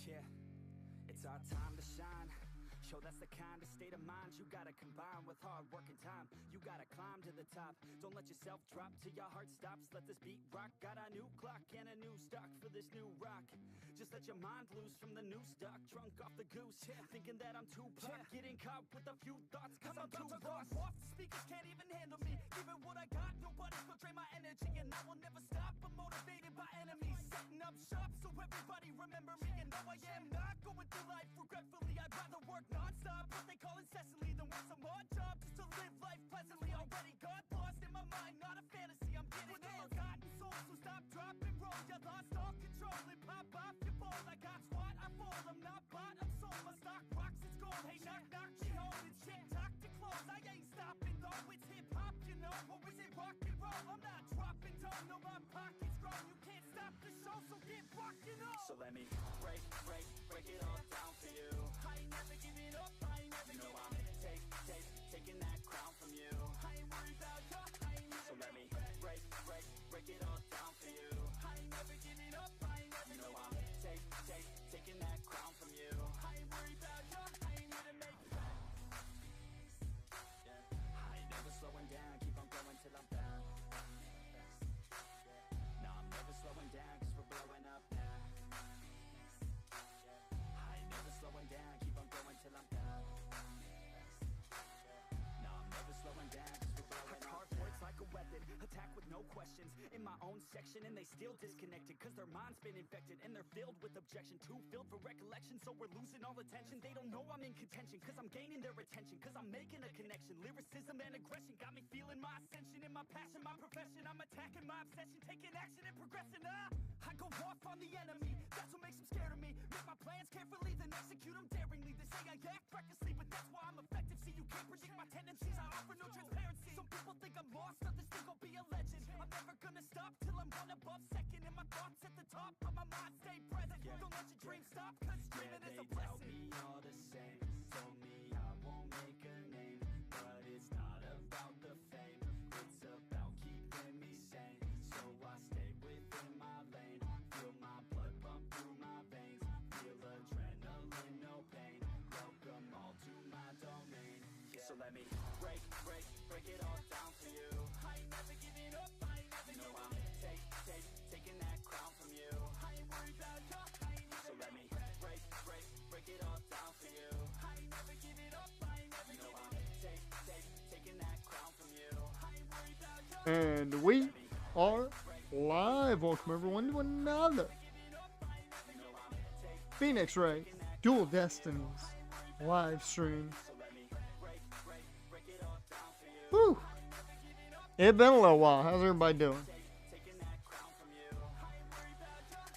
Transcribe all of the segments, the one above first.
Yeah, it's our time to shine. Show that's the kind of state of mind you gotta combine with hard work and time. You gotta climb to the top. Don't let yourself drop till your heart stops. Let this beat rock. Got a new clock and a new stock for this new rock. Just let your mind loose from the new stock. Drunk off the goose, thinking that I'm too pop. Getting caught with a few thoughts cause I'm too lost. Off, speakers can't even handle me. Give it what I got, nobody will drain my energy. And I will never stop, I'm motivated by enemies. Setting up shop so everybody remember me. And no, I am not going through life regretfully. I'd rather work non-stop, what they call incessantly, than work some odd job just to live life pleasantly. Already got lost in my mind, not a fantasy. I'm getting with a forgotten soul, so stop, drop, and roll. You lost all control and pop off your ball. I got squat, I fall. I'm not bought, I'm sold. My stock rocks, it's gold. Hey, knock, knock, she holding shit. Talk to close, I ain't stopping though. It's hip hop, you know, or is it rock and roll? I'm not dropping down, no, my pockets grow. You can't stop the show, so get rockin' on. So let me break it all down for you. I ain't never giving up, I ain't never giving up. Taking that crown from you. I ain't worried about you, I ain't never. So let me break it all down for you. I ain't never giving up, I ain't never giving up. Taking that crown from you. I ain't worried about you, I ain't here to make I ain't never slowing down, keep on going till I'm down. No, I'm never slowing down, cause we're blowing up now. I ain't never slowing down, keep on going till I'm down. No, I'm never slowing down, cause we're blowing up. Hard words like a weapon, attack with no questions. In my own section, and they still disconnected, cause their mind's been infected, and they're filled with objection. Too filled for recollection, so we're losing all attention. They don't know I'm in contention, cause I'm gaining their attention, cause I'm making a connection. Lyricism and aggression got me feeling my ascension. In my passion, my profession, I'm attacking my obsession, taking action and progressing. I go off on the enemy, that's what makes them scared of me. Make my plans carefully, then execute them daringly. They say I act recklessly, but that's why I'm effective. See, you can't predict my tendencies, I offer no transparency. Some people think I'm lost, others think I'll be a legend. I'm never gonna stop till I'm one above second. And my thoughts at the top, but my mind stay present. Don't let your dreams stop, cause dreaming is a blessing. They tell me all the same, told me I won't make a name. But it's not about the fame, it's about keeping me sane. So I stay within my lane, feel my blood pump through my veins. Feel adrenaline, no pain, welcome all to my domain. So let me break it all down for you. I ain't never giving up, I ain't never giving up. Taking that crown from you. I ain't worried about you, I ain't never. So let me break it all down for you. I ain't never giving up, I ain't never giving up. Taking that crown from you. I ain't worried about you. And we are live. Welcome everyone to another Phoenix Wright Dual Destinies live stream. Whew. It's been a little while. How's everybody doing?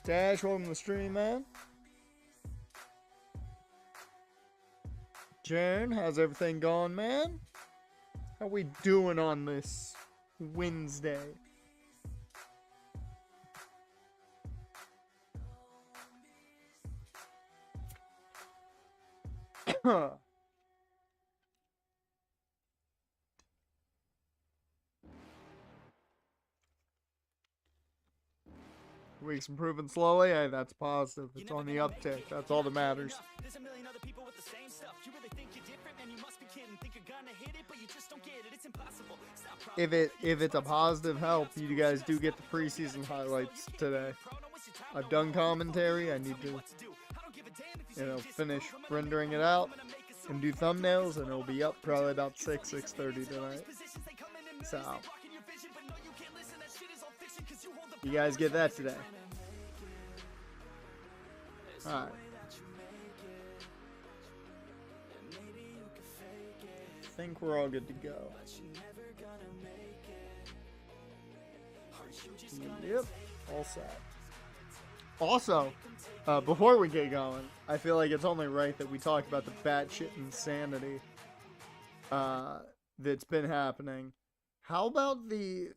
Dash, welcome to the stream, man. Jaren, how's everything going, man? How we doing on this Wednesday? Week's improving slowly. Hey, that's positive. It's on the uptick. That's all that matters. There's a million other people with the same stuff. You really think you're different, man? You must be kidding. Think you're gonna hit it, but you just don't get it. It's impossible. If it's a positive help, you guys do get the preseason highlights today. I've done commentary. I need to, finish rendering it out and do thumbnails, and it'll be up probably about 6:30 tonight. So you guys get that today. Alright. I think we're all good to go. Yep, all set. Also, before we get going, I feel like it's only right that we talk about the batshit insanity that's been happening. How about the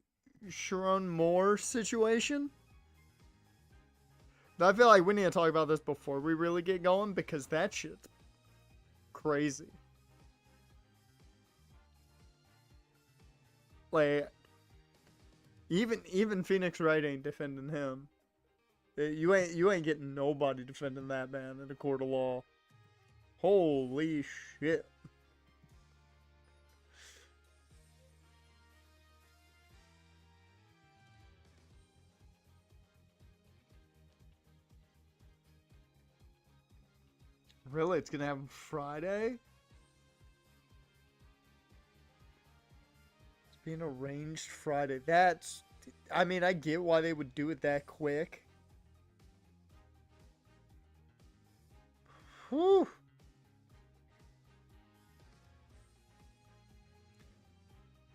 Sharon Moore situation? I feel like we need to talk about this before we really get going, because that shit's crazy. Like, even Phoenix Wright ain't defending him. You ain't getting nobody defending that man in a court of law. Holy shit. Really? It's gonna happen Friday? It's being arranged Friday. That's... I mean, I get why they would do it that quick. Whew.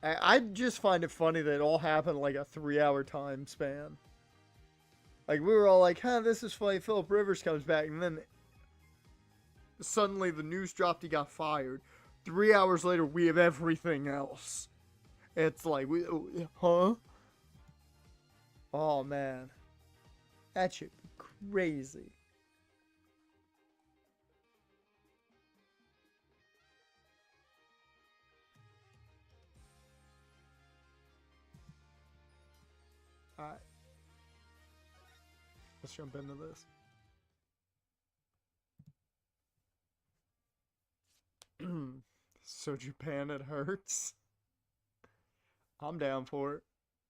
I just find it funny that it all happened like a 3-hour time span. Like, we were all like, huh, this is funny. Phillip Rivers comes back. And then suddenly the news dropped he got fired. 3 hours later, we have everything else. It's like, huh? Oh, man. That shit be crazy. Alright. Let's jump into this. So Japan, it hurts. I'm down for it.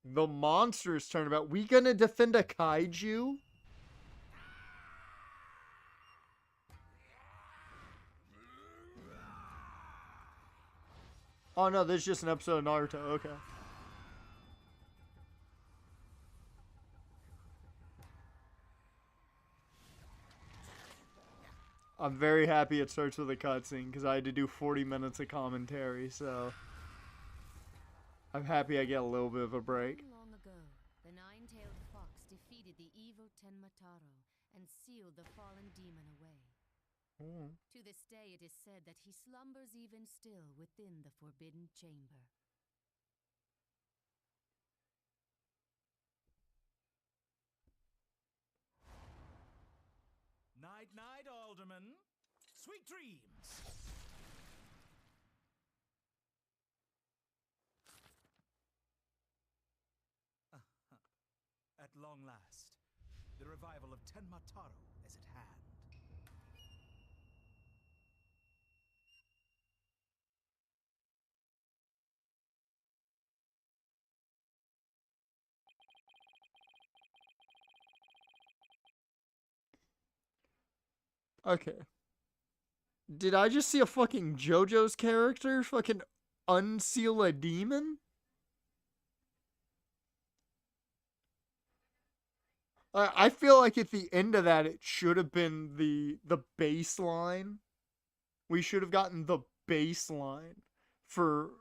The monsters turnabout. We gonna defend a kaiju? Oh no, this is just an episode of Naruto. Okay. I'm very happy it starts with a cutscene because I had to do 40 minutes of commentary, so I'm happy I get a little bit of a break. Long ago, the nine-tailed fox defeated the evil Tenmataro and sealed the fallen demon away. To this day, it is said that he slumbers even still within the forbidden chamber. Night, night, Alderman. Sweet dreams. At long last, the revival of Tenmataro is at hand. Okay. Did I just see a fucking JoJo's character fucking unseal a demon? I feel like at the end of that, it should have been the baseline. We should have gotten the baseline for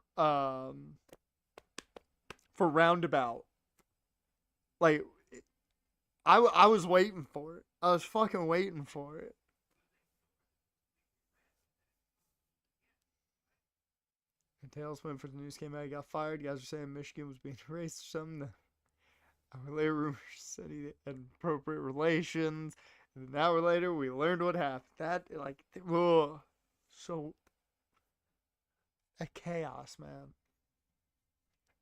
Roundabout. Like, I was waiting for it. I was fucking waiting for it. The tailspin for the news came out. He got fired. You guys were saying Michigan was being erased or something. Our later rumors said he had appropriate relations. And an hour later, we learned what happened. That, like, ugh. So, a chaos, man.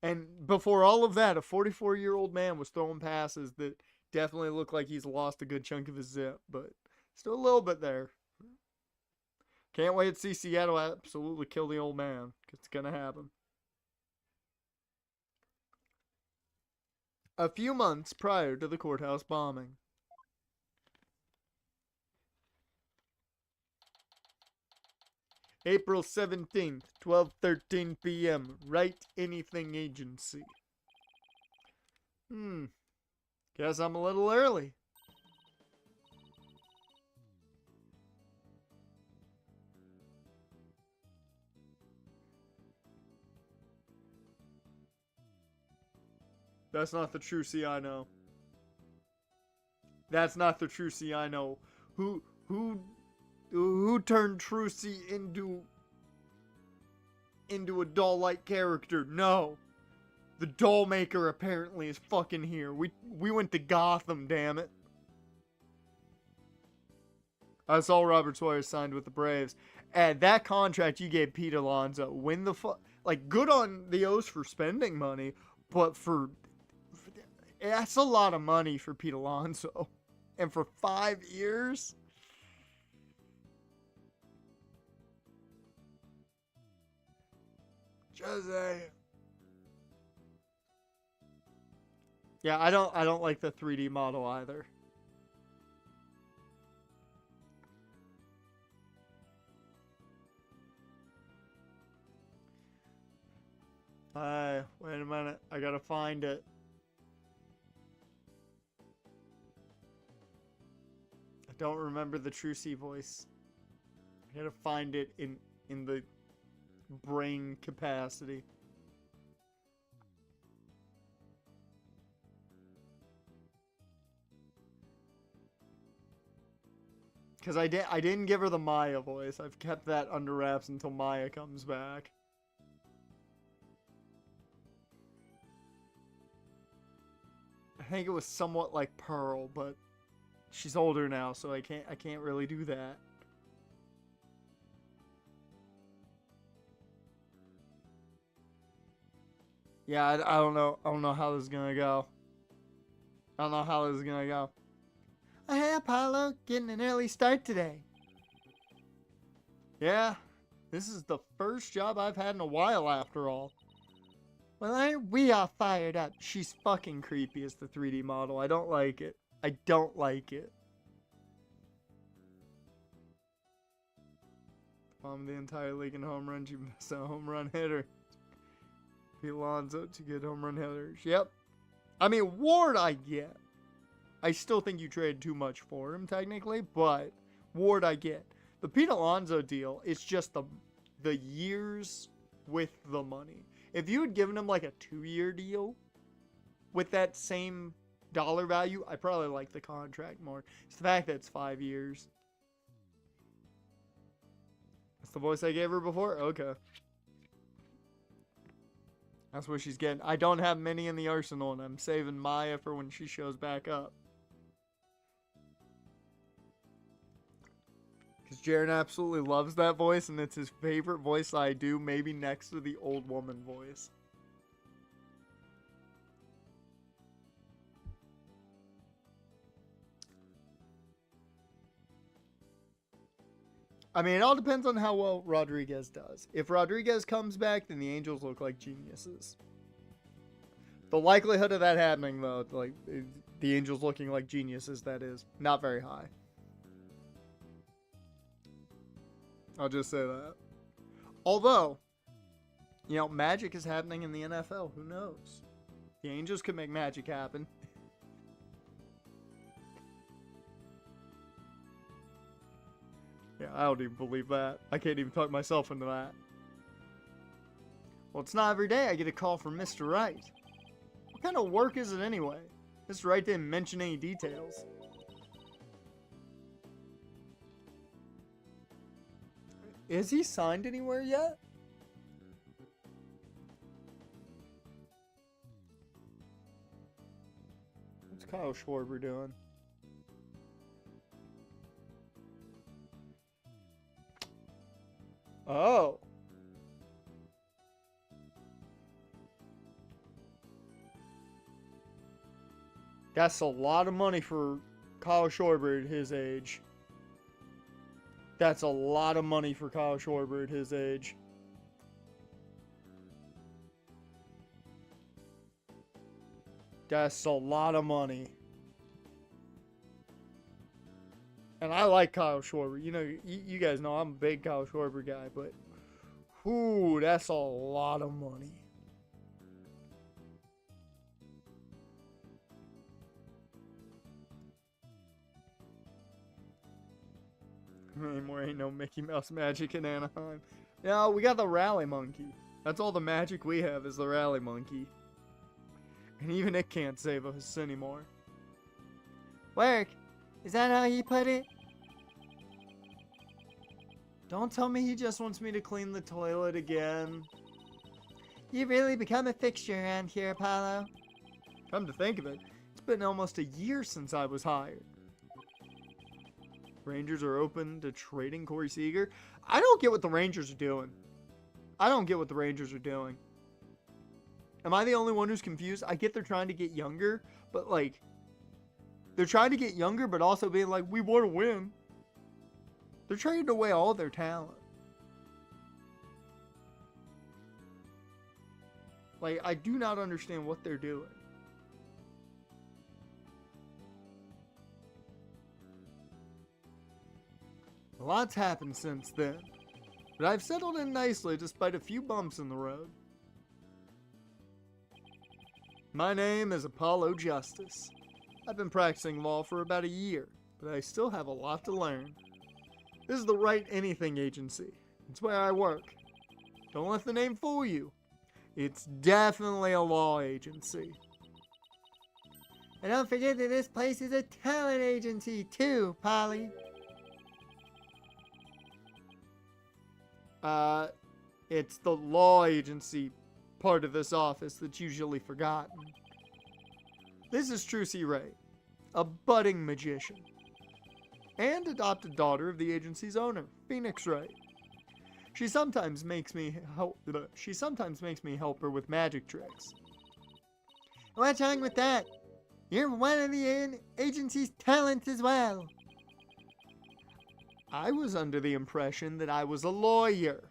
And before all of that, a 44-year-old man was throwing passes that definitely look like he's lost a good chunk of his zip, but still a little bit there. Can't wait to see Seattle absolutely kill the old man. It's gonna happen. A few months prior to the courthouse bombing. April 17th, 12:13 p.m. Write Anything Agency. Guess I'm a little early. That's not the true C I know. That's not the true C I know. Who turned True C into a doll-like character? No. The doll maker apparently is fucking here. We went to Gotham, damn it. I saw Robert Sawyer signed with the Braves. And that contract you gave Pete Alonso, when the fuck, like, good on the O's for spending money, but for that's a lot of money for Pete Alonso. And for 5 years? Jose. Yeah, I don't like the 3D model either. Wait a minute. I gotta find it. I don't remember the True C voice. I gotta find it in the brain capacity. Because I didn't give her the Maya voice. I've kept that under wraps until Maya comes back. I think it was somewhat like Pearl, but she's older now, so I can't really do that. Yeah, I don't know. I don't know how this is gonna go. I don't know how this is gonna go. Hey, Apollo, getting an early start today. Yeah, this is the first job I've had in a while after all. Well, aren't we all fired up? She's fucking creepy as the 3D model. I don't like it. I don't like it. Bomb the entire league in home runs. You miss a home run hitter. Pete Alonso, 2 good home run hitters. Yep. I mean, Ward I get. I still think you traded too much for him, technically, but Ward I get. The Pete Alonso deal is just the years with the money. If you had given him like a 2-year deal with that same dollar value, I probably like the contract more. It's the fact that it's 5 years. That's the voice I gave her before? Okay. That's what she's getting. I don't have many in the arsenal, and I'm saving Maya for when she shows back up. Because Jaren absolutely loves that voice, and it's his favorite voice I do, maybe next to the old woman voice. I mean, it all depends on how well Rodriguez does. If Rodriguez comes back, then the Angels look like geniuses. The likelihood of that happening, though, like the Angels looking like geniuses, that is, not very high. I'll just say that. Although, you know, magic is happening in the NFL. Who knows? The Angels could make magic happen. Yeah, I don't even believe that. I can't even talk myself into that. Well, it's not every day I get a call from Mr. Wright. What kind of work is it anyway? Mr. Wright didn't mention any details. Is he signed anywhere yet? What's Kyle Schwarber doing? Oh. That's a lot of money for Kyle Schwarber at his age. That's a lot of money for Kyle Schwarber at his age. That's a lot of money. And I like Kyle Schwarber. You know, you guys know I'm a big Kyle Schwarber guy, but whoo, that's a lot of money. Anymore ain't no Mickey Mouse magic in Anaheim. No, we got the Rally Monkey. That's all the magic we have is the Rally Monkey. And even it can't save us anymore. Work. Is that how you put it? Don't tell me he just wants me to clean the toilet again. You've really become a fixture around here, Apollo. Come to think of it, it's been almost a year since I was hired. Rangers are open to trading Corey Seager. I don't get what the Rangers are doing. I don't get what the Rangers are doing. Am I the only one who's confused? I get they're trying to get younger, but like, They're trying to get younger, but also being like, we want to win. They're trading away all their talent. Like, I do not understand what they're doing. A lot's happened since then, but I've settled in nicely despite a few bumps in the road. My name is Apollo Justice. I've been practicing law for about a year, but I still have a lot to learn. This is the Right Anything Agency. It's where I work. Don't let the name fool you. It's definitely a law agency. And don't forget that this place is a talent agency too, Polly. It's the law agency part of this office that's usually forgotten. This is Trucy Ray, a budding magician, and adopted daughter of the agency's owner, Phoenix Ray. She sometimes makes me help her with magic tricks. What's wrong with that? You're one of the agency's talents as well. I was under the impression that I was a lawyer.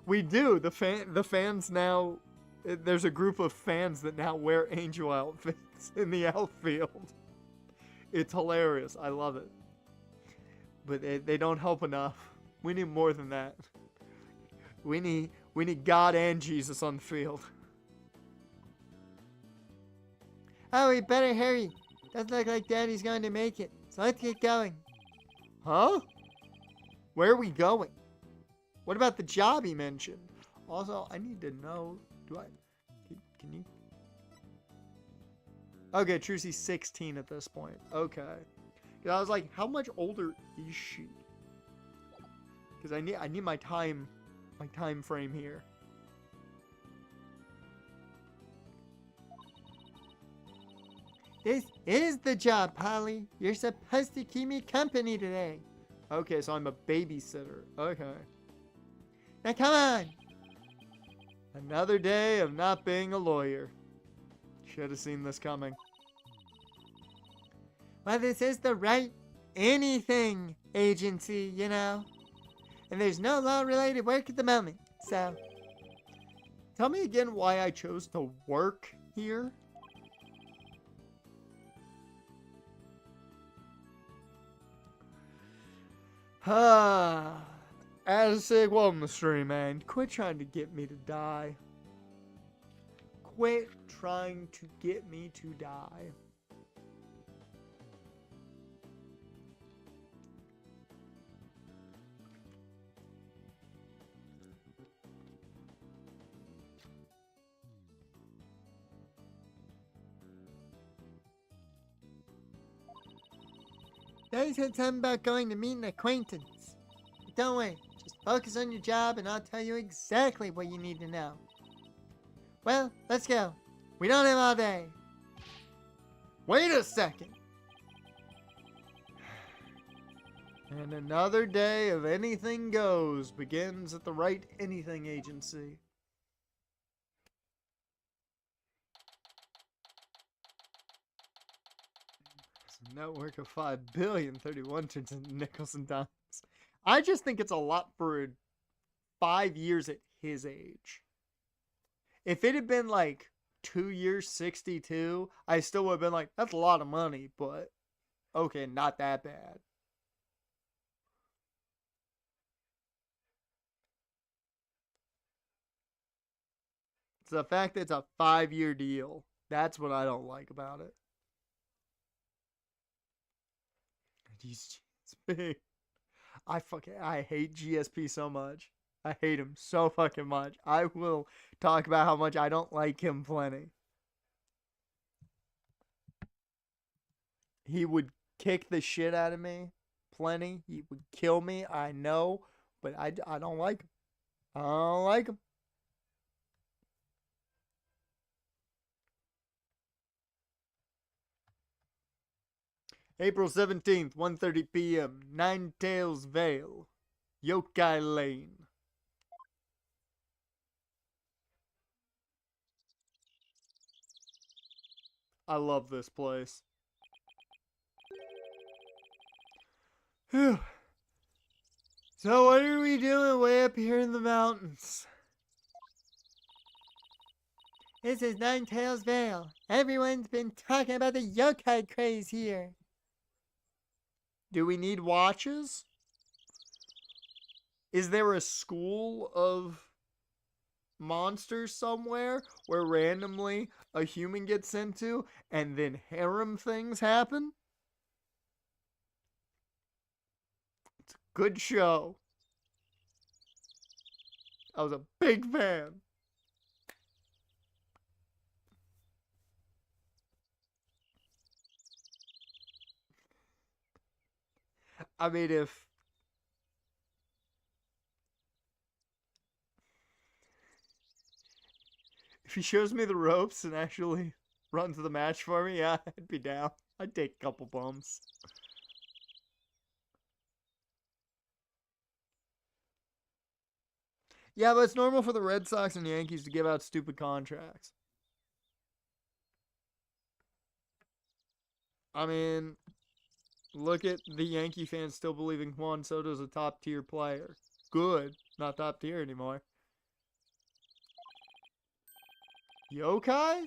We do. The fans now. There's a group of fans that now wear angel outfits in the outfield. It's hilarious. I love it. But they don't help enough. We need more than that. We need God and Jesus on the field. Oh, we better hurry. Doesn't look like Daddy's going to make it. So let's get going. Huh? Where are we going? What about the job he mentioned? Also, I need to know. Can you? Okay, Trucy's 16 at this point. Okay. I was like, how much older is she? Because I need my time frame here. This is the job, Polly. You're supposed to keep me company today. Okay, so I'm a babysitter. Okay. Now come on. Another day of not being a lawyer. Should have seen this coming. Well, this is the Right Anything Agency, you know. And there's no law-related work at the moment, so. Tell me again why I chose to work here. As I well on the stream, man. Quit trying to get me to die. Quit trying to get me to die. Daddy said something about going to meet an acquaintance. But don't worry, just focus on your job and I'll tell you exactly what you need to know. Well, let's go. We don't have all day. Wait a second. And another day of anything goes begins at the Right Anything Agency. Network of 5 billion, 31 turns into nickels and dimes. I just think it's a lot for 5 years at his age. If it had been like 2 years, 62, I still would have been like, that's a lot of money, but okay, not that bad. It's the fact that it's a 5-year deal. That's what I don't like about it. GSP. I hate GSP so much. I hate him so fucking much. I will talk about how much I don't like him plenty. He would kick the shit out of me plenty. He would kill me, I know, but I don't like him. I don't like him. April 17th, 1:30 p.m., Nine Tails Vale, Yokai Lane. I love this place. Whew. So what are we doing way up here in the mountains? This is Ninetales Vale. Everyone's been talking about the yokai craze here. Do we need watches? Is there a school of monsters somewhere where randomly a human gets sent to and then harem things happen? It's a good show. I was a big fan. I mean, if he shows me the ropes and actually runs the match for me, yeah, I'd be down. I'd take a couple bumps. Yeah, but it's normal for the Red Sox and Yankees to give out stupid contracts. I mean, look at the Yankee fans still believing Juan Soto's a top-tier player. Good. Not top-tier anymore. Yokai?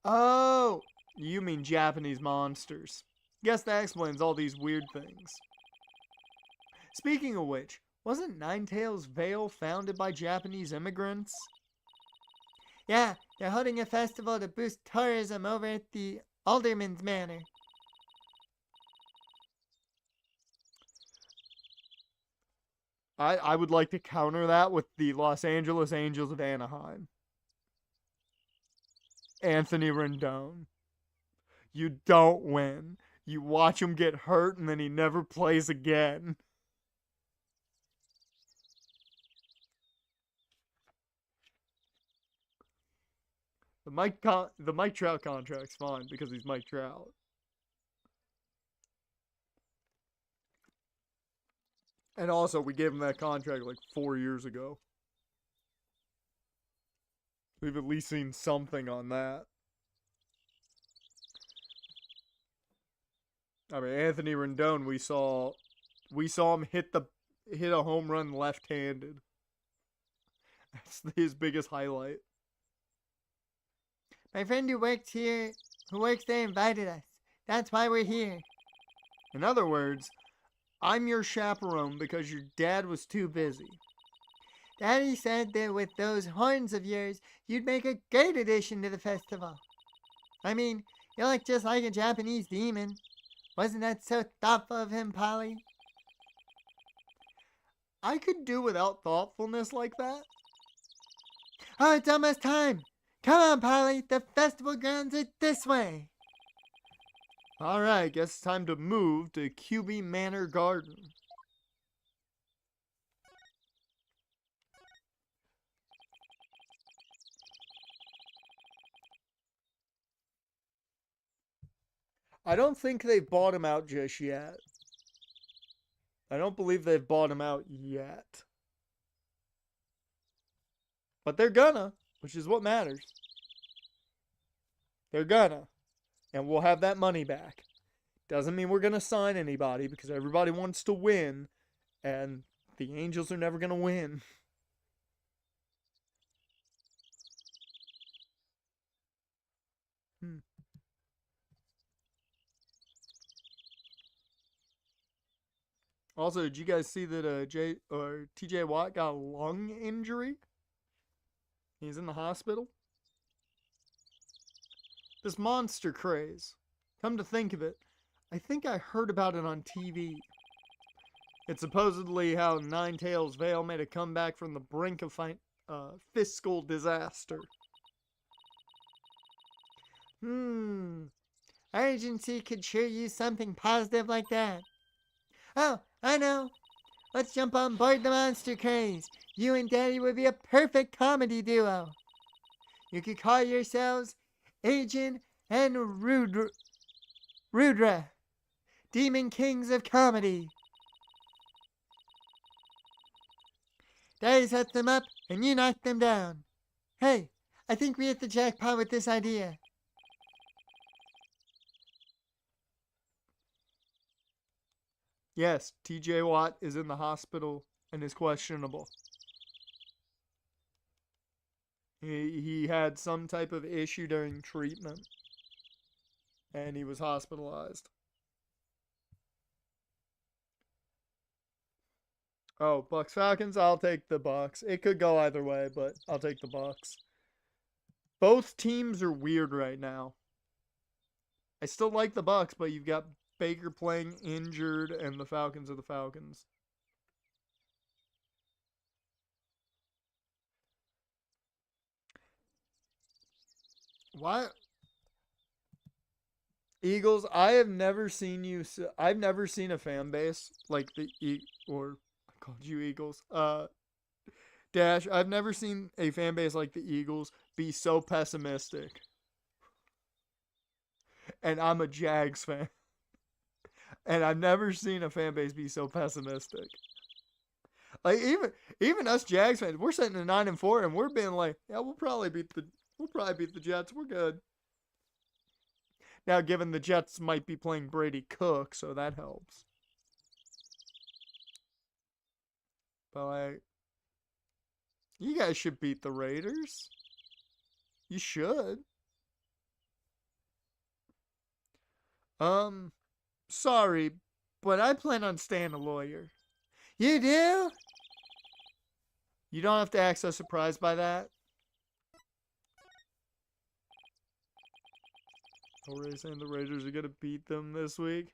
Oh, you mean Japanese monsters. Guess that explains all these weird things. Speaking of which, wasn't Ninetales Vale founded by Japanese immigrants? Yeah, they're holding a festival to boost tourism over at the Alderman's Manor. I would like to counter that with the Los Angeles Angels of Anaheim. Anthony Rendon. You don't win. You watch him get hurt and then he never plays again. The Mike Trout contract's fine because he's Mike Trout. And also, we gave him that contract like 4 years ago. We've at least seen something on that. I mean, Anthony Rendon, we saw him hit a home run left-handed. That's his biggest highlight. My friend who works there invited us. That's why we're here. In other words, I'm your chaperone because your dad was too busy. Daddy said that with those horns of yours, you'd make a great addition to the festival. I mean, you look just like a Japanese demon. Wasn't that so thoughtful of him, Polly? I could do without thoughtfulness like that. Oh, it's almost time. Come on, Polly. The festival grounds are this way. Alright, guess it's time to move to QB Manor Garden. I don't think they've bought him out just yet. I don't believe they've bought him out yet. But they're gonna, which is what matters. They're gonna. And we'll have that money back. Doesn't mean we're gonna sign anybody because everybody wants to win. And the Angels are never gonna win. Also, did you guys see that TJ Watt got a lung injury? He's in the hospital. This monster craze. Come to think of it, I think I heard about it on TV. It's supposedly how Ninetales Vale made a comeback from the brink of fiscal disaster. Our agency could sure use something positive like that. Oh, I know. Let's jump on board the monster craze. You and Daddy would be a perfect comedy duo. You could call yourselves Agent and Rudra, Demon Kings of Comedy. Daddy set them up and you knocked them down. Hey, I think we hit the jackpot with this idea. Yes, TJ Watt is in the hospital and is questionable. He had some type of issue during treatment, and he was hospitalized. Oh, Bucks Falcons, I'll take the Bucks. It could go either way, but I'll take the Bucks. Both teams are weird right now. I still like the Bucks, but you've got Baker playing injured, and the Falcons are the Falcons. Why? Eagles, I have never seen you. I've never seen a fan base like the or I called you Eagles. Dash. I've never seen a fan base like the Eagles be so pessimistic. And I'm a Jags fan. And I've never seen a fan base be so pessimistic. Like even us Jags fans, we're sitting at 9-4, and we're being like, yeah, we'll probably beat the Jets. We're good. Now, given the Jets might be playing Brady Cook, so that helps. But like, you guys should beat the Raiders. You should. Sorry, but I plan on staying a lawyer. You do? You don't have to act so surprised by that. Oh, we're saying the Raiders are gonna beat them this week?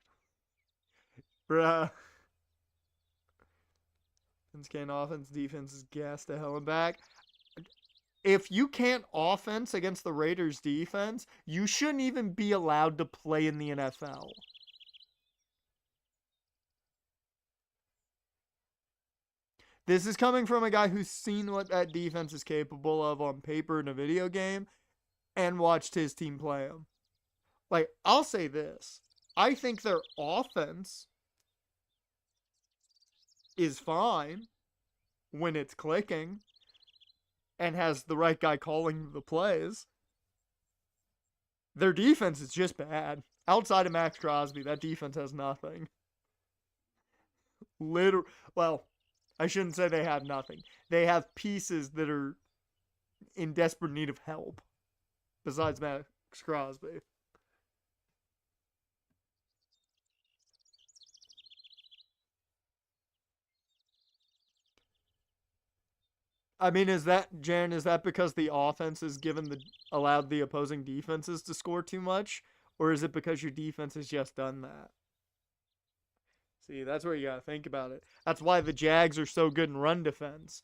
Bruh. Offense can't offense, defense is gas to hell and back. If you can't offense against the Raiders defense, you shouldn't even be allowed to play in the NFL. This is coming from a guy who's seen what that defense is capable of on paper in a video game and watched his team play them. Like, I'll say this. I think their offense is fine when it's clicking and has the right guy calling the plays. Their defense is just bad. Outside of Max Crosby, that defense has nothing. Well, I shouldn't say they have nothing. They have pieces that are in desperate need of help, besides Max Crosby. I mean, is that because the offense has allowed the opposing defenses to score too much? Or is it because your defense has just done that? See, that's where you gotta think about it. That's why the Jags are so good in run defense.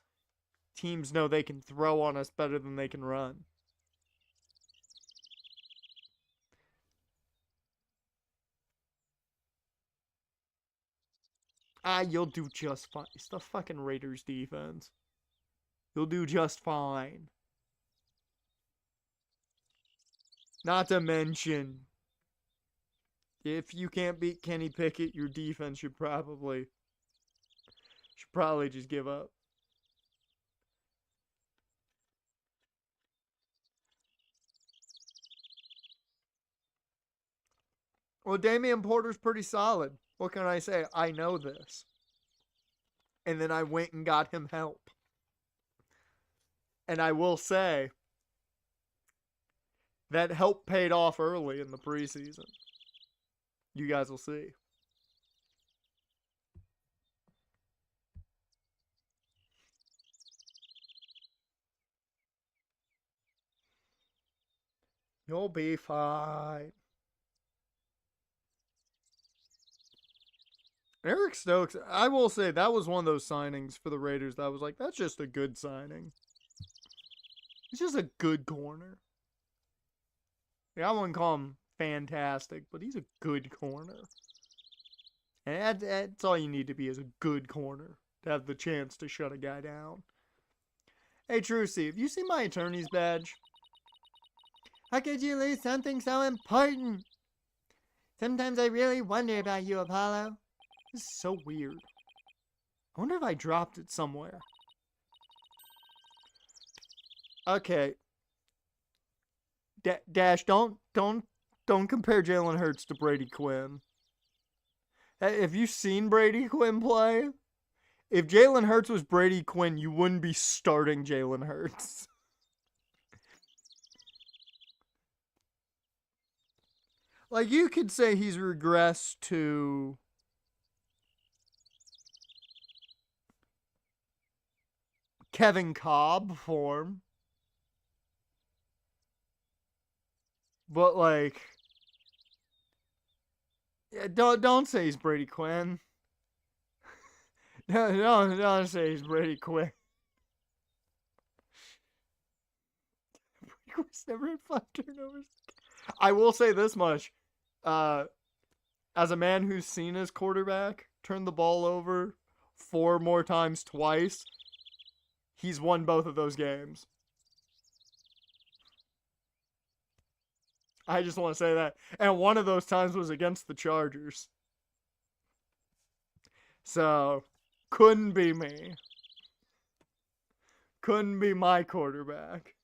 Teams know they can throw on us better than they can run. You'll do just fine. It's the fucking Raiders defense. You'll do just fine. Not to mention, if you can't beat Kenny Pickett, your defense should probably just give up. Well, Damian Porter's pretty solid. What can I say? I know this. And then I went and got him help. And I will say, that help paid off early in the preseason. You guys will see. You'll be fine. Eric Stokes, I will say, that was one of those signings for the Raiders that I was like, that's just a good signing. He's just a good corner. Yeah, I wouldn't call him fantastic, but he's a good corner. And that's all you need to be, is a good corner to have the chance to shut a guy down. Hey, Trucy, have you seen my attorney's badge? How could you lose something so important? Sometimes I really wonder about you, Apollo. This is so weird. I wonder if I dropped it somewhere. Okay. Dash, don't compare Jalen Hurts to Brady Quinn. Have you seen Brady Quinn play? If Jalen Hurts was Brady Quinn, you wouldn't be starting Jalen Hurts. Like, you could say he's regressed to Kevin Cobb form. But, like, yeah, don't say he's Brady Quinn. Don't say he's Brady Quinn. Brady Quinn's never had 5 turnovers. I will say this much. As a man who's seen his quarterback turn the ball over 4 more times twice, he's won both of those games. I just want to say that. And one of those times was against the Chargers. So, couldn't be me. Couldn't be my quarterback.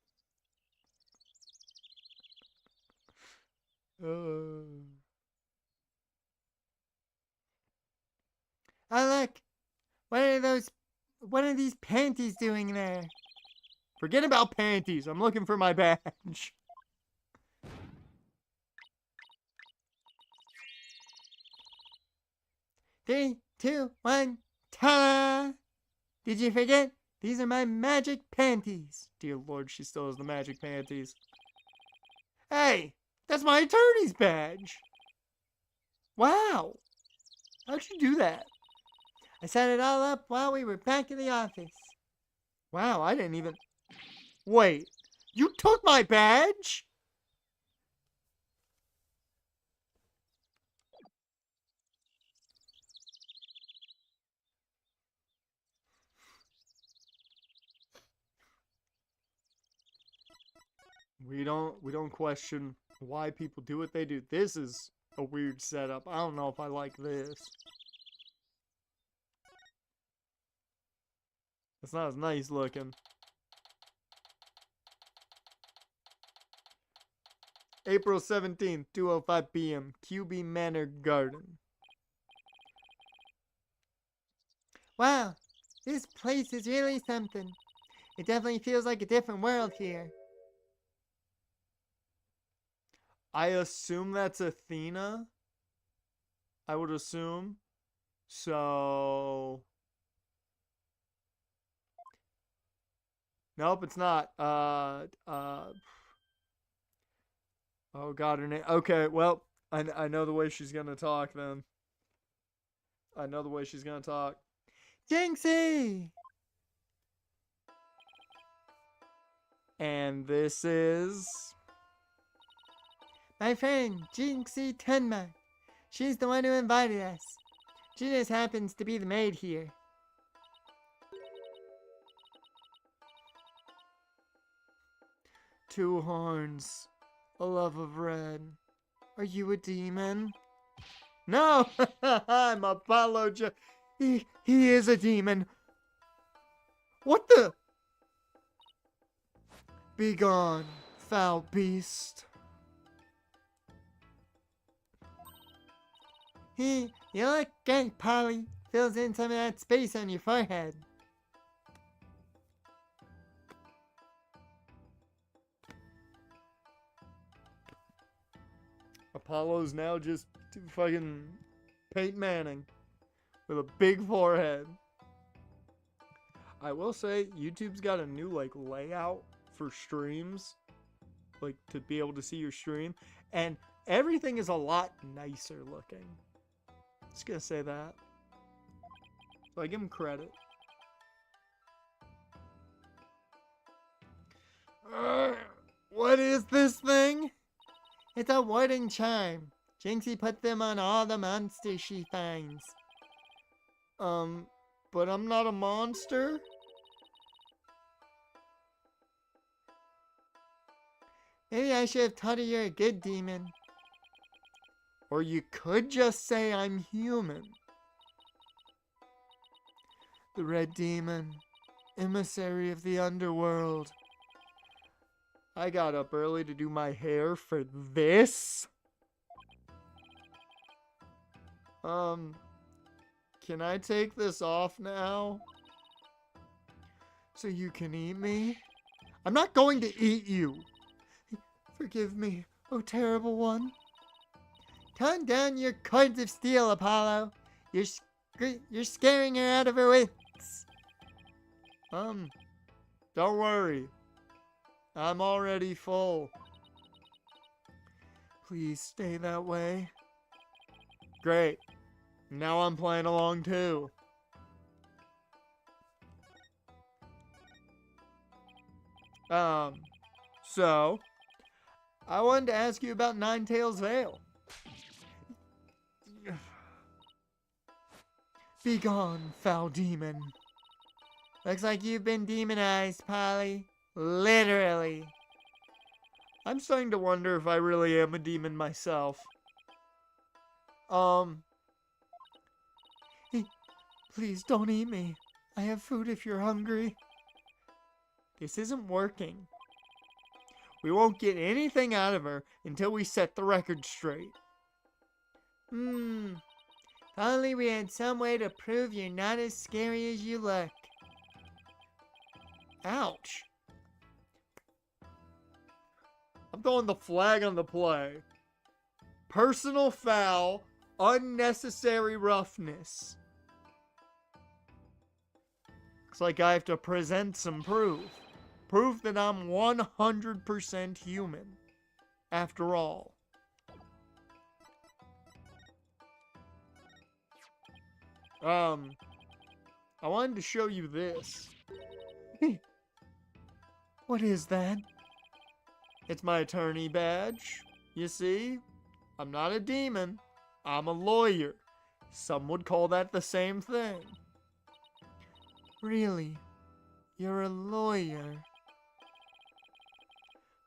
Oh, look. What are these panties doing there? Forget about panties. I'm looking for my badge. 3, 2, 1, ta! Did you forget? These are my magic panties. Dear Lord, she still has the magic panties. Hey, that's my attorney's badge. Wow. How'd you do that? I set it all up while we were back in the office. Wow, I didn't even... Wait, you took my badge? We don't question why people do what they do. This is a weird setup. I don't know if I like this. It's not as nice looking. April 17th, 2:05 p.m. QB Manor Garden. Wow, this place is really something. It definitely feels like a different world here. I assume that's Athena. I would assume. So... Nope, it's not. Oh God, her name. Okay, well, I know the way she's gonna talk then. I know the way she's gonna talk. Jinxie! And this is... my friend, Jinxie Tenma. She's the one who invited us. She just happens to be the maid here. Two horns, a love of red. Are you a demon? No, I'm Apollo. He is a demon. What the? Be gone, foul beast. You look great, Polly. Fills in some of that space on your forehead. Apollo's now just fucking Peyton Manning with a big forehead. I will say, YouTube's got a new like layout for streams, like to be able to see your stream, and everything is a lot nicer looking. Just gonna say that. So I give them credit. What is this thing? It's a warding charm. Jinxie put them on all the monsters she finds. But I'm not a monster? Maybe I should have taught her you're a good demon. Or you could just say I'm human. The Red Demon, emissary of the underworld. I got up early to do my hair for this. Can I take this off now? So you can eat me? I'm not going to eat you. Forgive me, oh terrible one. Tone down your cords of steel, Apollo. You're scaring her out of her wits. Don't worry. I'm already full. Please stay that way. Great. Now I'm playing along too. So, I wanted to ask you about Ninetails Vale. Be gone, foul demon. Looks like you've been demonized, Polly. Literally. I'm starting to wonder if I really am a demon myself. Please don't eat me. I have food if you're hungry. This isn't working. We won't get anything out of her until we set the record straight. If only we had some way to prove you're not as scary as you look. Ouch. I'm throwing the flag on the play. Personal foul, unnecessary roughness. Looks like I have to present some proof. Proof that I'm 100% human. After all. I wanted to show you this. What is that? It's my attorney badge. You see? I'm not a demon. I'm a lawyer. Some would call that the same thing. Really? You're a lawyer?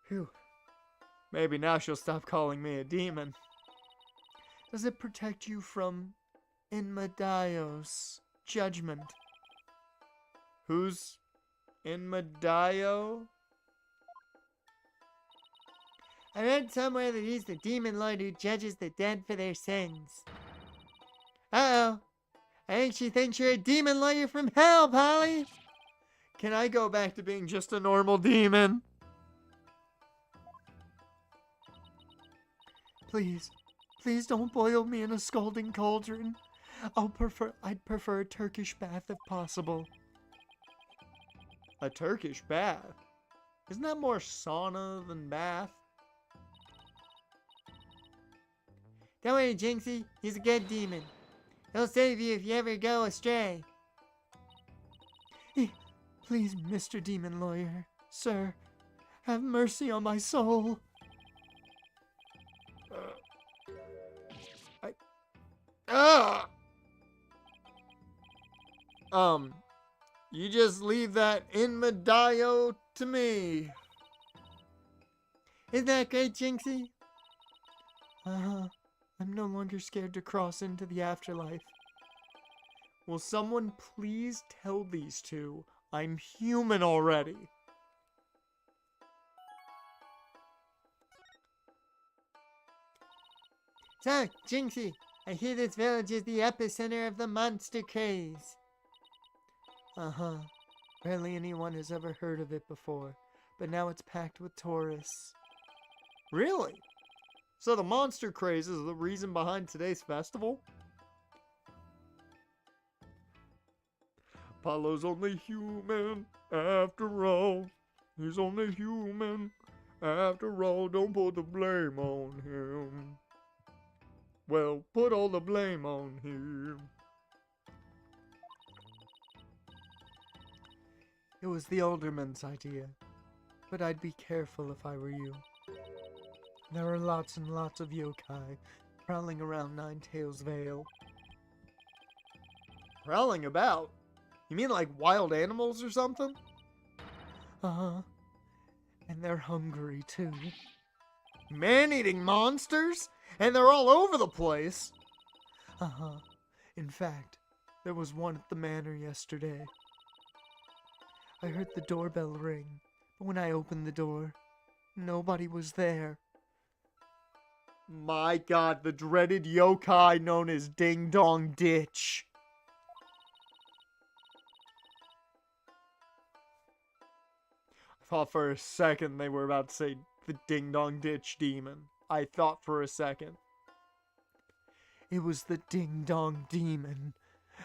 Phew. Maybe now she'll stop calling me a demon. Does it protect you from Inmadaio's judgment? Who's Inmadaio? I read somewhere that he's the demon lord who judges the dead for their sins. Uh-oh. I think she thinks you're a demon lawyer from hell, Polly. Can I go back to being just a normal demon? Please don't boil me in a scalding cauldron. I'd prefer a Turkish bath if possible. A Turkish bath? Isn't that more sauna than bath? Don't worry, Jinxie. He's a good demon. He'll save you if you ever go astray. Please, Mr. Demon Lawyer, sir, have mercy on my soul. You just leave that Inmadaio to me. Isn't that great, Jinxie? I'm no longer scared to cross into the afterlife. Will someone please tell these two I'm human already? So, Jinxie, I hear this village is the epicenter of the monster craze. Barely anyone has ever heard of it before, but now it's packed with tourists. Really? So the monster craze is the reason behind today's festival? Apollo's only human, after all. He's only human, after all. Don't put the blame on him. Well, put all the blame on him. It was the alderman's idea, but I'd be careful if I were you. There are lots and lots of yokai prowling around Ninetails Vale. Prowling about? You mean like wild animals or something? And they're hungry too. Man-eating monsters? And they're all over the place. In fact, there was one at the manor yesterday. I heard the doorbell ring, but when I opened the door, nobody was there. My god, the dreaded yokai known as Ding Dong Ditch. thought for a second they were about to say the Ding Dong Ditch Demon. I thought for a second. It was the Ding Dong Demon.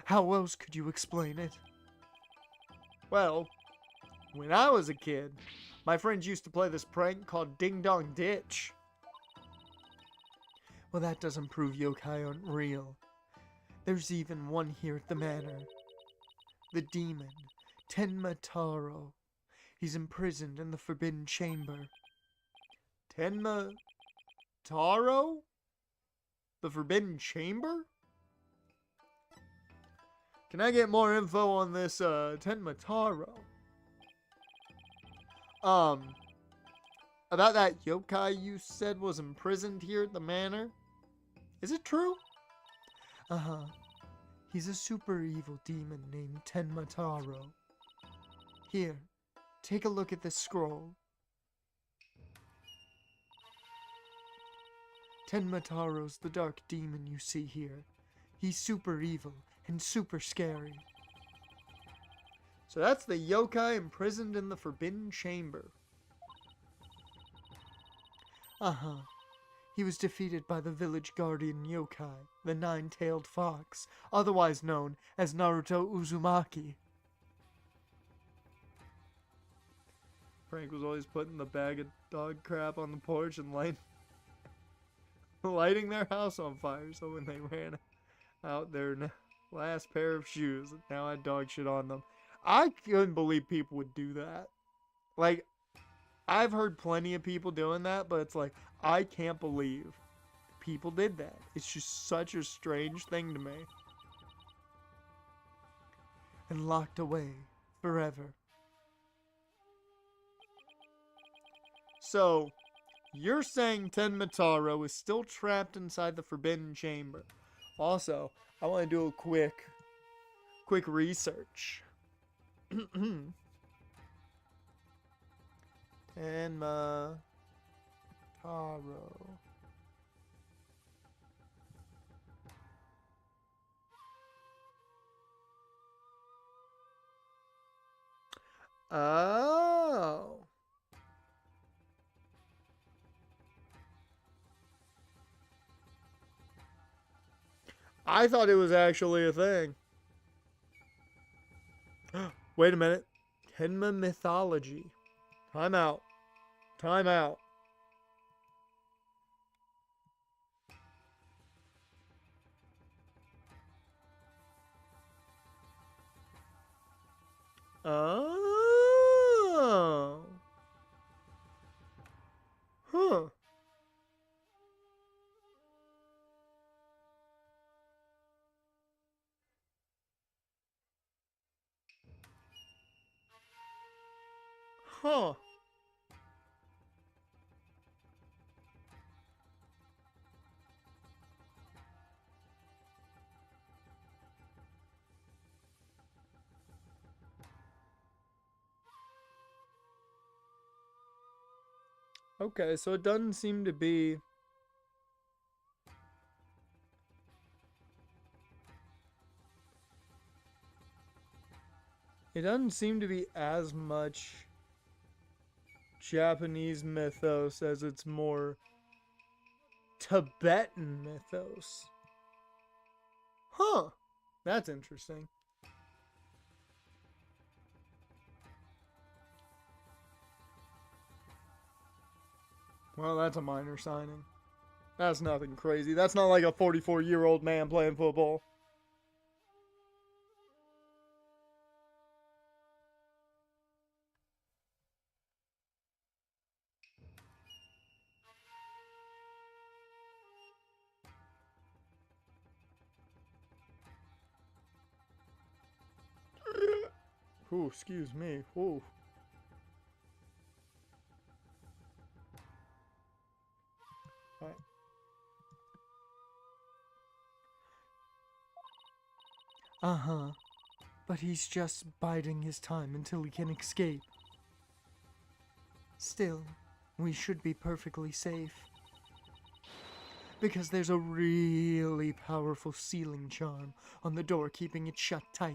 How else could you explain it? Well, when I was a kid, my friends used to play this prank called Ding Dong Ditch. Well, that doesn't prove yokai aren't real. There's even one here at the manor. The demon, Tenma Taro. He's imprisoned in the Forbidden Chamber. Tenma Taro? The Forbidden Chamber? Can I get more info on this Tenma Taro? About that yokai you said was imprisoned here at the manor? Is it true? Uh-huh. He's a super evil demon named Tenma Taro. Here, take a look at this scroll. Tenma Taro's the dark demon you see here. He's super evil and super scary. So that's the yokai imprisoned in the Forbidden Chamber. Uh-huh. He was defeated by the village guardian yokai, the nine-tailed fox, otherwise known as Naruto Uzumaki. Frank was always putting the bag of dog crap on the porch and lighting their house on fire, so when they ran out their last pair of shoes, now had dog shit on them. I couldn't believe people would do that. Like, I've heard plenty of people doing that, but it's like, I can't believe people did that. It's just such a strange thing to me. And locked away forever. So, you're saying Tenma Taro is still trapped inside the Forbidden Chamber. Also, I want to do a quick research. Tenma Taro. Oh. I thought it was actually a thing. Wait a minute. Tenma mythology. Time out. Time out. Oh. Huh. Huh. Okay, so it doesn't seem to be... It doesn't seem to be as much Japanese mythos as it's more Tibetan mythos. Huh. That's interesting. Well, that's a minor signing. That's nothing crazy. That's not like a 44-year-old man playing football. Ooh, excuse me. Ooh. Alright. Uh-huh. But he's just biding his time until he can escape. Still, we should be perfectly safe. Because there's a really powerful sealing charm on the door keeping it shut tight.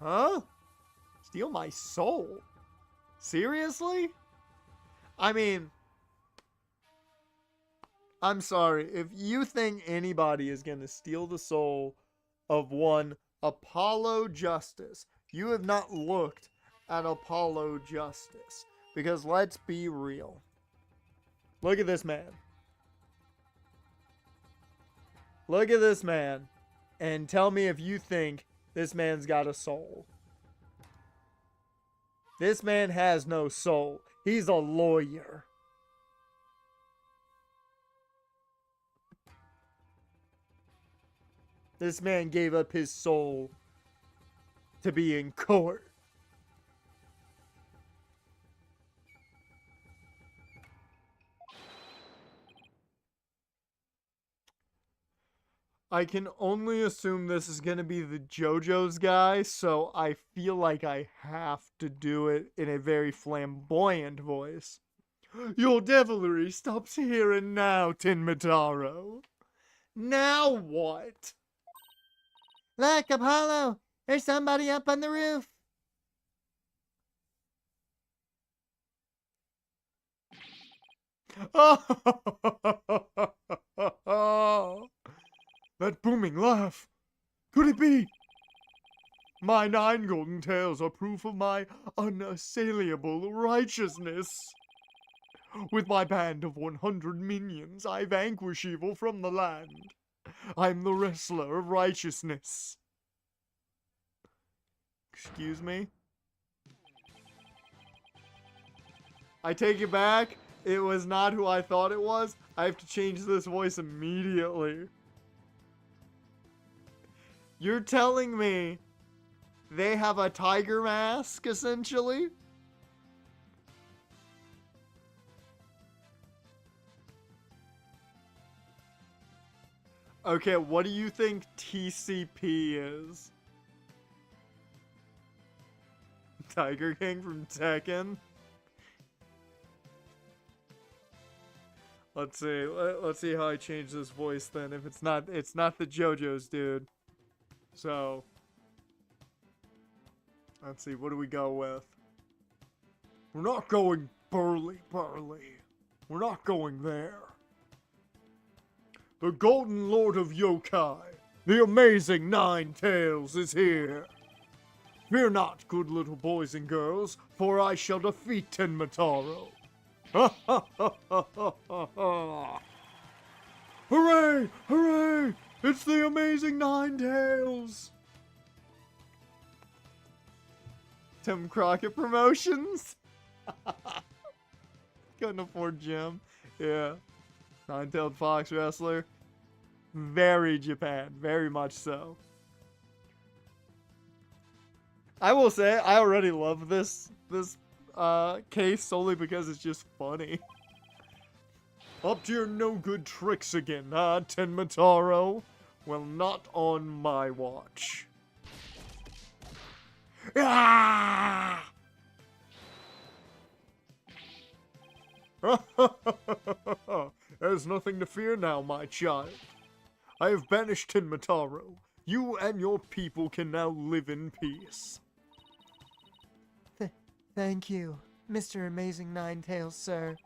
Huh? Steal my soul? Seriously? I mean, I'm sorry. If you think anybody is going to steal the soul of one Apollo Justice, you have not looked at Apollo Justice. Because let's be real. Look at this man. Look at this man. And tell me if you think this man's got a soul. This man has no soul. He's a lawyer. This man gave up his soul to be in court. I can only assume this is going to be the JoJo's guy, so I feel like I have to do it in a very flamboyant voice. Your devilry stops here and now, Tinmataro. Now what? Look, Apollo! There's somebody up on the roof! That booming laugh! Could it be? My 9 golden tails are proof of my unassailable righteousness. With my band of 100 minions, I vanquish evil from the land. I'm the wrestler of righteousness. Excuse me? I take it back. It was not who I thought it was. I have to change this voice immediately. You're telling me they have a tiger mask, essentially? Okay, what do you think TCP is? Tiger King from Tekken? Let's see. Let's see how I change this voice then. If it's not the JoJo's dude. So, let's see. What do we go with? We're not going Burly. We're not going there. The Golden Lord of Yokai, the amazing 9 Tails, is here. Fear not, good little boys and girls, for I shall defeat Tenmataro. Ha ha ha ha ha ha! Hooray! Hooray! It's the amazing 9 Tails! Tim Crockett Promotions? Couldn't afford Jim. Yeah. 9-tailed fox wrestler. Very Japan. Very much so. I will say, I already love this case solely because it's just funny. Up to your no-good tricks again, huh, Tenmataro? Well, not on my watch. Ah! There's nothing to fear now, my child. I have banished Tenmataro. You and your people can now live in peace. Thank you, Mr. Amazing 9 Tails, sir.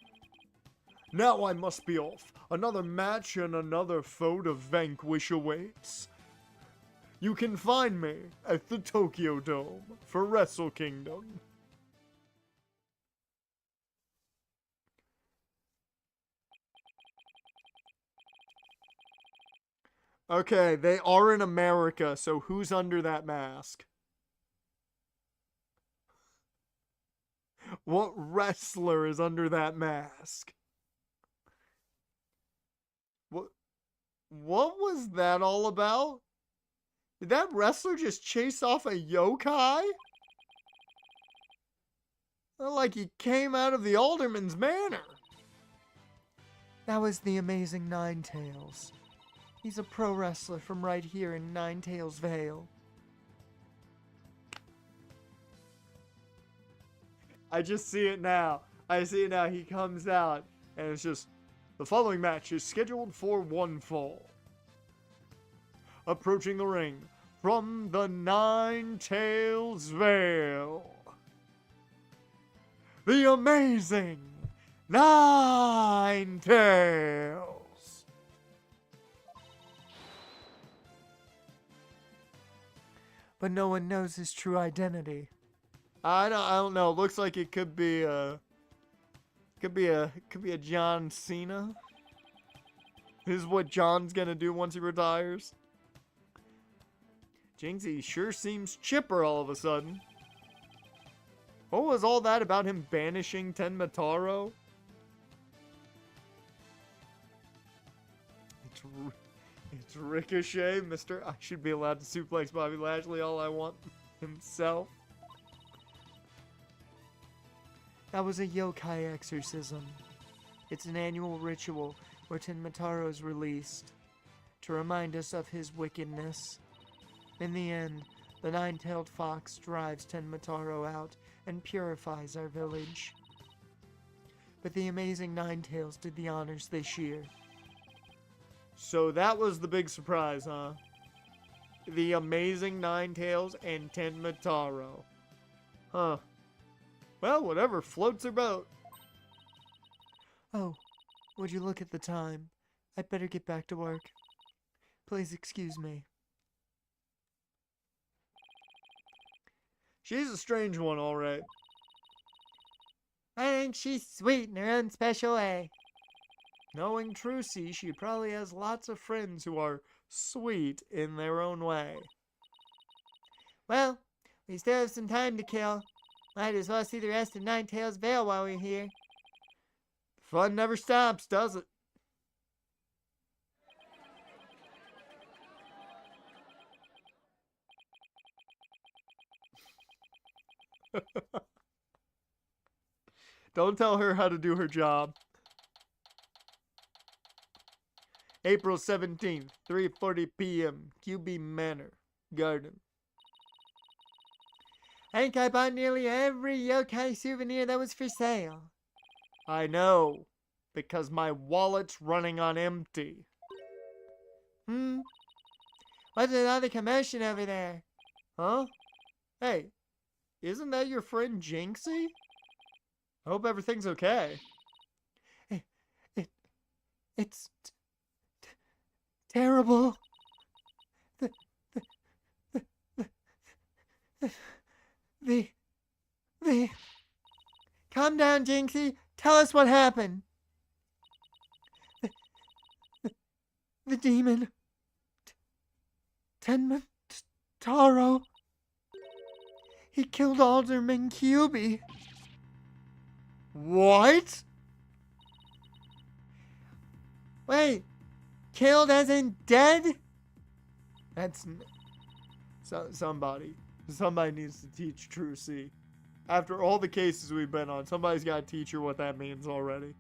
Now I must be off. Another match and another foe to vanquish awaits. You can find me at the Tokyo Dome for Wrestle Kingdom. Okay, they are in America, so who's under that mask? What wrestler is under that mask? What was that all about? Did that wrestler just chase off a yokai? Felt like he came out of the Alderman's Manor. That was the Amazing 9 Tails. He's a pro wrestler from right here in 9 Tails Vale. I just see it now. I see it now. He comes out, and it's just, the following match is scheduled for one fall. Approaching the ring, from the Nine Tails Vale. The amazing Nine Tails. But no one knows his true identity. I don't know. Looks like it could be a John Cena. This is what John's gonna do once he retires. Jinxie sure seems chipper all of a sudden. What was all that about him banishing Tenmataro? It's Ricochet, Mr. I should be allowed to suplex Bobby Lashley all I want himself. That was a yokai exorcism. It's an annual ritual where Tenmataro is released to remind us of his wickedness. In the end, the nine-tailed fox drives Tenmataro out and purifies our village. But the amazing Ninetails did the honors this year. So that was the big surprise, huh? The amazing Ninetails and Tenmataro. Huh. Well, whatever floats her boat. Oh, would you look at the time? I'd better get back to work. Please excuse me. She's a strange one, all right. I think she's sweet in her own special way. Knowing Trucy, she probably has lots of friends who are sweet in their own way. Well, we still have some time to kill. Might as well see the rest of Ninetails Vale while we're here. Fun never stops, does it? Don't tell her how to do her job. April 17th, 3:40 p.m., QB Manor, Garden. I think I bought nearly every yokai souvenir that was for sale. I know, because my wallet's running on empty. What's another commotion over there? Huh? Hey, isn't that your friend Jinxie? I hope everything's okay. It's terrible. The Calm down, Jinxie. Tell us what happened. The demon. Tenmataro. He killed Alderman QB. What? Wait. Killed as in dead? That's... Somebody needs to teach Trucy. After all the cases we've been on, somebody's got to teach her what that means already.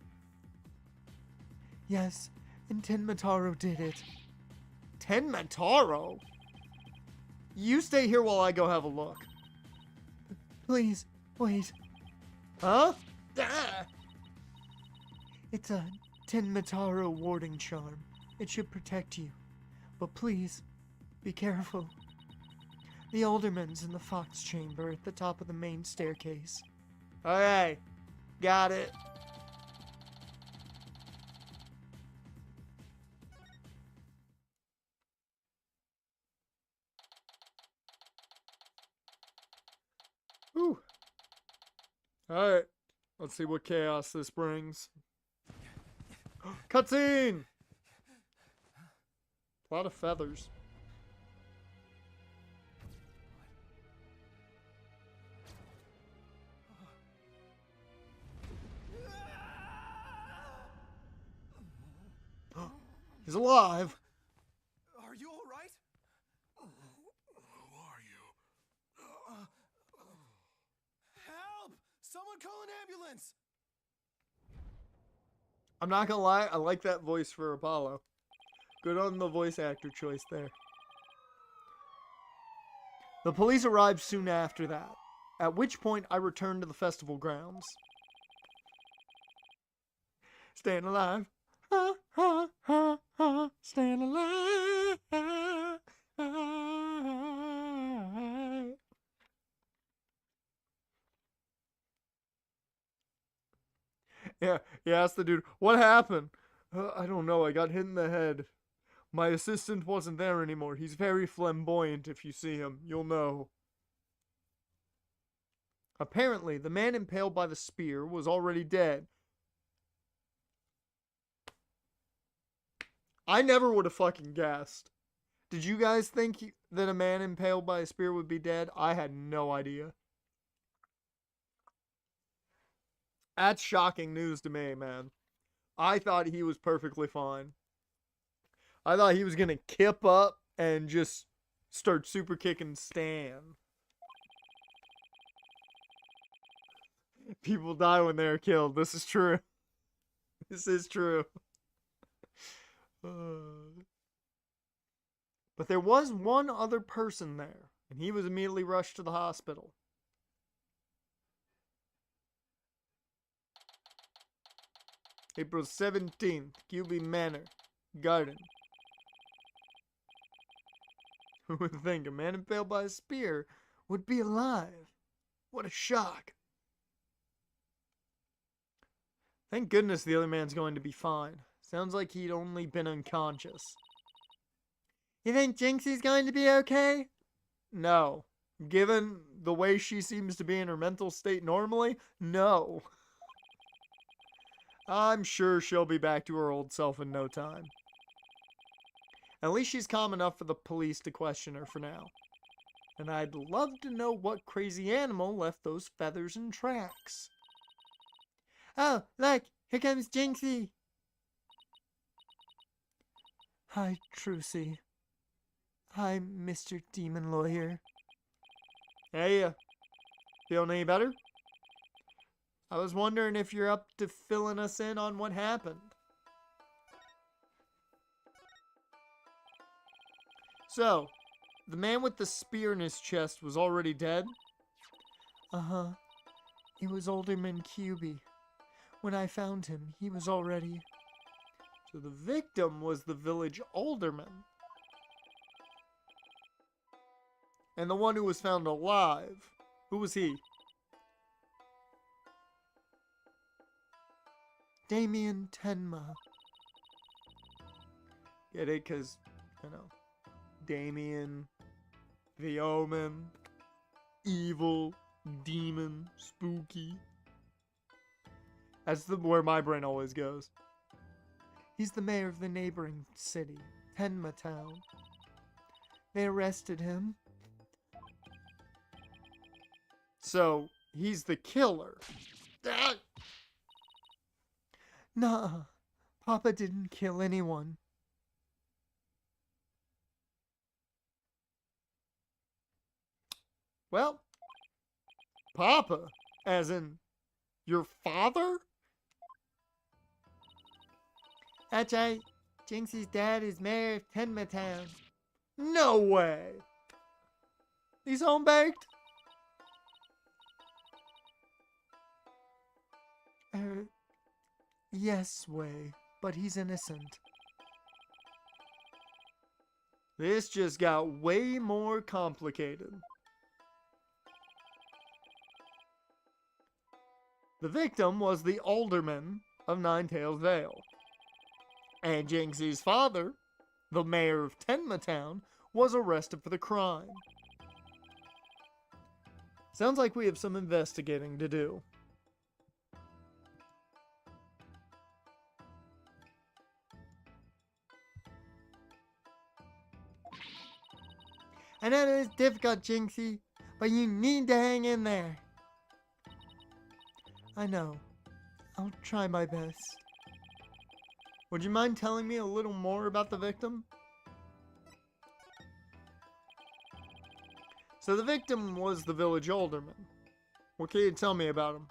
Yes, and Tenmataro did it. Tenmataro? You stay here while I go have a look. Please, wait. Huh? Ah! It's a Tenmataro warding charm. It should protect you. But please, be careful. The alderman's in the fox chamber at the top of the main staircase. Okay, got it. Whew. Alright, let's see what chaos this brings. Cutscene! A lot of feathers. He's alive. Are you all right? Who are you? Help! Someone call an ambulance! I'm not gonna lie, I like that voice for Apollo. Good on the voice actor choice there. The police arrived soon after that, at which point I returned to the festival grounds. Staying alive. Ha, ha, ha, ha. Staying alive. Yeah, he asked the dude, what happened? I don't know, I got hit in the head. My assistant wasn't there anymore. He's very flamboyant. If you see him, you'll know. Apparently, the man impaled by the spear was already dead. I never would have fucking guessed. Did you guys think that a man impaled by a spear would be dead? I had no idea. That's shocking news to me, man. I thought he was perfectly fine. I thought he was going to kip up and just start super kicking Stan. People die when they are killed. This is true. This is true. But there was one other person there, and he was immediately rushed to the hospital. April 17th, QB Manor, Garden. Who would think a man impaled by a spear would be alive? What a shock. Thank goodness the other man's going to be fine. Sounds like he'd only been unconscious. You think Jinxie's going to be okay? No. Given the way she seems to be in her mental state normally, no. I'm sure she'll be back to her old self in no time. At least she's calm enough for the police to question her for now. And I'd love to know what crazy animal left those feathers and tracks. Oh, look! Here comes Jinxie! Hi, Trucy. Hi, Mr. Demon Lawyer. Hey, feeling any better? I was wondering if you're up to filling us in on what happened. So, the man with the spear in his chest was already dead? Uh-huh. It was Alderman QB. When I found him, he was already... So the victim was the village alderman. And the one who was found alive, who was he? Damien Tenma. Get it? Because, you know, Damien, the Omen, evil, demon, spooky. That's where my brain always goes. He's the mayor of the neighboring city, Tenma Town. They arrested him. So, he's the killer. Ah! Nah, Papa didn't kill anyone. Well, Papa, as in your father? That's right. Jinxie's dad is mayor of Tenma Town. No way! He's home baked? Yes, way, but he's innocent. This just got way more complicated. The victim was the alderman of Ninetails Vale. And Jinxie's father, the mayor of Tenma Town, was arrested for the crime. Sounds like we have some investigating to do. I know that it's difficult, Jinxie, but you need to hang in there. I know. I'll try my best. Would you mind telling me a little more about the victim? So the victim was the village alderman. What can you tell me about him?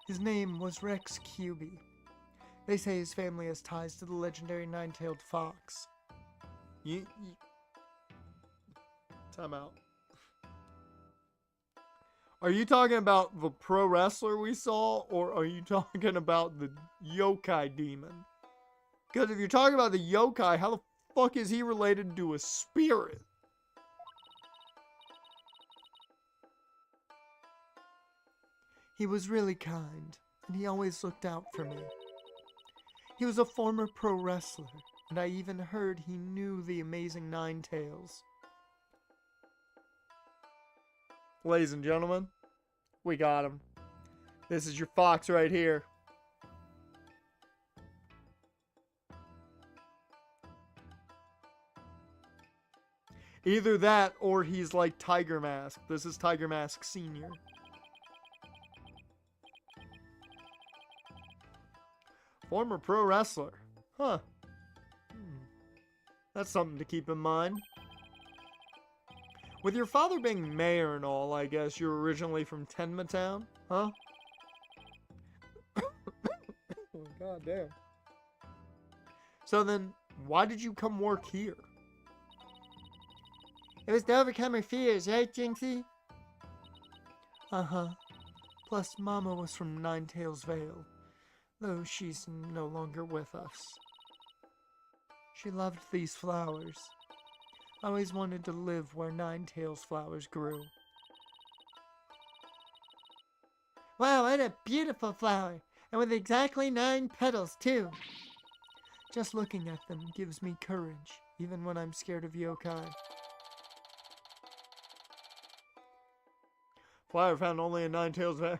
His name was Rex QB. They say his family has ties to the legendary nine-tailed fox. Time out. Are you talking about the pro wrestler we saw, or are you talking about the yokai demon? Because if you're talking about the yokai, how the fuck is he related to a spirit? He was really kind and he always looked out for me. He was a former pro wrestler, and I even heard he knew the amazing Ninetales. Ladies and gentlemen, we got him. This is your fox right here. Either that or he's like Tiger Mask. This is Tiger Mask Sr. Former pro wrestler. Huh. That's something to keep in mind. With your father being mayor and all, I guess you're originally from Tenma Town? Huh? Oh, God damn. So then, why did you come work here? It was to overcome her fears, right, Jinxie? Uh-huh. Plus, Mama was from Ninetales Vale, though she's no longer with us. She loved these flowers. I always wanted to live where Ninetales flowers grew. Wow, what a beautiful flower! And with exactly 9 petals, too! Just looking at them gives me courage, even when I'm scared of yokai. Flower found only in Ninetales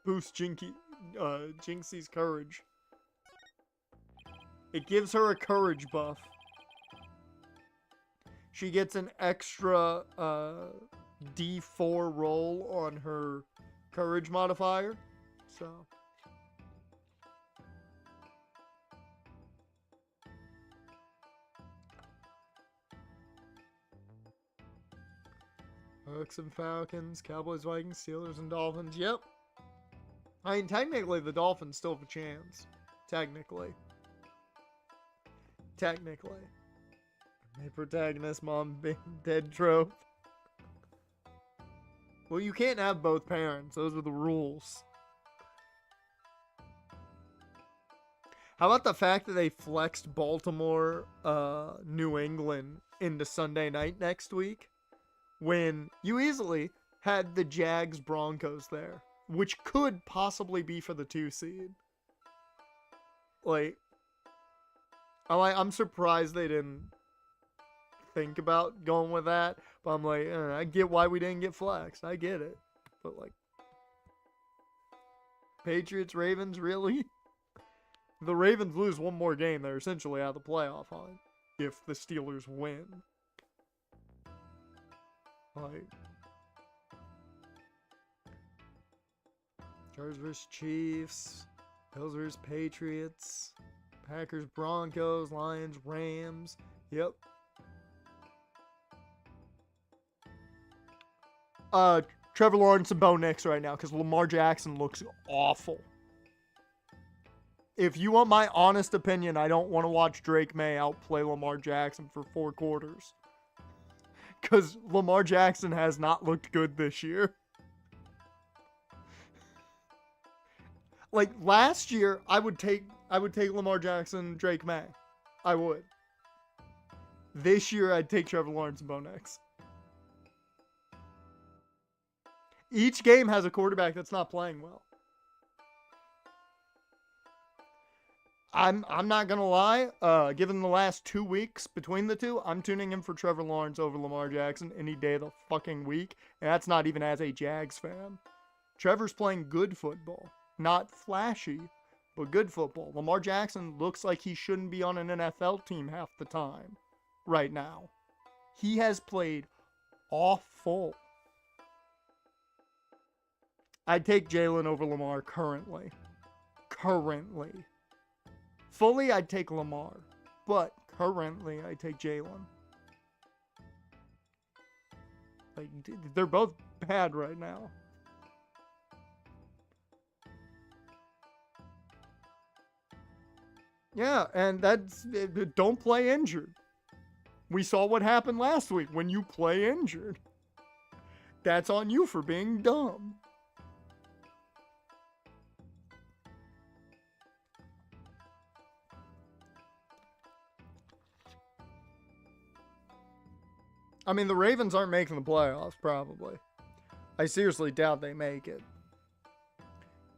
boosts Jinxie's courage. It gives her a courage buff. She gets an extra D4 roll on her courage modifier. So. Bucks and Falcons, Cowboys, Vikings, Steelers, and Dolphins. Yep. I mean, technically, the Dolphins still have a chance. Technically. Main protagonist, mom being dead trope. Well, you can't have both parents. Those are the rules. How about the fact that they flexed Baltimore, New England into Sunday night next week? When you easily had the Jags Broncos there, which could possibly be for the 2 seed. Like, I'm surprised they didn't think about going with that, but I'm like, I get why we didn't get flexed. I get it. But like, Patriots, Ravens, really? If the Ravens lose one more game, they're essentially out of the playoff hunt. If the Steelers win. Like, Chargers vs. Chiefs, Bills vs. Patriots, Packers, Broncos, Lions, Rams. Yep. Trevor Lawrence and Bo Nix right now because Lamar Jackson looks awful. If you want my honest opinion, I don't want to watch Drake May outplay Lamar Jackson for 4 quarters. Because Lamar Jackson has not looked good this year. Like, last year, I would take Lamar Jackson, Drake May. I would. This year, I'd take Trevor Lawrence and Bo Nix. Each game has a quarterback that's not playing well. I'm not gonna lie. Given the last 2 weeks between the two, I'm tuning in for Trevor Lawrence over Lamar Jackson any day of the fucking week, and that's not even as a Jags fan. Trevor's playing good football, not flashy, but good football. Lamar Jackson looks like he shouldn't be on an NFL team half the time right now. He has played awful. I'd take Jalen over Lamar currently. Fully, I'd take Lamar, but currently, I take Jalen. Like, they're both bad right now. Yeah, and don't play injured. We saw what happened last week when you play injured. That's on you for being dumb. I mean, the Ravens aren't making the playoffs, probably. I seriously doubt they make it.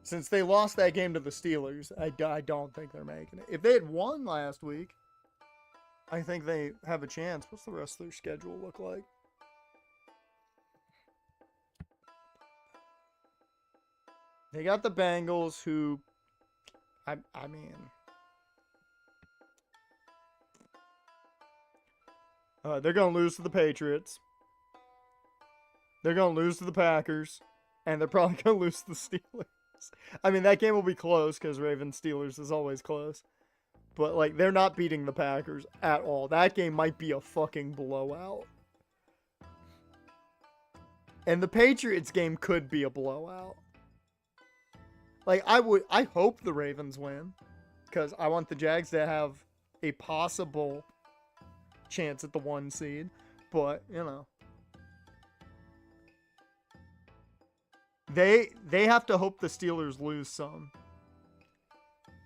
Since they lost that game to the Steelers, I don't think they're making it. If they had won last week, I think they have a chance. What's the rest of their schedule look like? They got the Bengals, who, I mean, they're going to lose to the Patriots. They're going to lose to the Packers. And they're probably going to lose to the Steelers. I mean, that game will be close because Ravens-Steelers is always close. But, like, they're not beating the Packers at all. That game might be a fucking blowout. And the Patriots game could be a blowout. Like, I hope the Ravens win. Because I want the Jags to have a possible chance at the 1 seed. But, you know. They have to hope the Steelers lose some.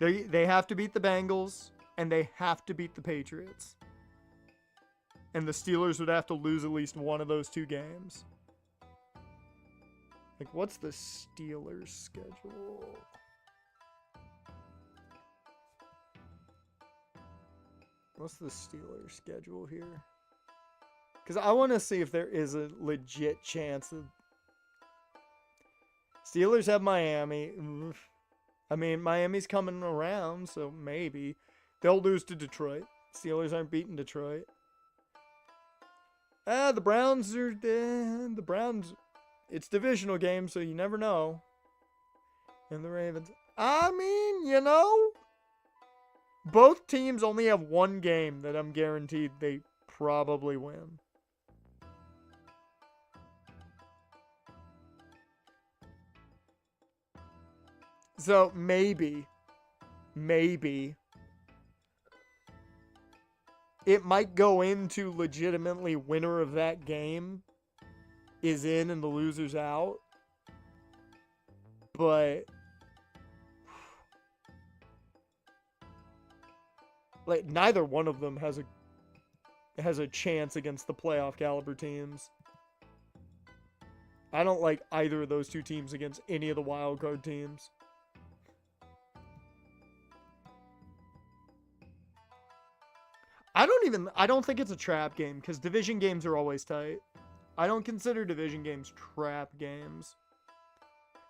They have to beat the Bengals, and they have to beat the Patriots. And the Steelers would have to lose at least one of those 2 games. Like, what's the Steelers' schedule? What's the Steelers' schedule here? Because I want to see if there is a legit chance of... Steelers have Miami. I mean, Miami's coming around, so maybe. They'll lose to Detroit. Steelers aren't beating Detroit. The Browns are... The Browns... It's divisional game, so you never know. And the Ravens... I mean, you know... Both teams only have 1 game that I'm guaranteed they probably win. So, maybe, it might go into legitimately winner of that game is in and the loser's out. But, like, neither one of them has a chance against the playoff caliber teams. I don't like either of those 2 teams against any of the wild card teams. I don't think it's a trap game, because division games are always tight. I don't consider division games trap games.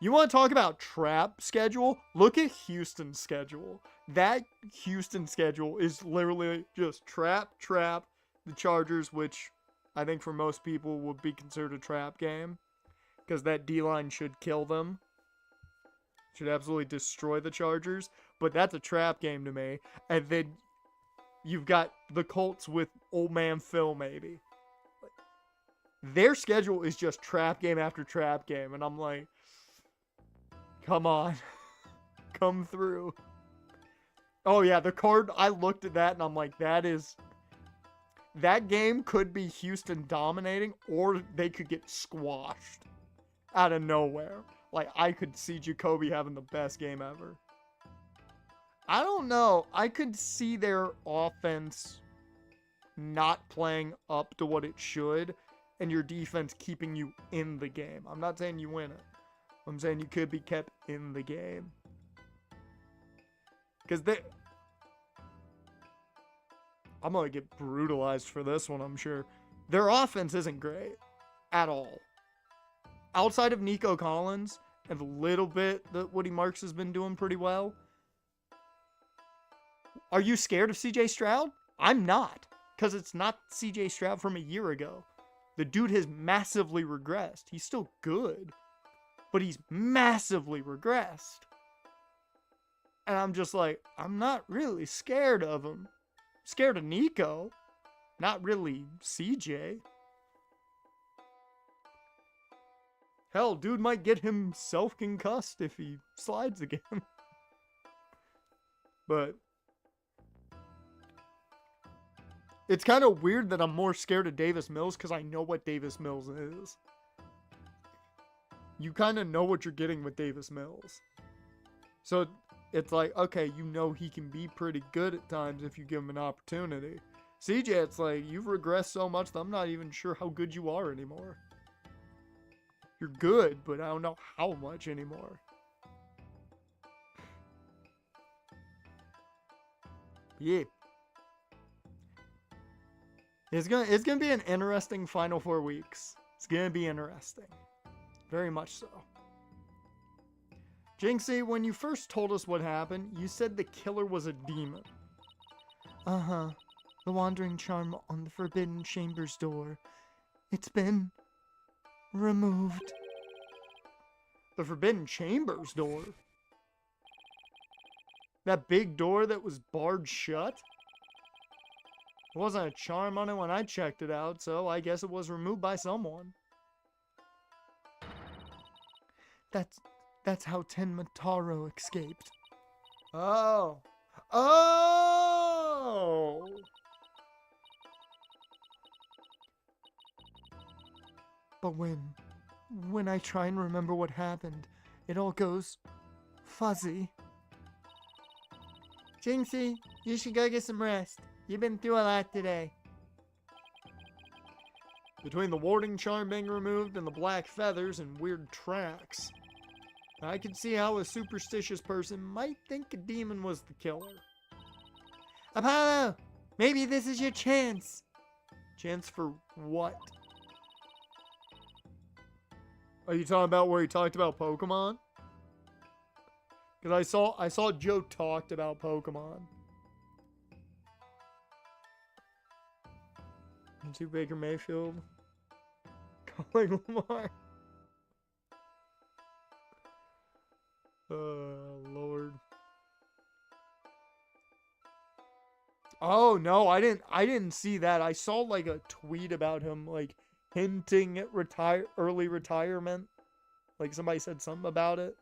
You want to talk about trap schedule? Look at Houston's schedule. That Houston schedule is literally just trap, the Chargers, which I think for most people would be considered a trap game, because that D-line should kill them. Should absolutely destroy the Chargers, but that's a trap game to me. And then you've got the Colts with old man Phil, maybe. Their schedule is just trap game after trap game. And I'm like, come on. Come through. Oh, yeah, the card, I looked at that and I'm like, that game could be Houston dominating, or they could get squashed out of nowhere. Like, I could see Jacoby having the best game ever. I don't know. I could see their offense not playing up to what it should, and your defense keeping you in the game. I'm not saying you win it. I'm saying you could be kept in the game. Because I'm going to get brutalized for this one, I'm sure. Their offense isn't great at all. Outside of Nico Collins and a little bit that Woody Marks has been doing pretty well. Are you scared of CJ Stroud? I'm not, because it's not CJ Stroud from a year ago. The dude has massively regressed. He's still good, but he's massively regressed. And I'm just like, I'm not really scared of him. Scared of Nico, not really CJ. Hell, dude might get himself concussed if he slides again. But it's kind of weird that I'm more scared of Davis Mills because I know what Davis Mills is. You kind of know what you're getting with Davis Mills. So it's like, okay, you know he can be pretty good at times if you give him an opportunity. CJ, it's like, you've regressed so much that I'm not even sure how good you are anymore. You're good, but I don't know how much anymore. Yeah. It's gonna be an interesting final 4 weeks. It's gonna be interesting. Very much so. Jinxie, when you first told us what happened, you said the killer was a demon. Uh-huh. The wandering charm on the Forbidden Chamber's door. It's been removed. The Forbidden Chamber's door? That big door that was barred shut? There wasn't a charm on it when I checked it out, so I guess it was removed by someone. That's how Tenmataro escaped. Oh. Oh! But when I try and remember what happened, it all goes fuzzy. Jinxie, you should go get some rest. You've been through a lot today. Between the warding charm being removed and the black feathers and weird tracks, I could see how a superstitious person might think a demon was the killer. Apollo, maybe this is your chance. Chance for what? Are you talking about where he talked about Pokemon? Because I saw Joe talked about Pokemon. Into Baker Mayfield. Calling Lamar. Lord. Oh no, I didn't see that. I saw like a tweet about him like hinting at early retirement. Like somebody said something about it.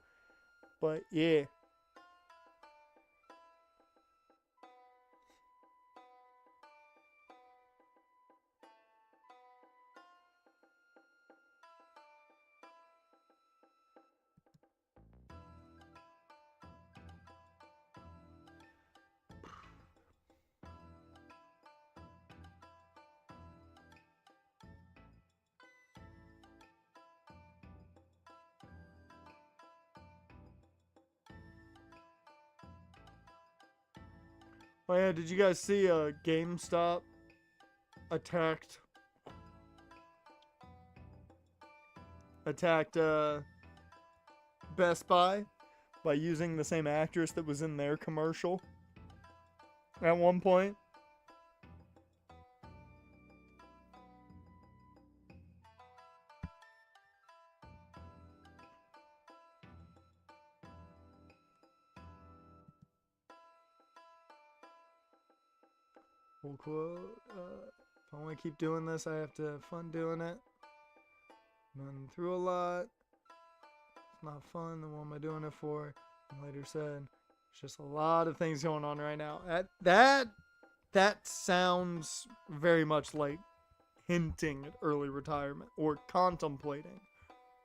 But yeah. Oh yeah, did you guys see GameStop attacked Best Buy by using the same actress that was in their commercial at one point? Full quote. If I want to keep doing this, I have to have fun doing it. Been through a lot. It's not fun. Then what am I doing it for? And later said, there's just a lot of things going on right now. That sounds very much like hinting at early retirement or contemplating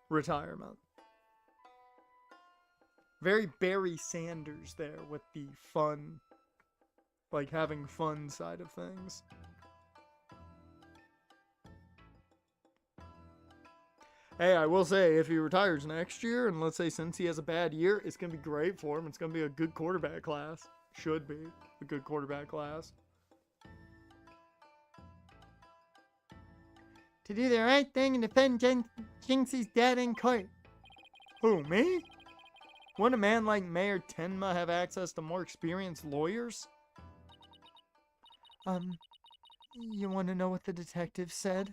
retirement. Very Barry Sanders there with the fun, like having fun side of things. Hey, I will say, if he retires next year, and let's say since he has a bad year, it's going to be great for him. It's going to be a good quarterback class. Should be a good quarterback class. To do the right thing and defend Jinxie's dad in court. Who, me? Wouldn't a man like Mayor Tenma have access to more experienced lawyers? You want to know what the detective said?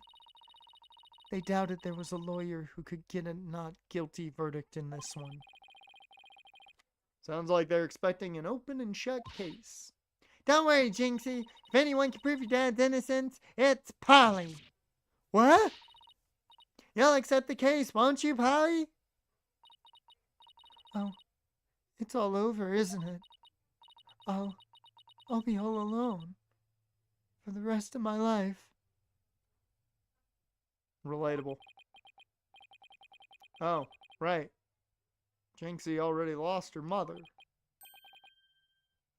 They doubted there was a lawyer who could get a not guilty verdict in this one. Sounds like they're expecting an open and shut case. Don't worry, Jinxie. If anyone can prove your dad's innocence, it's Polly. What? You'll accept the case, won't you, Polly? Oh, it's all over, isn't it? I'll be all alone for the rest of my life. Relatable. Oh, right. Jinxie already lost her mother.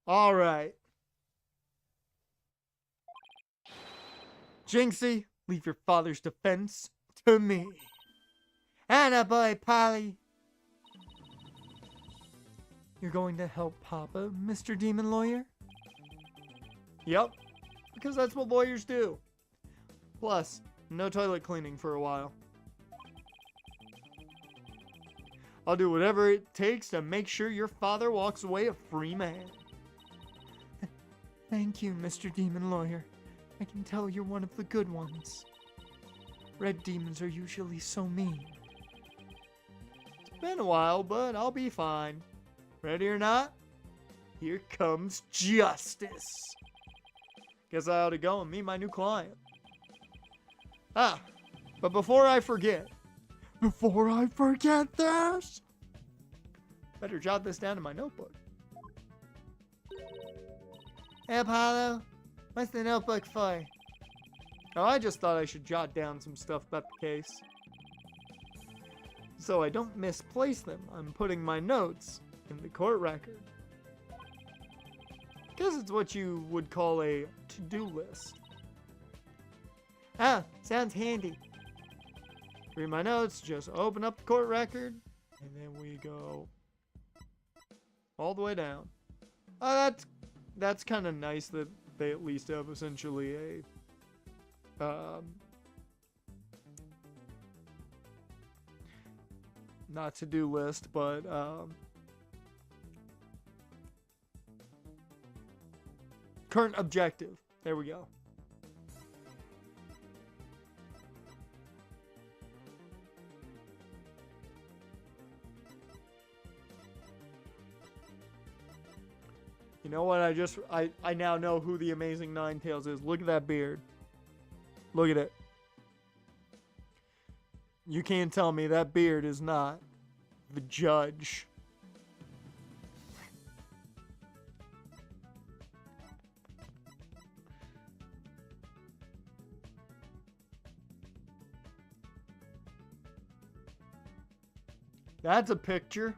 Alright. Jinxie, leave your father's defense to me. Attaboy, Polly. You're going to help Papa, Mr. Demon Lawyer? Yep, because that's what lawyers do. Plus, no toilet cleaning for a while. I'll do whatever it takes to make sure your father walks away a free man. Thank you, Mr. Demon Lawyer. I can tell you're one of the good ones. Red demons are usually so mean. It's been a while, but I'll be fine. Ready or not? Here comes justice. Guess I ought to go and meet my new client. Ah, but before I forget this, better jot this down in my notebook. Hey, Apollo, what's the notebook for? Oh, I just thought I should jot down some stuff about the case. So I don't misplace them. I'm putting my notes in the court record. Guess it's what you would call a to-do list. Oh, sounds handy. Read my notes, just open up the court record, and then we go all the way down. Oh, that's kind of nice that they at least have essentially a not to-do list, but current objective. There we go. You know what? I now know who the Amazing Ninetales is. Look at that beard. Look at it. You can't tell me that beard is not the judge. That's a picture.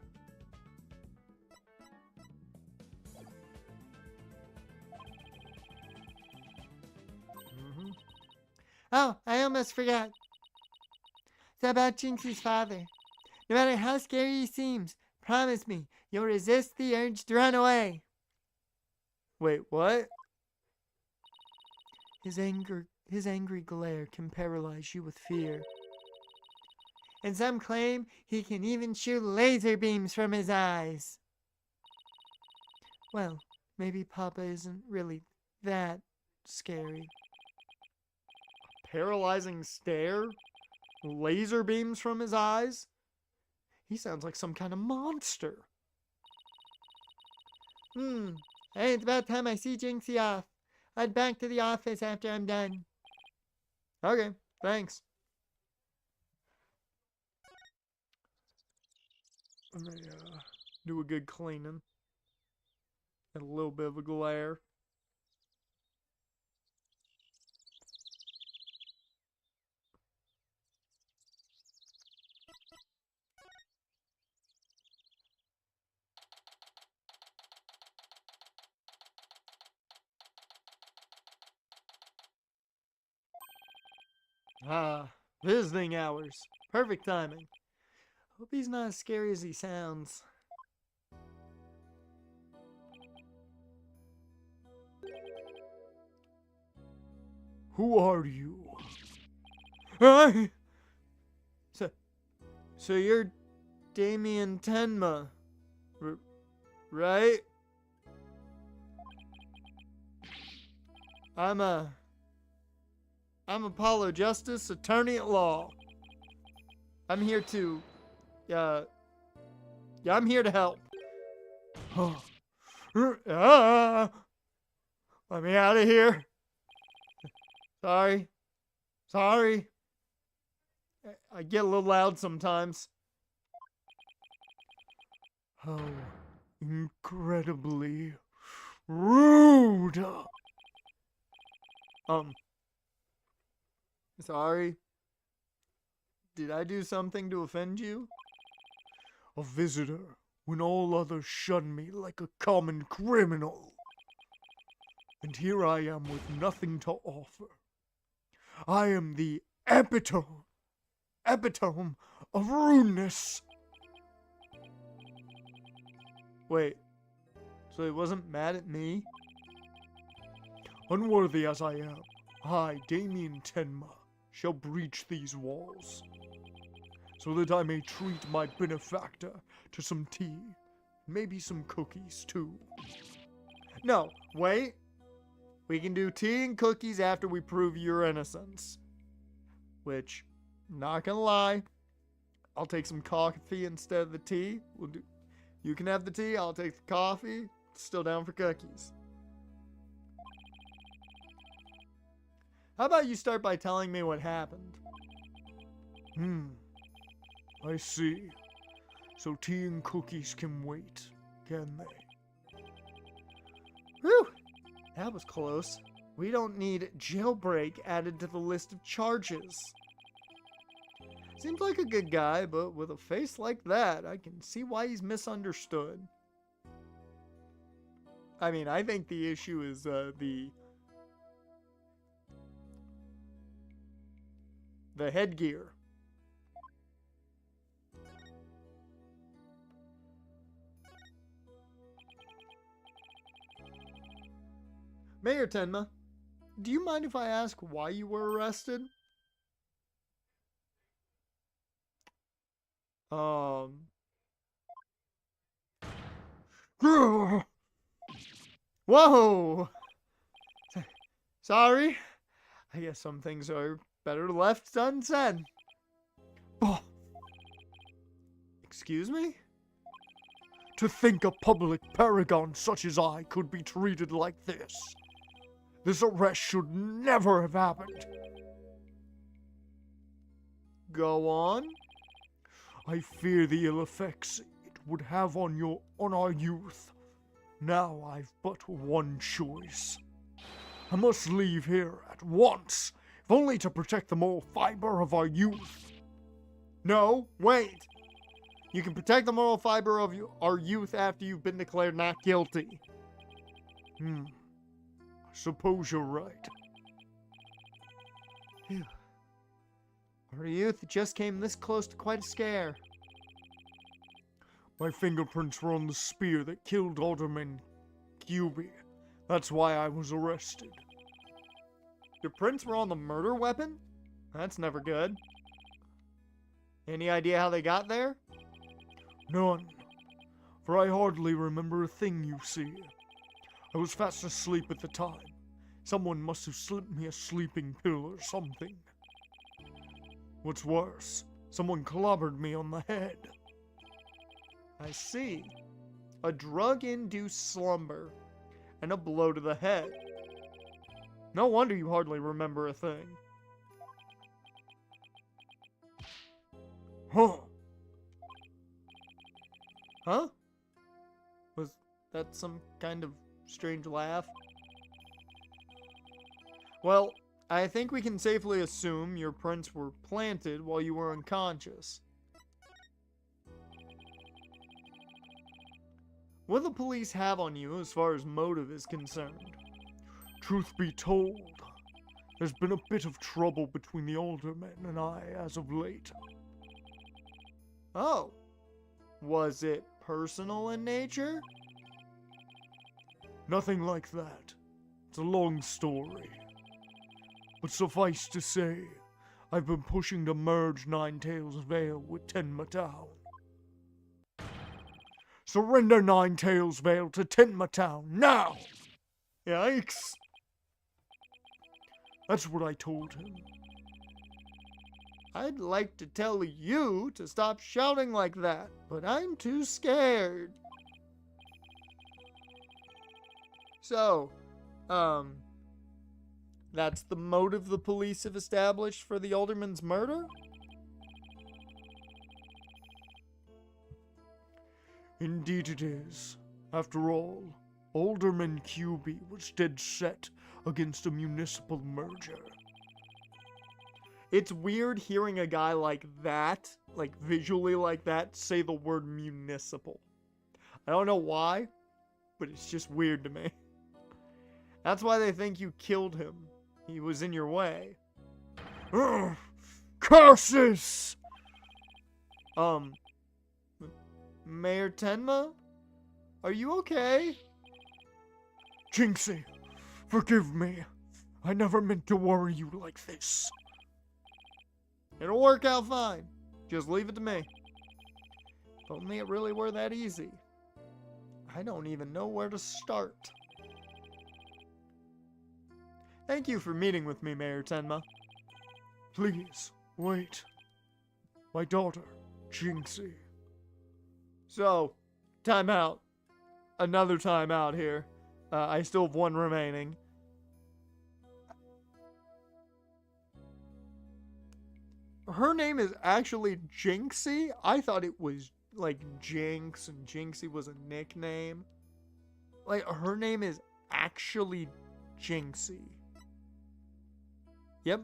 Oh, I almost forgot. It's about Jinxie's father. No matter how scary he seems, promise me you'll resist the urge to run away. Wait, what? His angry glare can paralyze you with fear. And some claim he can even shoot laser beams from his eyes. Well, maybe Papa isn't really that scary. Paralyzing stare? Laser beams from his eyes? He sounds like some kind of monster. Hey, it's about time I see Jinxie off. I'd back to the office after I'm done. Okay, thanks. Let me do a good cleaning. And a little bit of a glare. Ah, visiting hours. Perfect timing. Hope he's not as scary as he sounds. Who are you? Hey! So you're Damien Tenma, right? I'm Apollo Justice, attorney at law. I'm here to, I'm here to help. Let me out of here. Sorry. I get a little loud sometimes. How incredibly rude. Sorry. Did I do something to offend you? A visitor, when all others shun me like a common criminal. And here I am with nothing to offer. I am the epitome of rudeness. Wait, so he wasn't mad at me? Unworthy as I am, I, Damien Tenma, shall breach these walls, so that I may treat my benefactor to some tea, maybe some cookies too. No, wait. We can do tea and cookies after we prove your innocence. Which, not gonna lie, I'll take some coffee instead of the tea. You can have the tea, I'll take the coffee. Still down for cookies. How about you start by telling me what happened? I see. So tea and cookies can wait, can they? Whew! That was close. We don't need jailbreak added to the list of charges. Seems like a good guy, but with a face like that, I can see why he's misunderstood. I mean, I think the issue is the headgear. Mayor Tenma, do you mind if I ask why you were arrested? Whoa! Sorry. I guess some things are better left unsaid. Oh. Excuse me? To think a public paragon such as I could be treated like this. This arrest should never have happened. Go on. I fear the ill effects it would have on our youth. Now I've but one choice. I must leave here at once, if only to protect the moral fiber of our youth. No, wait. You can protect the moral fiber of our youth after you've been declared not guilty. I suppose you're right. Phew. Our youth just came this close to quite a scare. My fingerprints were on the spear that killed Alderman QB. That's why I was arrested. Your prints were on the murder weapon? That's never good. Any idea how they got there? None. For I hardly remember a thing, you see. I was fast asleep at the time. Someone must have slipped me a sleeping pill or something. What's worse, someone clobbered me on the head. I see. A drug-induced slumber and a blow to the head. No wonder you hardly remember a thing. Huh? Was that some kind of strange laugh? Well, I think we can safely assume your prints were planted while you were unconscious. What do the police have on you as far as motive is concerned? Truth be told, there's been a bit of trouble between the aldermen and I as of late. Oh. Was it personal in nature? Nothing like that. It's a long story. But suffice to say, I've been pushing to merge Ninetails Vale with Tenma Town. Surrender Ninetails Vale to Tenma Town, now! Yikes. That's what I told him. I'd like to tell you to stop shouting like that, but I'm too scared. So, that's the motive the police have established for the alderman's murder? Indeed it is. After all, Alderman QB was dead set against a municipal merger. It's weird hearing a guy like that, like visually like that, say the word municipal. I don't know why, but it's just weird to me. That's why they think you killed him. He was in your way. Ugh, curses! Mayor Tenma? Are you okay? Jinxie, Forgive me. I never meant to worry you like this. It'll work out fine. Just leave it to me. If only it really were that easy. I don't even know where to start. Thank you for meeting with me, Mayor Tenma. Please, wait. My daughter, Jinxie. So, time out. Another time out here. I still have one remaining. Her name is actually Jinxie? I thought it was like Jinx and Jinxie was a nickname. Like, her name is actually Jinxie. Yep.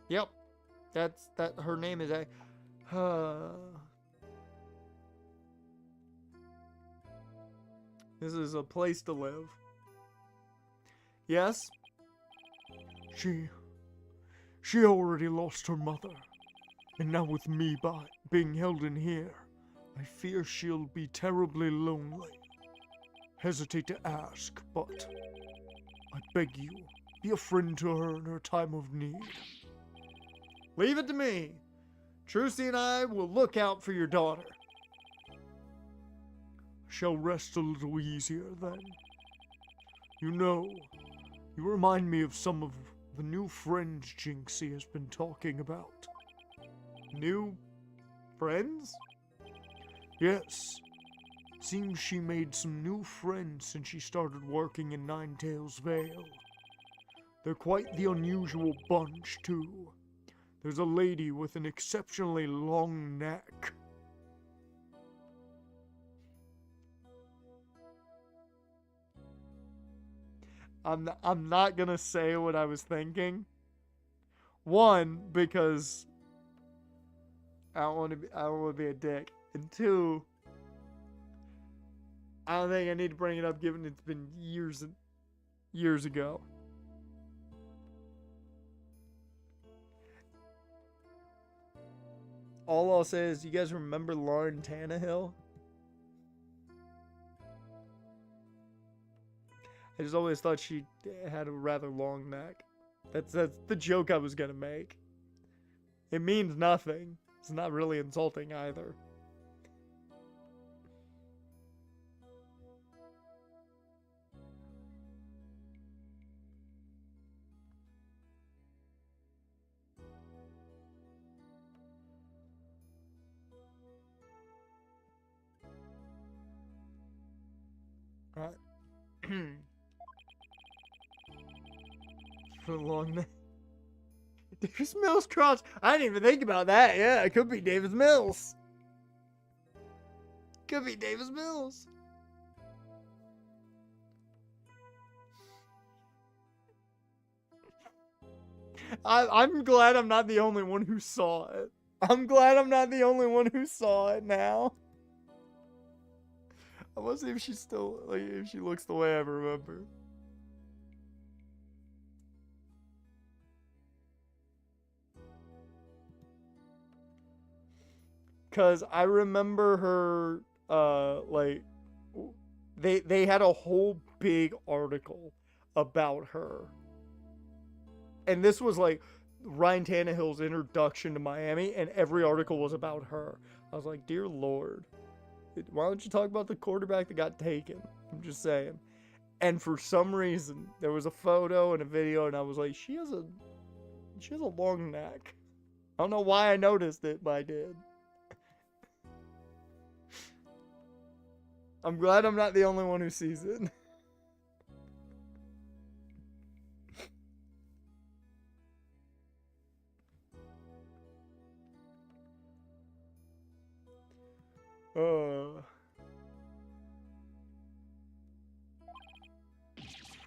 Yep. That her name is This is a place to live. Yes? She already lost her mother. And now with me being held in here, I fear she'll be terribly lonely. Hesitate to ask, but I beg you, be a friend to her in her time of need. Leave it to me. Trucy and I will look out for your daughter. I shall rest a little easier then. You know, you remind me of some of the new friends Jinxie has been talking about. New friends? Yes. Seems she made some new friends since she started working in Ninetails Vale. They're quite the unusual bunch, too. There's a lady with an exceptionally long neck. I'm not gonna say what I was thinking. One, because I don't want to be a dick. And two, I don't think I need to bring it up given it's been years and years ago. All I'll say is, you guys remember Lauren Tannehill? I just always thought she had a rather long neck. That's the joke I was gonna make. It means nothing. It's not really insulting either. Alright. For a long neck. Davis Mills crotch. I didn't even think about that. Yeah, it could be Davis Mills. Could be Davis Mills. I'm glad I'm not the only one who saw it. I'm glad I'm not the only one who saw it now. I want to see if she's still, like, if she looks the way I remember. Cause I remember her, like, they had a whole big article about her. And this was like Ryan Tannehill's introduction to Miami, and every article was about her. I was like, dear Lord, why don't you talk about the quarterback that got taken? I'm just saying. And for some reason, there was a photo and a video, and I was like, she has a long neck. I don't know why I noticed it, but I did. I'm glad I'm not the only one who sees it.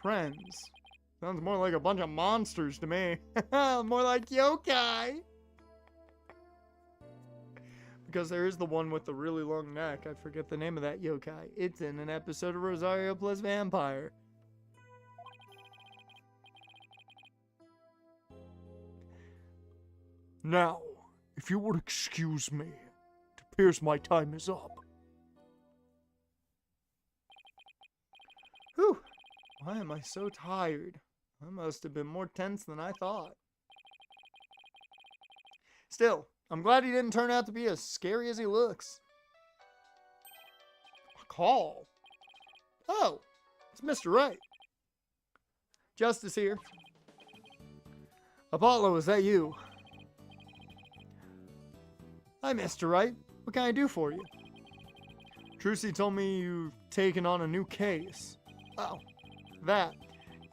Friends. Sounds more like a bunch of monsters to me. More like yokai. Because there is the one with the really long neck. I forget the name of that yokai. It's in an episode of Rosario Plus Vampire. Now, if you would excuse me, it appears my time is up. Why am I so tired? I must have been more tense than I thought. Still, I'm glad he didn't turn out to be as scary as he looks. A call? Oh, it's Mr. Wright. Justice here. Apollo, is that you? Hi, Mr. Wright. What can I do for you? Trucy told me you've taken on a new case. Oh, that.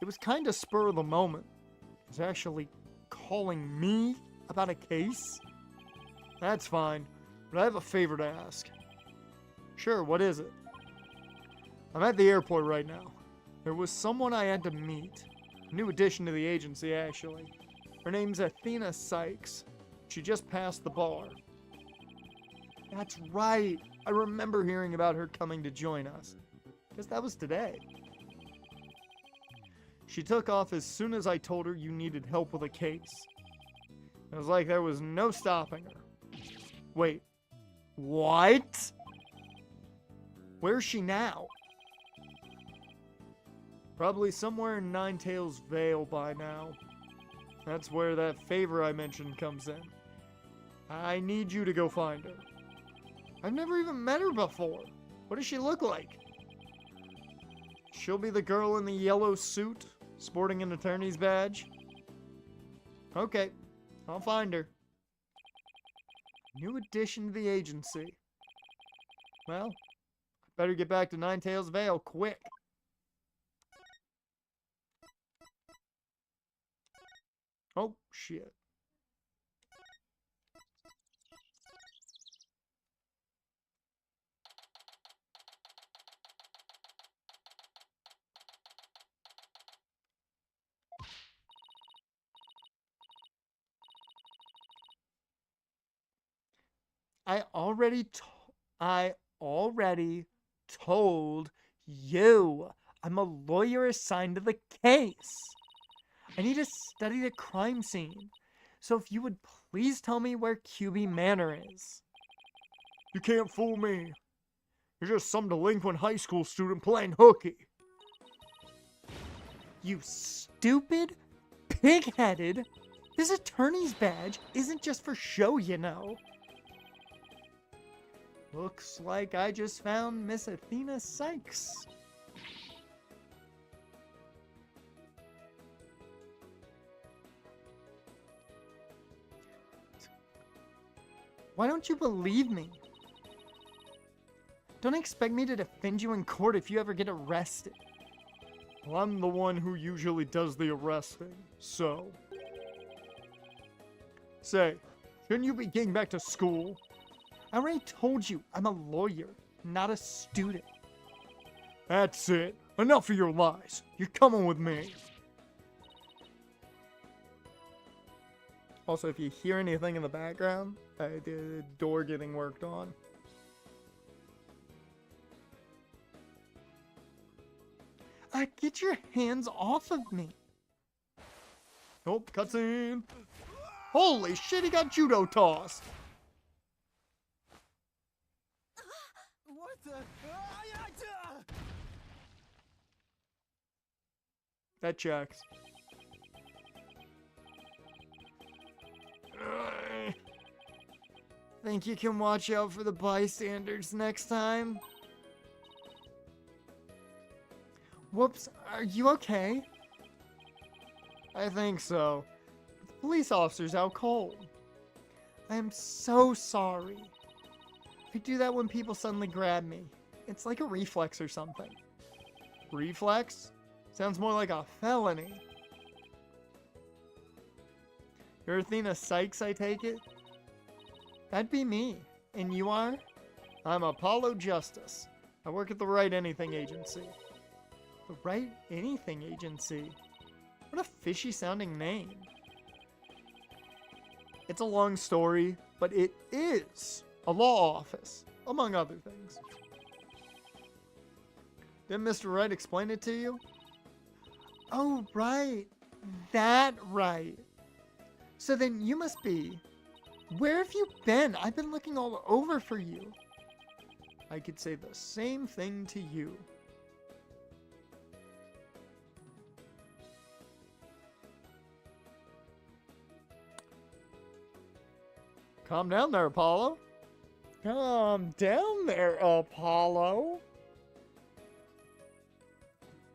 It was kind of spur of the moment. He's actually calling me about a case? That's fine, but I have a favor to ask. Sure, what is it? I'm at the airport right now. There was someone I had to meet. A new addition to the agency, actually. Her name's Athena Sykes. She just passed the bar. That's right. I remember hearing about her coming to join us. Guess that was today. She took off as soon as I told her you needed help with a case. It was like there was no stopping her. Wait. What? Where's she now? Probably somewhere in Ninetails Vale by now. That's where that favor I mentioned comes in. I need you to go find her. I've never even met her before. What does she look like? She'll be the girl in the yellow suit, sporting an attorney's badge? Okay, I'll find her. New addition to the agency. Well, I better get back to Ninetails Vale quick. Oh, shit. I already told you. I'm a lawyer assigned to the case. I need to study the crime scene. So if you would please tell me where QB Manor is. You can't fool me. You're just some delinquent high school student playing hooky. You stupid, pig-headed. This attorney's badge isn't just for show, you know. Looks like I just found Miss Athena Sykes. Why don't you believe me? Don't expect me to defend you in court if you ever get arrested. Well, I'm the one who usually does the arresting, so... Say, shouldn't you be getting back to school? I already told you, I'm a lawyer, not a student. That's it. Enough of your lies. You're coming with me. Also, if you hear anything in the background, the door getting worked on. Get your hands off of me. Nope, cutscene. Holy shit, he got judo tossed. What the? That checks. Think you can watch out for the bystanders next time? Whoops, are you okay? I think so. The police officer's out cold. I am so sorry. I do that when people suddenly grab me. It's like a reflex or something. Reflex? Sounds more like a felony. You're Athena Sykes, I take it? That'd be me. And you are? I'm Apollo Justice. I work at the Right Anything Agency. The Right Anything Agency? What a fishy sounding name. It's a long story, but it is a law office, among other things. Didn't Mr. Wright explain it to you? Oh, right. That right. So then you must be... Where have you been? I've been looking all over for you. I could say the same thing to you. Calm down there, Apollo. Calm down there, Apollo.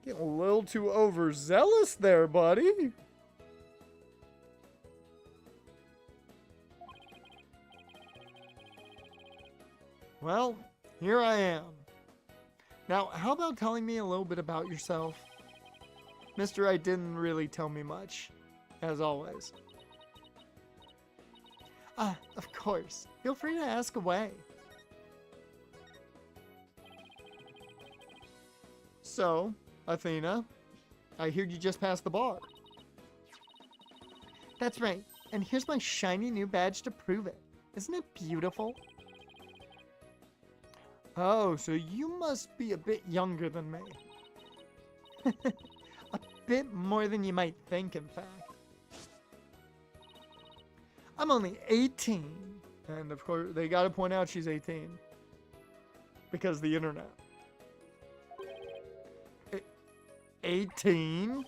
Getting a little too overzealous there, buddy. Well, here I am. Now, how about telling me a little bit about yourself? Mr. Wright didn't really tell me much, as always. Of course. Feel free to ask away. So, Athena, I hear you just passed the bar. That's right. And here's my shiny new badge to prove it. Isn't it beautiful? Oh, so you must be a bit younger than me. A bit more than you might think, in fact. I'm only 18. And of course, they gotta point out she's 18. Because the internet. 18?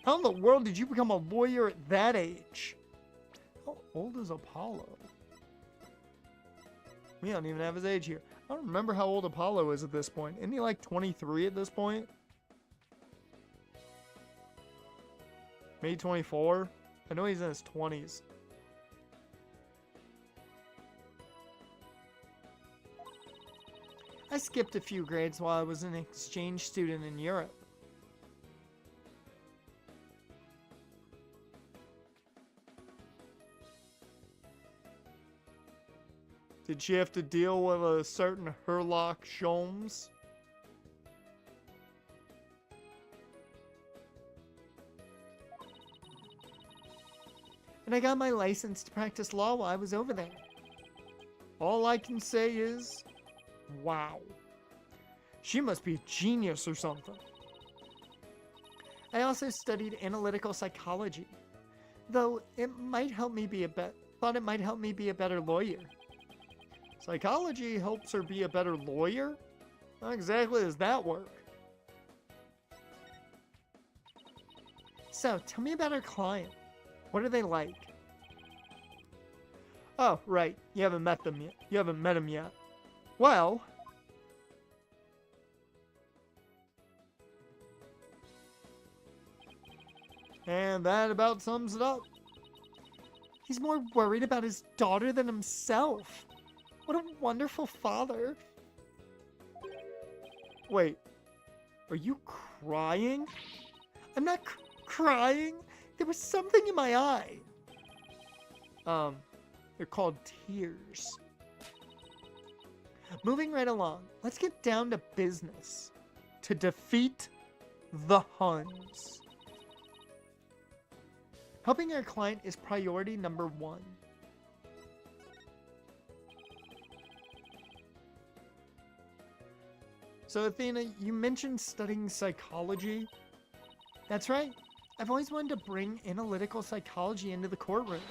How in the world did you become a lawyer at that age? How old is Apollo? We don't even have his age here. I don't remember how old Apollo is at this point. Isn't he like 23 at this point? Maybe 24? I know he's in his 20s. I skipped a few grades while I was an exchange student in Europe. Did she have to deal with a certain Herlock Sholmes? And I got my license to practice law while I was over there. All I can say is, wow. She must be a genius or something. I also studied analytical psychology, though it might help me be thought it might help me be a better lawyer. Psychology helps her be a better lawyer? How exactly does that work? So, tell me about her client. What are they like? Oh, right. You haven't met them yet. You haven't met him yet. Well... And that about sums it up. He's more worried about his daughter than himself. What a wonderful father. Wait, are you crying? I'm not crying. There was something in my eye. They're called tears. Moving right along, let's get down to business. To defeat the Huns. Helping our client is priority number 1. So Athena, you mentioned studying psychology. That's right. I've always wanted to bring analytical psychology into the courtroom.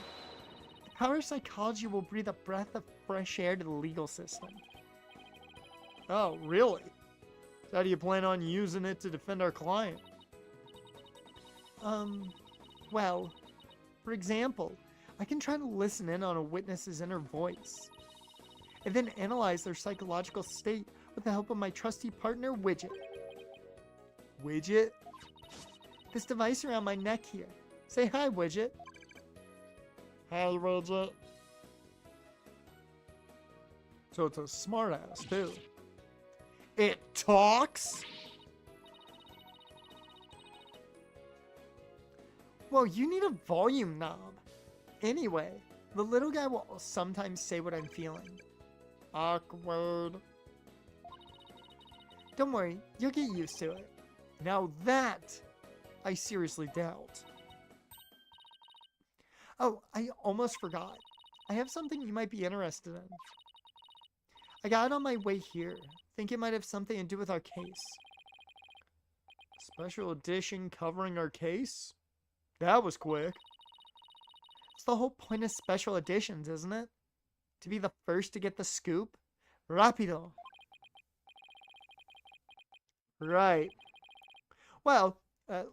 The power of psychology will breathe a breath of fresh air to the legal system. Oh, really? So how do you plan on using it to defend our client? Well, for example, I can try to listen in on a witness's inner voice, and then analyze their psychological state with the help of my trusty partner, Widget. Widget? This device around my neck here. Say hi, Widget. Hi, Widget. So it's a smartass, too. It talks? Well, you need a volume knob. Anyway, the little guy will sometimes say what I'm feeling. Awkward. Don't worry, you'll get used to it. Now that, I seriously doubt. Oh, I almost forgot. I have something you might be interested in. I got it on my way here. Think it might have something to do with our case. Special edition covering our case? That was quick. It's the whole point of special editions, isn't it? To be the first to get the scoop? Rapido. Right. Well,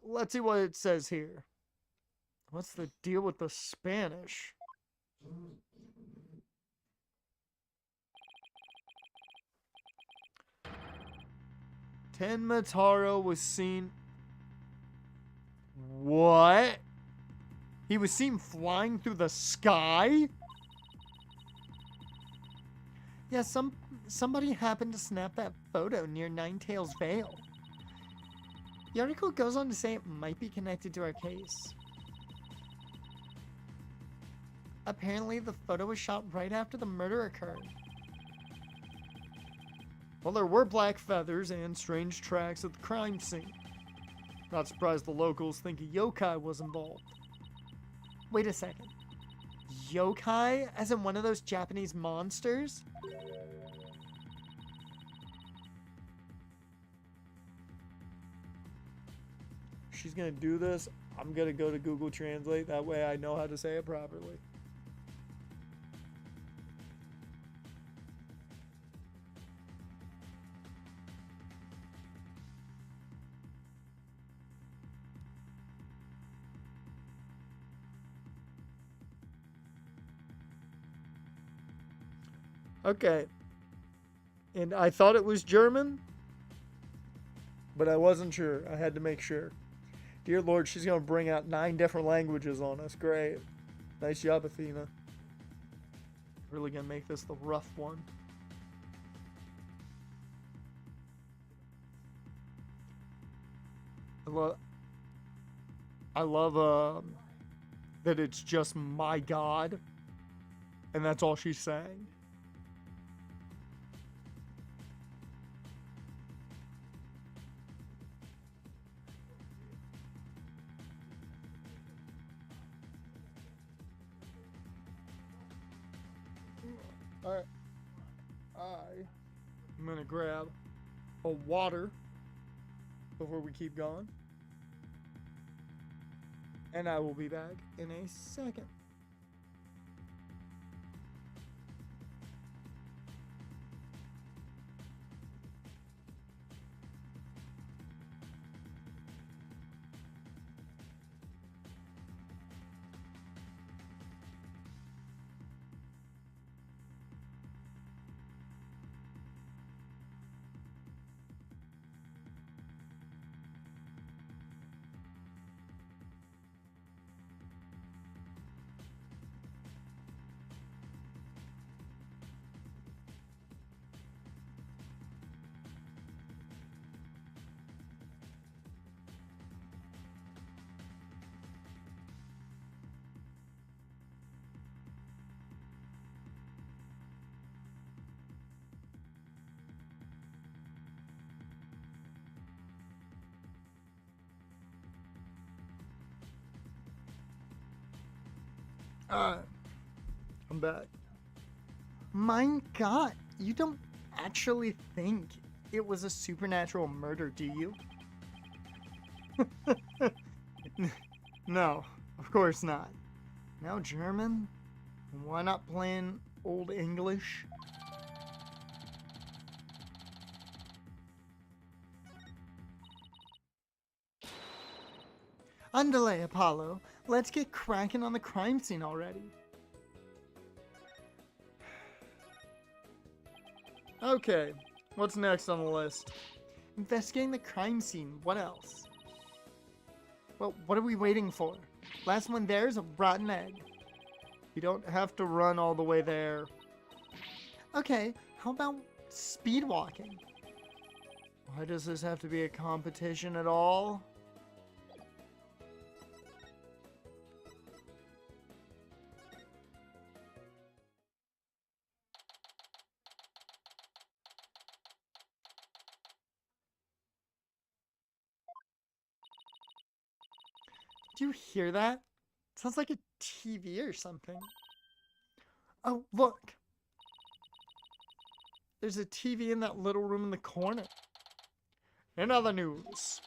let's see what it says here. What's the deal with the Spanish? Tenmataro was seen... What? He was seen flying through the sky? Yeah, somebody happened to snap that photo near Ninetail's Vale. The article goes on to say it might be connected to our case. Apparently, the photo was shot right after the murder occurred. Well, there were black feathers and strange tracks at the crime scene. Not surprised the locals think a yokai was involved. Wait a second. Yokai? As in one of those Japanese monsters? She's gonna do this. I'm gonna go to Google Translate. That way I know how to say it properly. Okay. And I thought it was German, but I wasn't sure. I had to make sure. Dear Lord, she's going to bring out 9 different languages on us. Great. Nice job, Athena. Really going to make this the rough one. I love that it's just my God, and that's all she's saying. Alright. I'm gonna grab a water before we keep going. And I will be back in a second. I'm back. My God, you don't actually think it was a supernatural murder, do you? No, of course not. Now German? Why not plain Old English? Andale, Apollo. Let's get cracking on the crime scene already. Okay, what's next on the list? Investigating the crime scene. What else? Well, what are we waiting for? Last one there is a rotten egg. You don't have to run all the way there. Okay, how about speed walking? Why does this have to be a competition at all? Do you hear that? Sounds like a TV or something. Oh, look. There's a TV in that little room in the corner. In other news,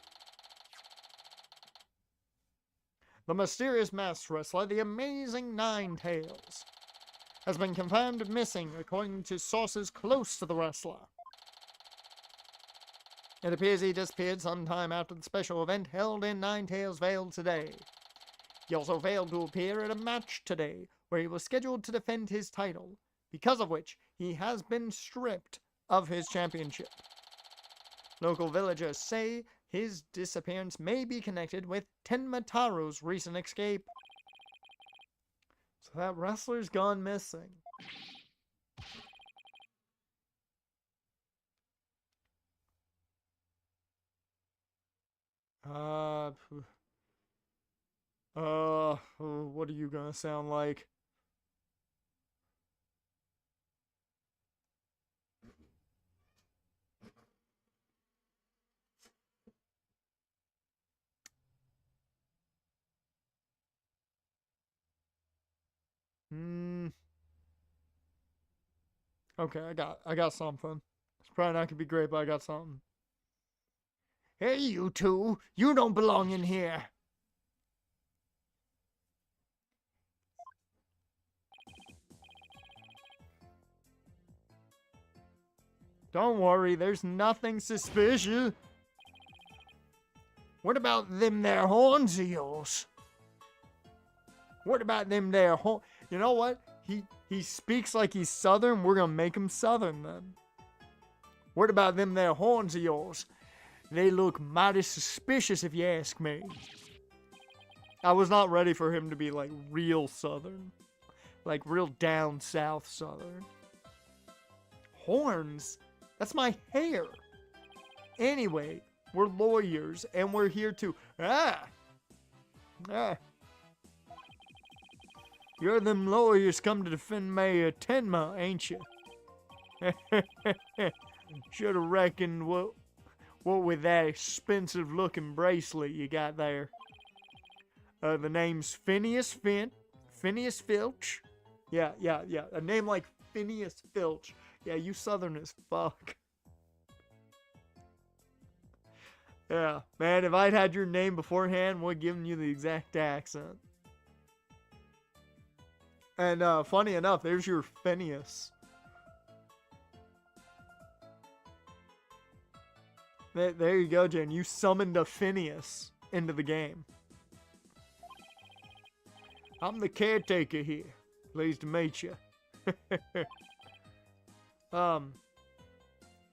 the mysterious masked wrestler, the amazing Ninetails, has been confirmed missing according to sources close to the wrestler. It appears he disappeared sometime after the special event held in Ninetail's Vale today. He also failed to appear at a match today, where he was scheduled to defend his title, because of which he has been stripped of his championship. Local villagers say his disappearance may be connected with Tenmataro's recent escape. So that wrestler's gone missing. What are you gonna sound like? Okay, I got something. It's probably not gonna be great, but I got something. Hey, you two! You don't belong in here! Don't worry, there's nothing suspicious. What about them there horns of yours? What about them there horns? You know what? He speaks like he's Southern. We're gonna make him Southern then. What about them there horns of yours? They look mighty suspicious if you ask me. I was not ready for him to be like real Southern. Like real down south Southern. Horns? That's my hair. Anyway, we're lawyers and we're here to... You're them lawyers come to defend Mayor Tenma, ain't you? Should have reckoned what with that expensive looking bracelet you got there. The name's Phineas Filch. Yeah. A name like Phineas Filch. Yeah, you Southern as fuck. Yeah, man, if I'd had your name beforehand, would have given you the exact accent. And funny enough, there's your Phineas. There you go, Jen. You summoned a Phineas into the game. I'm the caretaker here. Pleased to meet you.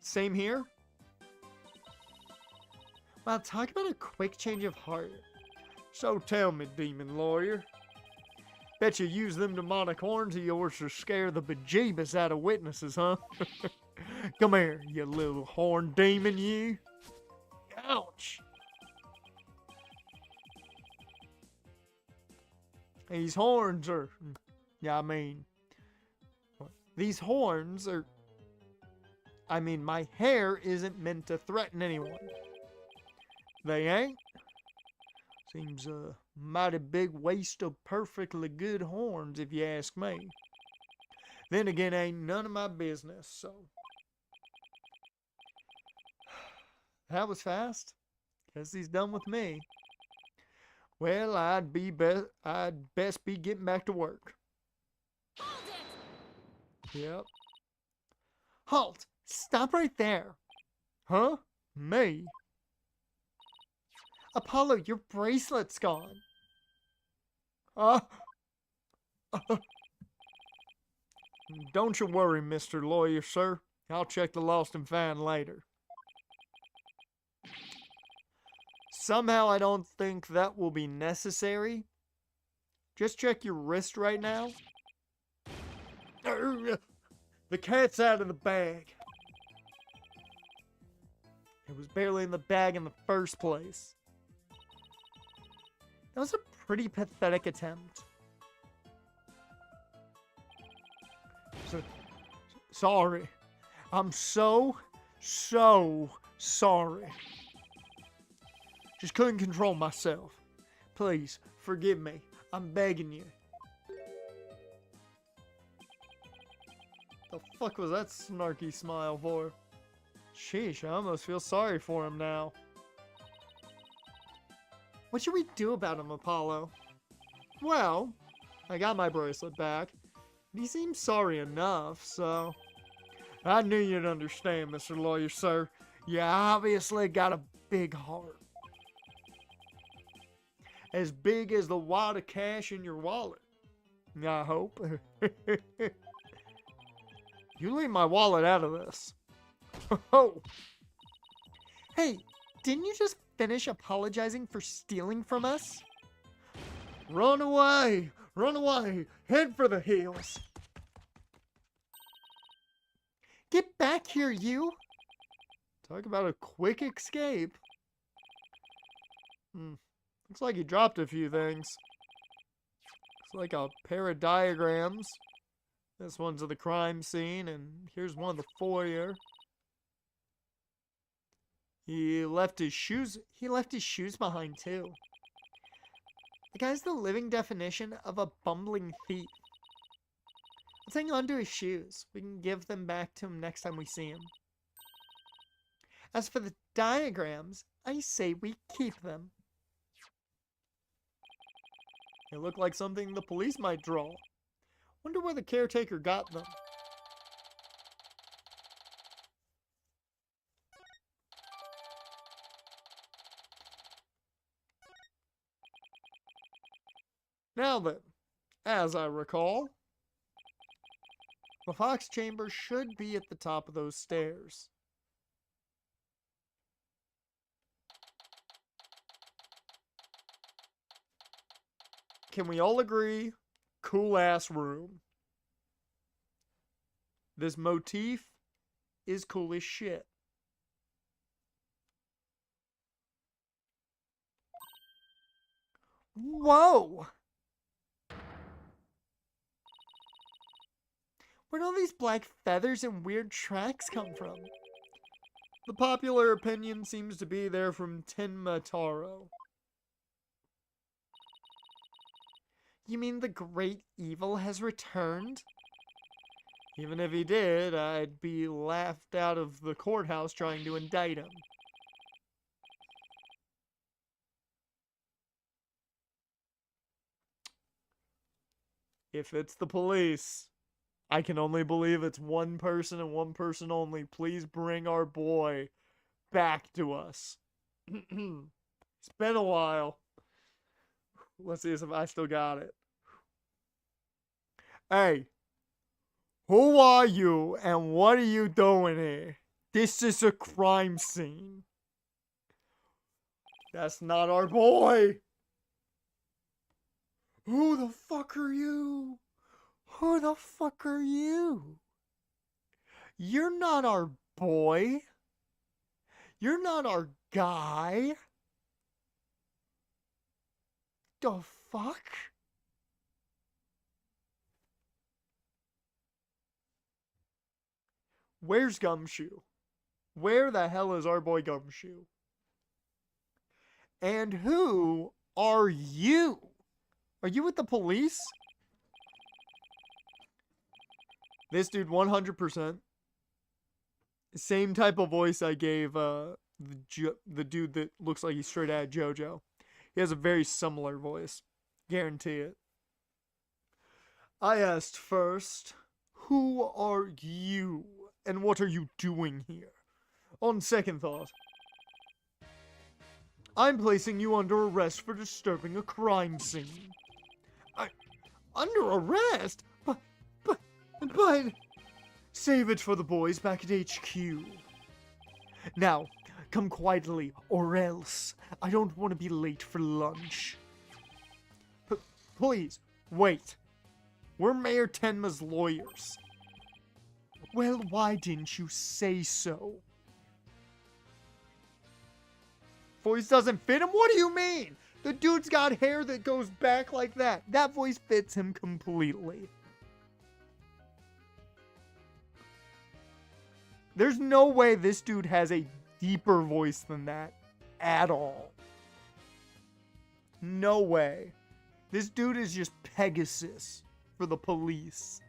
Same here? Well, talk about a quick change of heart. So tell me, demon lawyer. Bet you use them demonic horns of yours to scare the bejeebus out of witnesses, huh? Come here, you little horn demon, you. Ouch. These horns are... Yeah, I mean... These horns are... I mean, my hair isn't meant to threaten anyone. They ain't? Seems a mighty big waste of perfectly good horns, if you ask me. Then again, ain't none of my business, so... That was fast. Guess he's done with me. Well, I'd best be getting back to work. Hold it! Yep. Halt! Stop right there. Huh? Me? Apollo, your bracelet's gone. Don't you worry, Mr. Lawyer, sir. I'll check the lost and found later. Somehow I don't think that will be necessary. Just check your wrist right now. The cat's out of the bag. It was barely in the bag in the first place. That was a pretty pathetic attempt. Sorry. I'm so sorry. Just couldn't control myself. Please, forgive me. I'm begging you. The fuck was that snarky smile for? Sheesh, I almost feel sorry for him now. What should we do about him, Apollo? Well, I got my bracelet back. He seems sorry enough, so... I knew you'd understand, Mr. Lawyer, sir. You obviously got a big heart. As big as the wad of cash in your wallet. I hope. You leave my wallet out of this. Oh. Hey, didn't you just finish apologizing for stealing from us? Run away! Run away! Head for the hills! Get back here, you! Talk about a quick escape. Looks like he dropped a few things. Looks like a pair of diagrams. This one's of the crime scene, and here's one of the foyer. He left his shoes behind, too. The guy's the living definition of a bumbling thief. Let's hang on to his shoes. We can give them back to him next time we see him. As for the diagrams, I say we keep them. They look like something the police might draw. Wonder where the caretaker got them. Now then, as I recall, the fox chamber should be at the top of those stairs. Can we all agree? Cool ass room. This motif is cool as shit. Whoa! Where'd all these black feathers and weird tracks come from? The popular opinion seems to be they're from Tenmataro. You mean the great evil has returned? Even if he did, I'd be laughed out of the courthouse trying to indict him. If it's the police, I can only believe it's one person and one person only. Please bring our boy back to us. It's been a while. Let's see if I still got it. Hey, who are you and what are you doing here? This is a crime scene. That's not our boy. Who the fuck are you? Who the fuck are you? You're not our boy. You're not our guy. The fuck? Where's Gumshoe? Where the hell is our boy Gumshoe? And who are you? Are you with the police? This dude 100%. Same type of voice I gave the dude that looks like he's straight out of JoJo. He has a very similar voice. Guarantee it. I asked first, who are you? And what are you doing here? On second thought, I'm placing you under arrest for disturbing a crime scene. Under arrest? But, save it for the boys back at HQ. Now, come quietly, or else I don't want to be late for lunch. Please, wait. We're Mayor Tenma's lawyers. Well, why didn't you say so? Voice doesn't fit him? What do you mean? The dude's got hair that goes back like that. That voice fits him completely. There's no way this dude has a deeper voice than that at all. No way. This dude is just Pegasus for the police.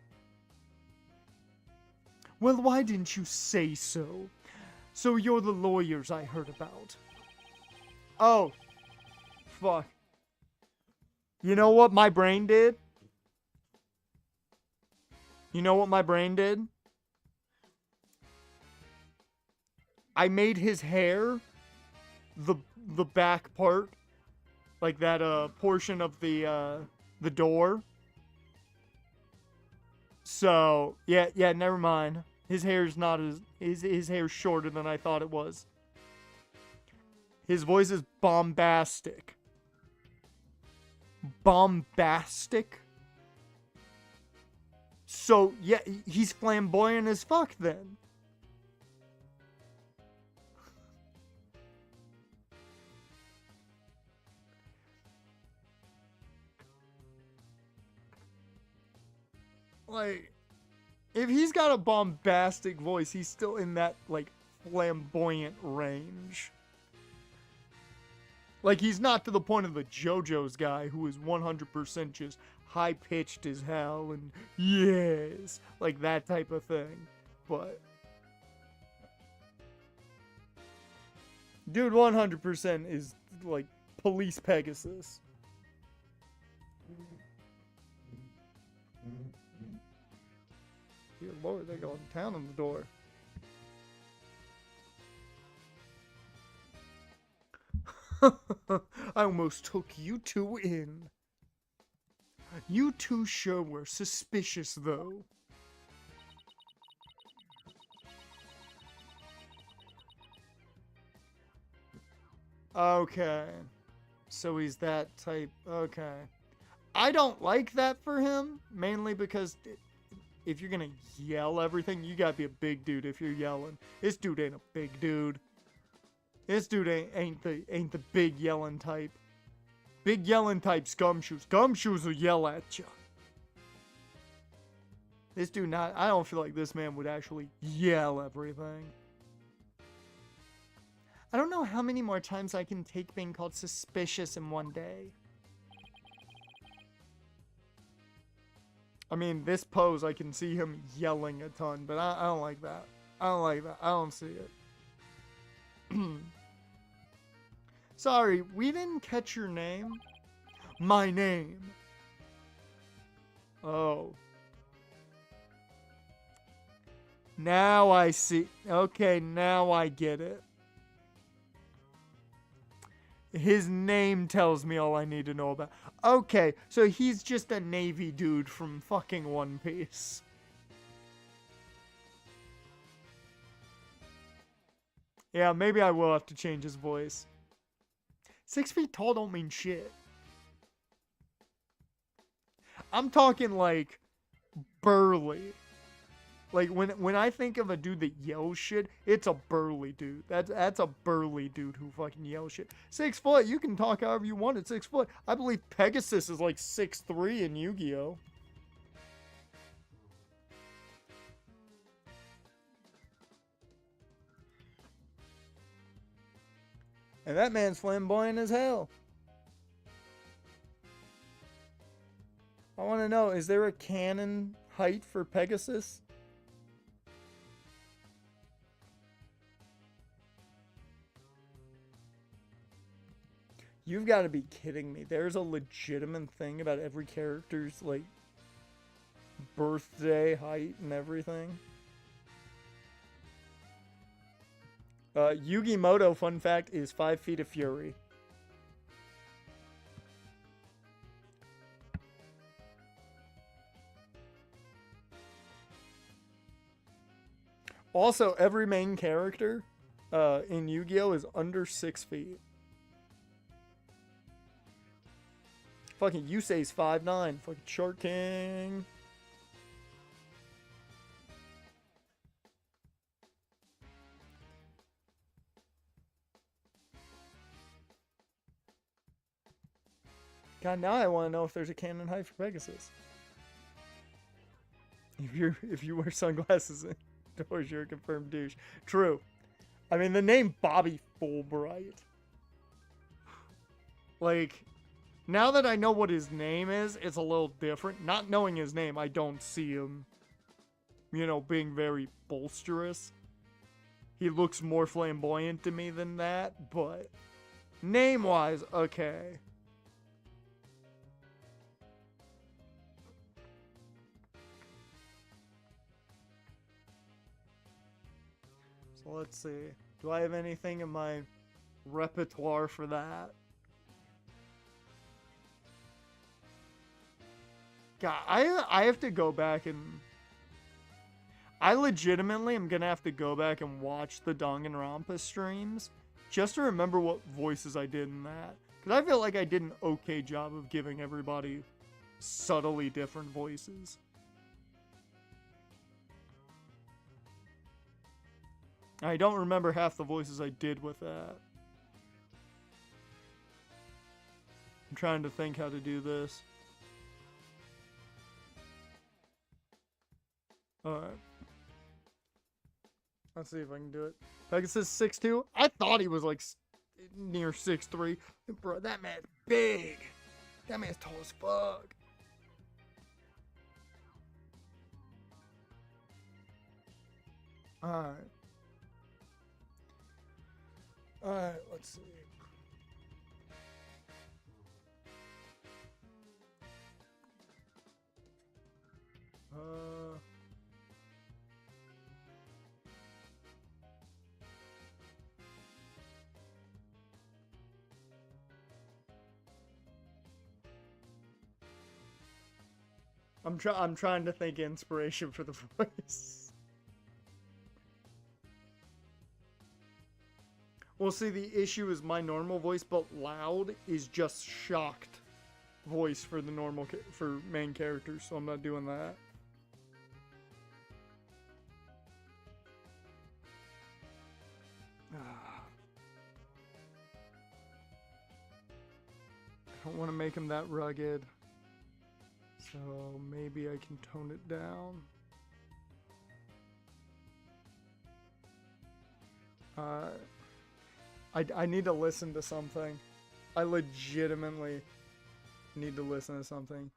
Well, why didn't you say so? So you're the lawyers I heard about. Oh. Fuck. You know what my brain did? You know what my brain did? I made his hair the back part, like that portion of the door. So, yeah, never mind. His hair's not as his hair's shorter than I thought it was. His voice is bombastic. Bombastic? So, yeah, he's flamboyant as fuck then. Like, if he's got a bombastic voice, he's still in that, like, flamboyant range. Like, he's not to the point of the JoJo's guy who is 100% just high-pitched as hell and yes, like that type of thing. But dude 100% is like Police Pegasus. Dear Lord, they go to town on the door. I almost took you two in. You two sure were suspicious, though. Okay. So he's that type. Okay. I don't like that for him, mainly because if you're gonna yell everything, you gotta be a big dude if you're yelling. This dude ain't a big dude. This dude ain't the big yelling type. Big yelling type's Gumshoes. Gumshoes will yell at you. This dude not. I don't feel like this man would actually yell everything. I don't know how many more times I can take being called suspicious in one day. I mean, this pose, I can see him yelling a ton, but I don't like that. I don't like that. I don't see it. Sorry, we didn't catch your name. My name. Oh. Now I see. Okay, now I get it. His name tells me all I need to know about. Okay, so he's just a Navy dude from fucking One Piece. Yeah, maybe I will have to change his voice. 6 feet tall don't mean shit. I'm talking like burly. Like when I think of a dude that yells shit, it's a burly dude. That's a burly dude who fucking yells shit. 6 foot, you can talk however you want at 6 foot. I believe Pegasus is like 6'3" in Yu-Gi-Oh! And that man's flamboyant as hell. I want to know, is there a canon height for Pegasus? You've got to be kidding me. There's a legitimate thing about every character's, like, birthday, height, and everything. Yugimoto, fun fact, is 5 feet of fury. Also, every main character in Yu-Gi-Oh! Is under 6 feet. Fucking Yusei's 5'9". Fucking Shark King. God, now I want to know if there's a canon height for Pegasus. If you wear sunglasses indoors, you're a confirmed douche. True. I mean, the name Bobby Fulbright. Like, now that I know what his name is, it's a little different. Not knowing his name, I don't see him, you know, being very bolsterous. He looks more flamboyant to me than that, but name-wise, okay. So let's see. Do I have anything in my repertoire for that? God, I have to go back and... I legitimately am gonna have to go back and watch the Danganronpa streams just to remember what voices I did in that. Because I feel like I did an okay job of giving everybody subtly different voices. I don't remember half the voices I did with that. I'm trying to think how to do this. Alright. Let's see if I can do it. Pegasus 6'2". I thought he was like near 6'3". Bro, that man's big. That man's tall as fuck. Alright. Alright, let's see. I'm trying to think inspiration for the voice. Well, see, the issue is my normal voice, but loud is just shocked voice for the normal for main characters, so I'm not doing that. I don't want to make him that rugged. So maybe I can tone it down. I need to listen to something. I legitimately need to listen to something.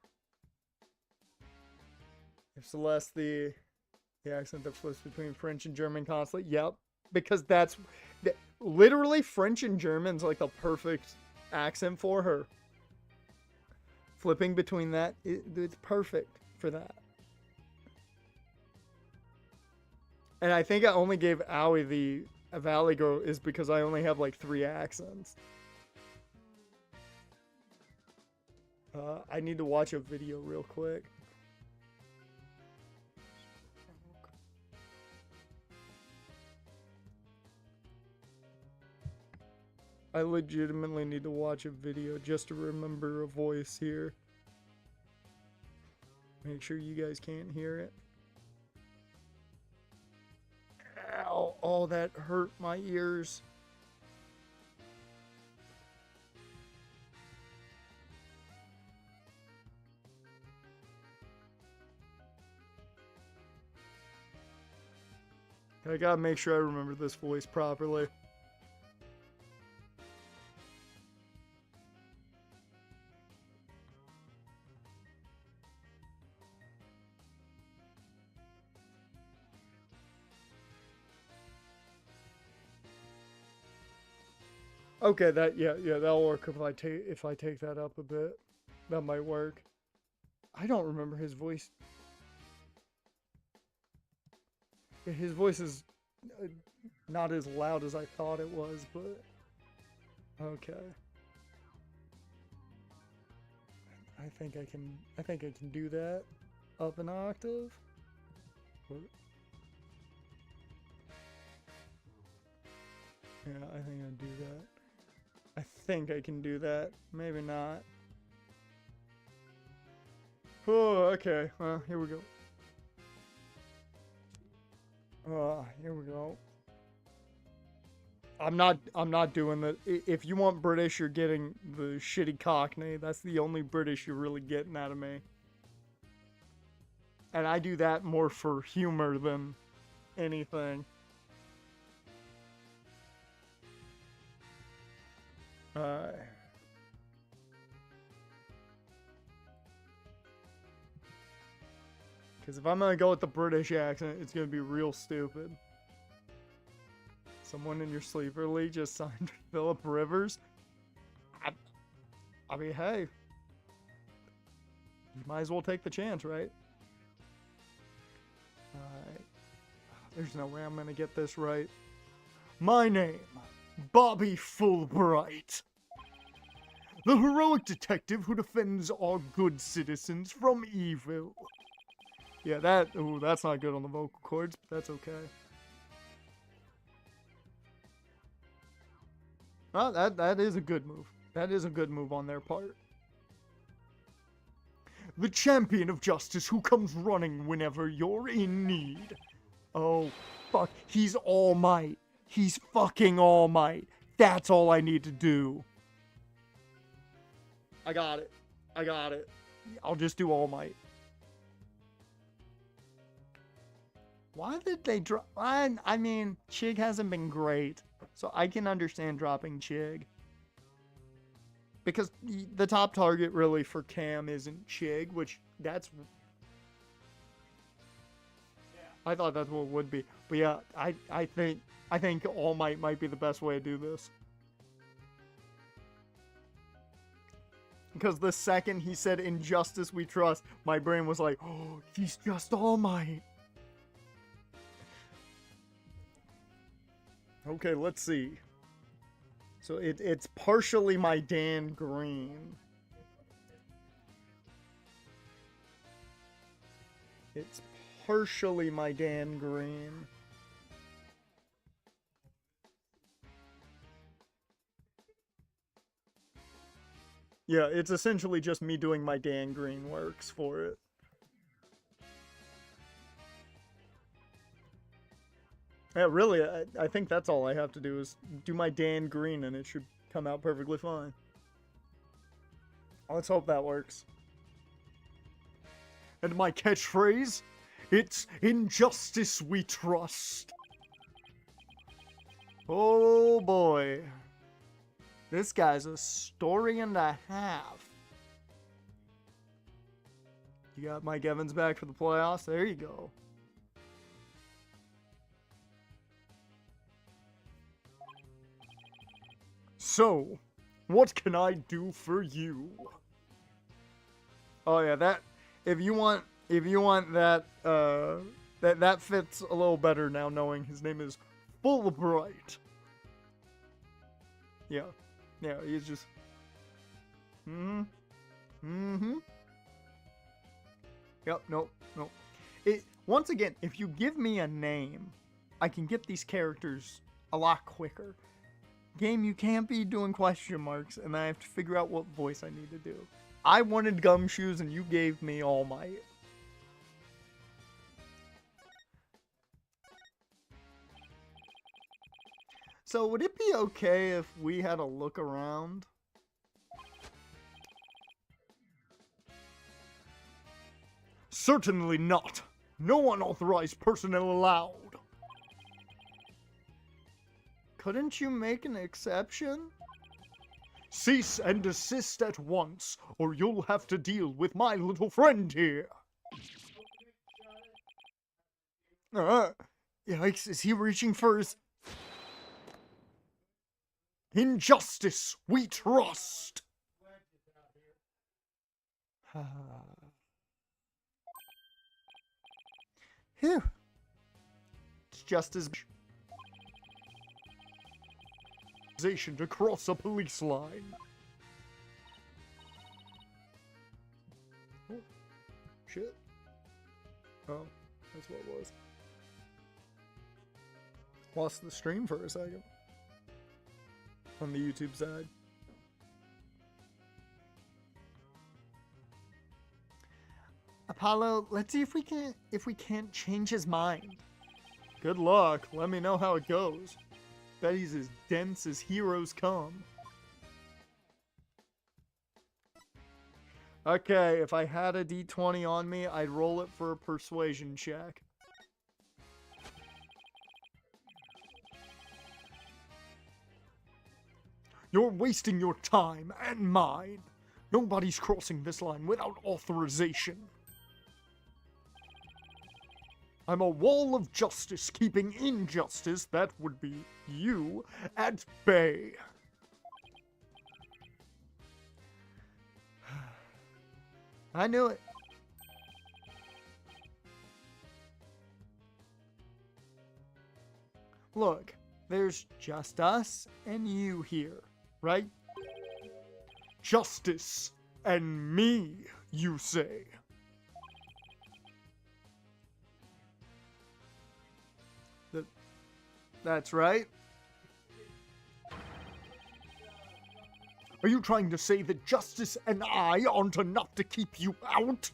If Celeste, the accent that flips between French and German constantly, yep. Because that's literally French and German's like the perfect accent for her. Flipping between that, it's perfect for that. And I think I only gave Aoi the Valley Girl is because I only have like 3 accents. I need to watch a video real quick. I legitimately need to watch a video just to remember a voice here. Make sure you guys can't hear it. Ow, oh, that hurt my ears. I gotta make sure I remember this voice properly. Okay, that'll work if I take that up a bit. That might work. I don't remember his voice. Yeah, his voice is not as loud as I thought it was, but okay. I think I can do that up an octave. Yeah, I think I'll do that. I think I can do that. Maybe not. Oh, okay. Well, here we go. Here we go. I'm not doing that. If you want British, you're getting the shitty Cockney. That's the only British you're really getting out of me. And I do that more for humor than anything. Because if I'm gonna go with the British accent, it's gonna be real stupid. Someone in your sleeper league just signed Philip Rivers. I mean, hey, you might as well take the chance, right? Alright. There's no way I'm gonna get this right. My name, Bobby Fulbright. The heroic detective who defends our good citizens from evil. Yeah, that's not good on the vocal cords, but that's okay. Oh, that is a good move. That is a good move on their part. The champion of justice who comes running whenever you're in need. Oh, fuck. He's All Might. He's fucking All Might. That's all I need to do. I got it. I got it. I'll just do All Might. Why did they drop? I mean, Chig hasn't been great, so I can understand dropping Chig. Because the top target really for Cam isn't Chig, which that's... I thought that's what it would be. But yeah, I think All Might be the best way to do this. Because the second he said "In justice we trust," my brain was like, oh, he's just All Might. Okay, let's see. So it's partially my Dan Green. It's partially my Dan Green. Yeah, it's essentially just me doing my Dan Green works for it. Yeah, really, I think that's all I have to do is do my Dan Green and it should come out perfectly fine. Let's hope that works. And my catchphrase? It's "In justice we trust." Oh boy. This guy's a story and a half. You got Mike Evans back for the playoffs? There you go. So, what can I do for you? Oh yeah, that if you want that that fits a little better now knowing his name is Fulbright. Yeah. Yeah, he's just Yep, nope. Once again, if you give me a name, I can get these characters a lot quicker. Game, you can't be doing question marks, and I have to figure out what voice I need to do. I wanted Gumshoes, and you gave me All Might. So, would it be okay if we had a look around? Certainly not. No unauthorized personnel allowed. Couldn't you make an exception? Cease and desist at once, or you'll have to deal with my little friend here. Yikes, is he reaching for his... In justice we trust. Phew. It's just as... to cross a police line. Oh, shit. Oh, that's what it was. Lost the stream for a second. On the YouTube side. Apollo, let's see if we can't change his mind. Good luck. Let me know how it goes. Bet he's as dense as heroes come. Okay, if I had a D20 on me, I'd roll it for a persuasion check. You're wasting your time and mine. Nobody's crossing this line without authorization. I'm a wall of justice, keeping injustice, that would be you, at bay. I knew it. Look, there's just us and you here, right? Justice and me, you say. That's right. Are you trying to say that Justice and I aren't enough to keep you out?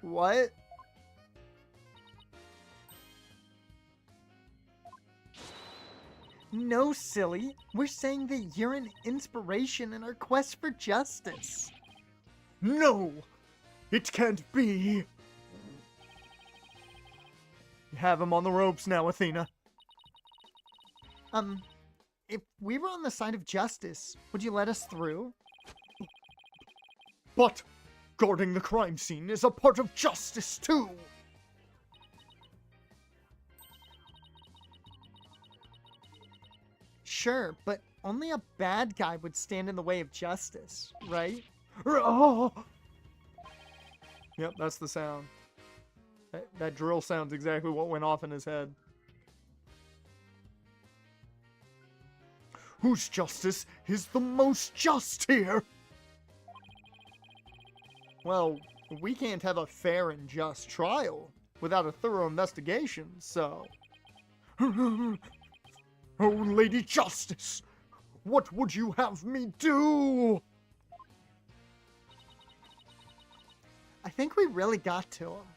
What? No, silly. We're saying that you're an inspiration in our quest for justice. No! It can't be! You have him on the ropes now, Athena. If we were on the side of justice, would you let us through? But guarding the crime scene is a part of justice, too! Sure, but only a bad guy would stand in the way of justice, right? Oh! Yep, that's the sound. That drill sounds exactly what went off in his head. Whose justice is the most just here? Well, we can't have a fair and just trial without a thorough investigation, so... Oh, Lady Justice, what would you have me do? I think we really got to him.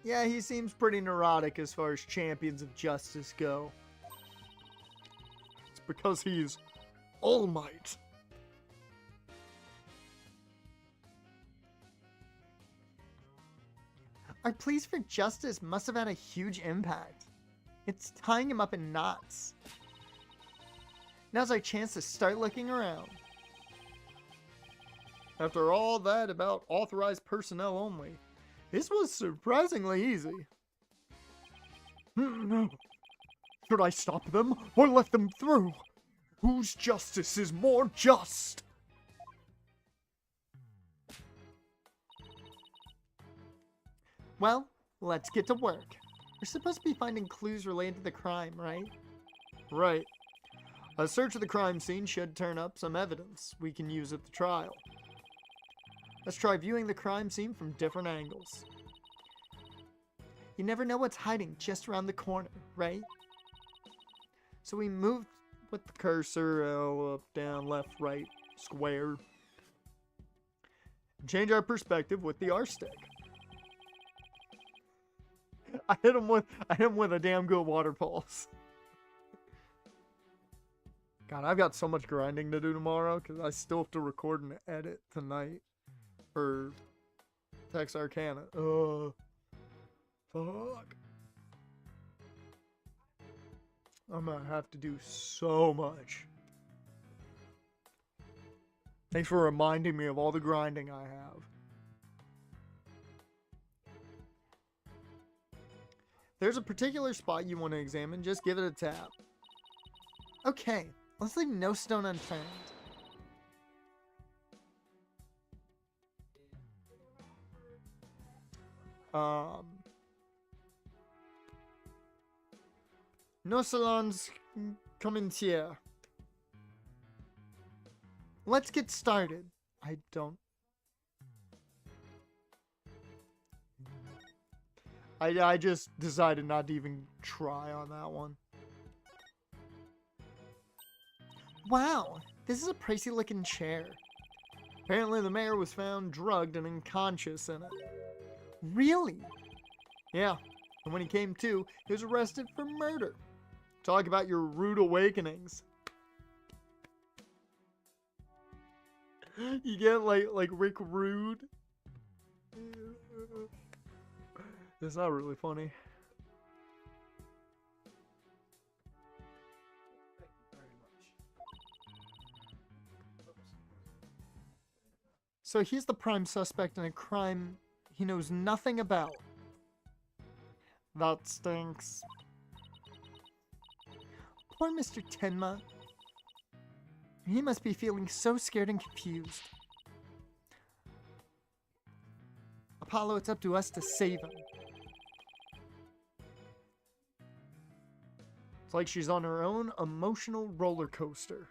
Yeah, he seems pretty neurotic as far as champions of justice go. It's because he's All Might. Our pleas for justice must have had a huge impact. It's tying him up in knots. Now's our chance to start looking around. After all that about authorized personnel only, this was surprisingly easy. Should I stop them or let them through? Whose justice is more just? Well, let's get to work. We're supposed to be finding clues related to the crime, right? Right. A search of the crime scene should turn up some evidence we can use at the trial. Let's try viewing the crime scene from different angles. You never know what's hiding just around the corner, right? So we moved with the cursor up, down, left, right, square. Change our perspective with the R stick. I hit him with a damn good water pulse. God, I've got so much grinding to do tomorrow because I still have to record and edit tonight for Tex Arcana. Fuck. I'm gonna have to do so much. Thanks for reminding me of all the grinding I have. If there's a particular spot you want to examine, just give it a tap. Okay, let's leave no stone unturned. No salons commentaire. Let's get started. I don't. I just decided not to even try on that one. Wow, this is a pricey looking chair. Apparently the mayor was found drugged and unconscious in it. Really? Yeah, and when he came to, he was arrested for murder. Talk about your rude awakenings. You get like Rick Rude. That's not really funny. So he's the prime suspect in a crime he knows nothing about. That stinks. Poor Mr. Tenma. He must be feeling so scared and confused. Apollo, it's up to us to save him. It's like she's on her own emotional roller coaster.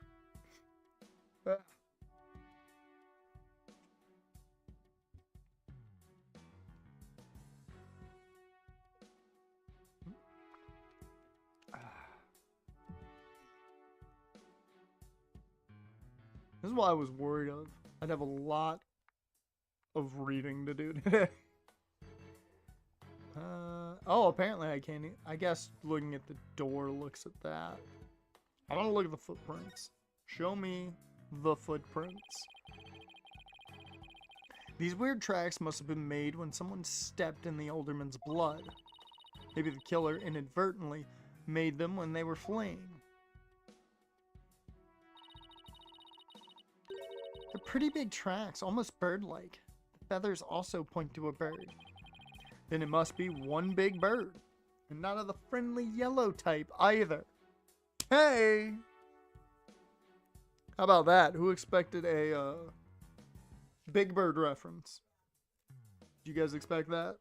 This is what I was worried of. I'd have a lot of reading to do today. Oh, apparently I can't. I guess looking at the door looks at that. I want to look at the footprints. Show me the footprints. These weird tracks must have been made when someone stepped in the alderman's blood. Maybe the killer inadvertently made them when they were fleeing. They're pretty big tracks, almost bird-like. The feathers also point to a bird. Then it must be one big bird. And not of the friendly yellow type either. Hey! How about that? Who expected a Big Bird reference? Did you guys expect that?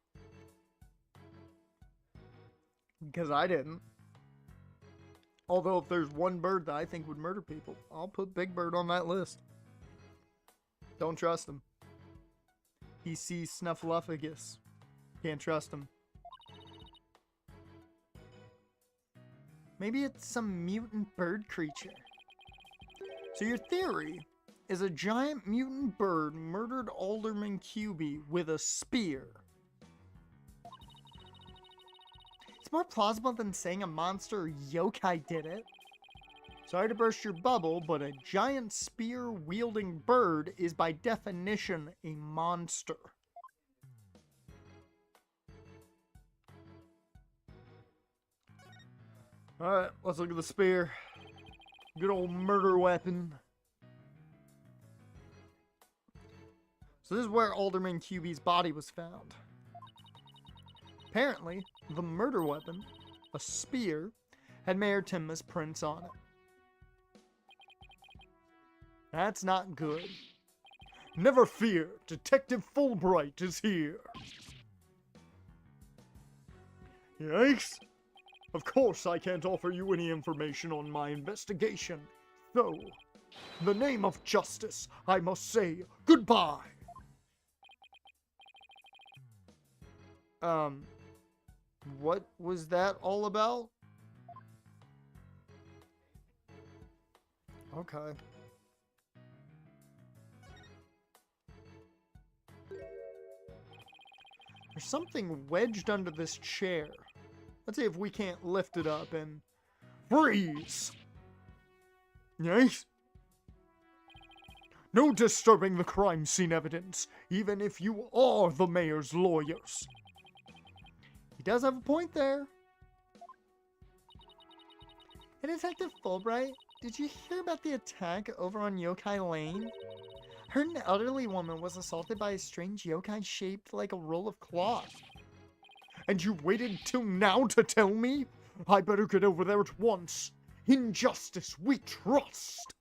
Because I didn't. Although if there's one bird that I think would murder people, I'll put Big Bird on that list. Don't trust him. He sees Snuffleupagus. Can't trust him. Maybe it's some mutant bird creature. So your theory is a giant mutant bird murdered Alderman QB with a spear. It's more plausible than saying a monster or yokai did it. Sorry to burst your bubble, but a giant spear-wielding bird is by definition a monster. Alright, let's look at the spear. Good old murder weapon. So this is where Alderman QB's body was found. Apparently, the murder weapon, a spear, had Mayor Timma's prints on it. That's not good. Never fear, Detective Fulbright is here. Yikes! Of course I can't offer you any information on my investigation, though. In the name of justice, I must say goodbye. What was that all about? Okay. There's something wedged under this chair. Let's see if we can't lift it up and... Freeze! Yes? No disturbing the crime scene evidence, even if you are the mayor's lawyers. He does have a point there. Hey, Detective Fulbright, did you hear about the attack over on Yokai Lane? Heard an elderly woman was assaulted by a strange yokai shaped like a roll of cloth. And you waited till now to tell me? I better get over there at once. In justice we trust.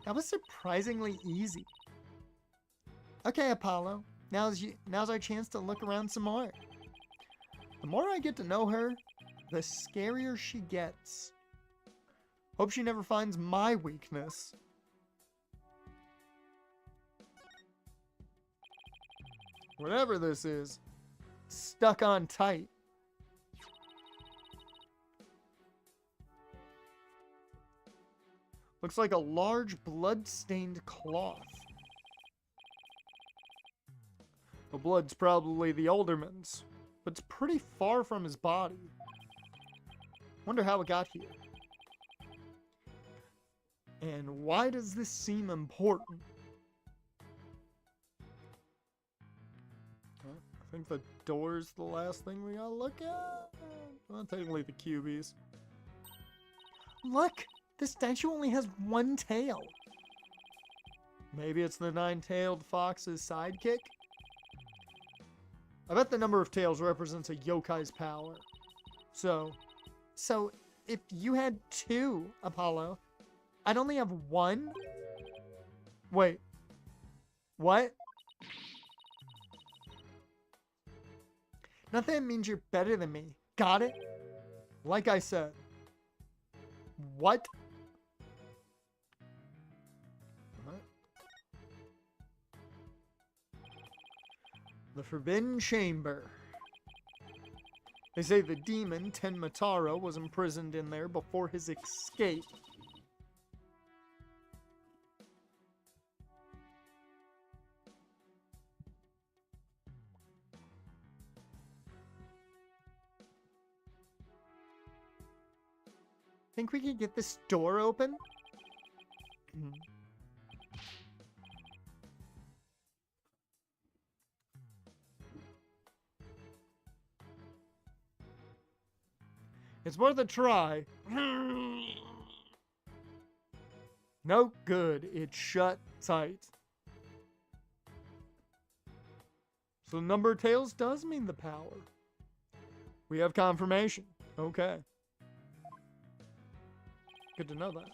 That was surprisingly easy. Okay, Apollo. Now's our chance to look around some more. The more I get to know her, the scarier she gets. Hope she never finds my weakness. Whatever this is, stuck on tight. Looks like a large blood-stained cloth. The blood's probably the alderman's, but it's pretty far from his body. Wonder how it got here. And why does this seem important? I think the door's the last thing we gotta look at. Well, technically the cubies. Look! The statue only has one tail. Maybe it's the nine-tailed fox's sidekick? I bet the number of tails represents a yokai's power. So if you had two, Apollo, I'd only have one? Wait. What? Not that it means you're better than me. Got it? Like I said. What? The Forbidden Chamber. They say the demon, Tenmataro, was imprisoned in there before his escape. Think we could get this door open? It's worth a try. No good. It's shut tight. So the number of tails does mean the power. We have confirmation. Okay. Good to know that.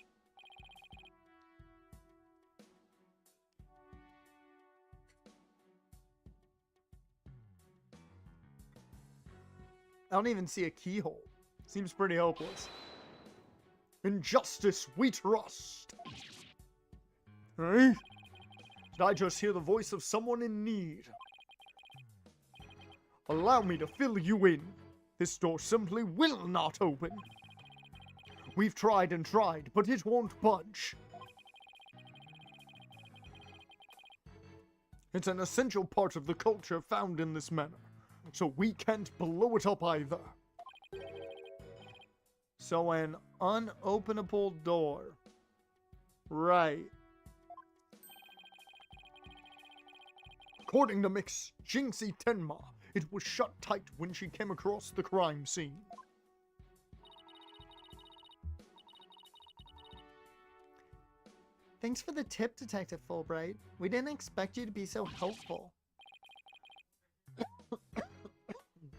I don't even see a keyhole. Seems pretty hopeless. In justice we trust. Eh? Did I just hear the voice of someone in need? Allow me to fill you in. This door simply will not open. We've tried and tried, but it won't budge. It's an essential part of the culture found in this manor, so we can't blow it up either. So an unopenable door. Right. According to Miss Jinxie Tenma, it was shut tight when she came across the crime scene. Thanks for the tip, Detective Fulbright. We didn't expect you to be so helpful.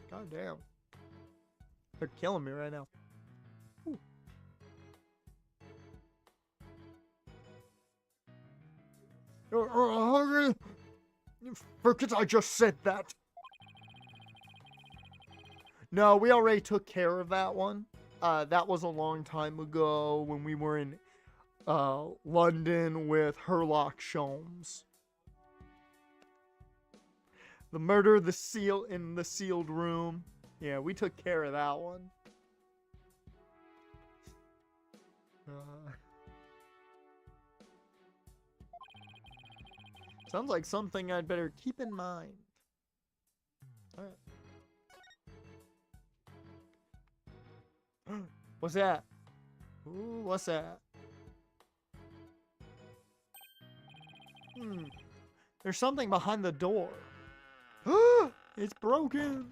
God damn. They're killing me right now. Ooh. Forget I just said that. No, we already took care of that one. That was a long time ago when we were in London with Herlock Sholmes. The murder in the sealed room. Yeah, we took care of that one. Sounds like something I'd better keep in mind. Alright. What's that? Ooh, what's that? There's something behind the door. It's broken.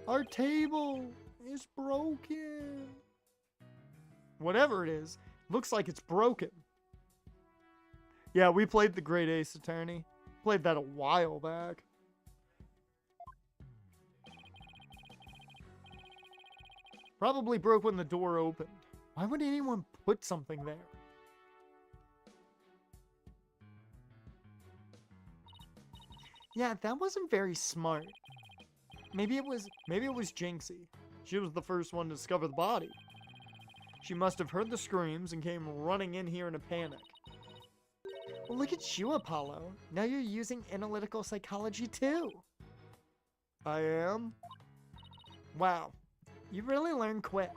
Our table is broken. Whatever it is, looks like it's broken. Yeah, we played the Great Ace Attorney. Played that a while back. Probably broke when the door opened. Why would anyone put something there? Yeah, that wasn't very smart. Maybe it was Jinxie. She was the first one to discover the body. She must have heard the screams and came running in here in a panic. Well, look at you, Apollo. Now you're using analytical psychology too. I am? Wow. You really learn quick.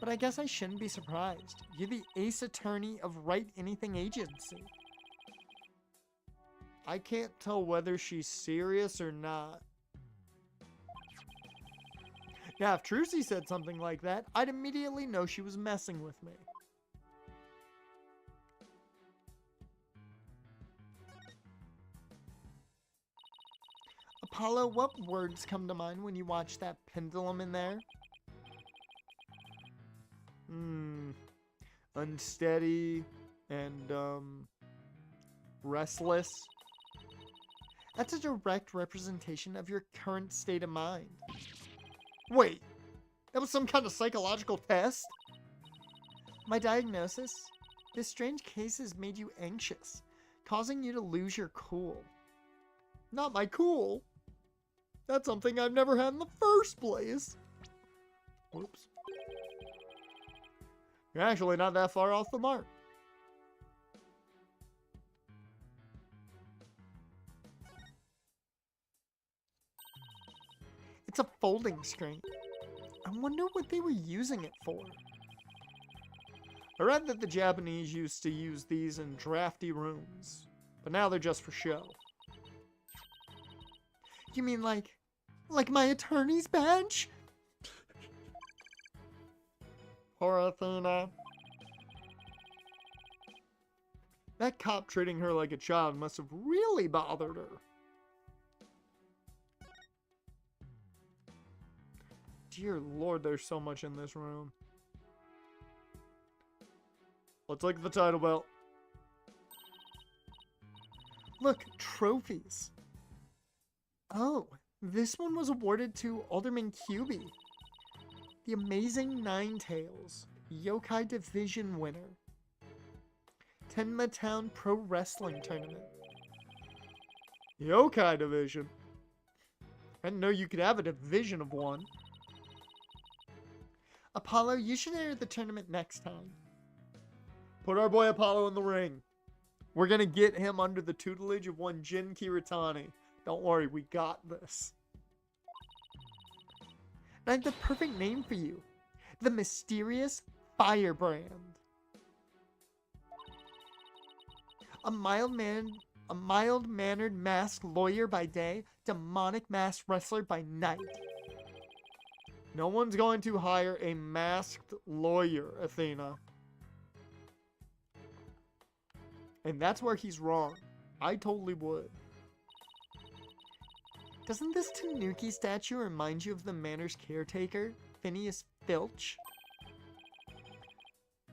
But I guess I shouldn't be surprised. You're the ace attorney of Write Anything Agency. I can't tell whether she's serious or not. Now, if Trucy said something like that, I'd immediately know she was messing with me. Apollo, what words come to mind when you watch that pendulum in there? Unsteady and, restless. That's a direct representation of your current state of mind. Wait, that was some kind of psychological test? My diagnosis? This strange case has made you anxious, causing you to lose your cool. Not my cool. That's something I've never had in the first place. Whoops. You're actually not that far off the mark. It's a folding screen. I wonder what they were using it for. I read that the Japanese used to use these in drafty rooms, but now they're just for show. You mean like my attorney's badge? Poor Athena. That cop treating her like a child must have really bothered her. Dear Lord, there's so much in this room. Let's look at the title belt. Look, trophies. Oh, this one was awarded to Alderman QB. The Amazing Ninetales, Yokai Division winner. Tenma Town Pro Wrestling Tournament. Yokai Division? I didn't know you could have a division of one. Apollo, you should enter the tournament next time. Put our boy Apollo in the ring. We're gonna get him under the tutelage of one Jin Kiritani. Don't worry, we got this. And I have the perfect name for you. The Mysterious Firebrand. A mild-mannered masked lawyer by day, demonic masked wrestler by night. No one's going to hire a masked lawyer, Athena. And that's where he's wrong. I totally would. Doesn't this Tanuki statue remind you of the manor's caretaker, Phineas Filch?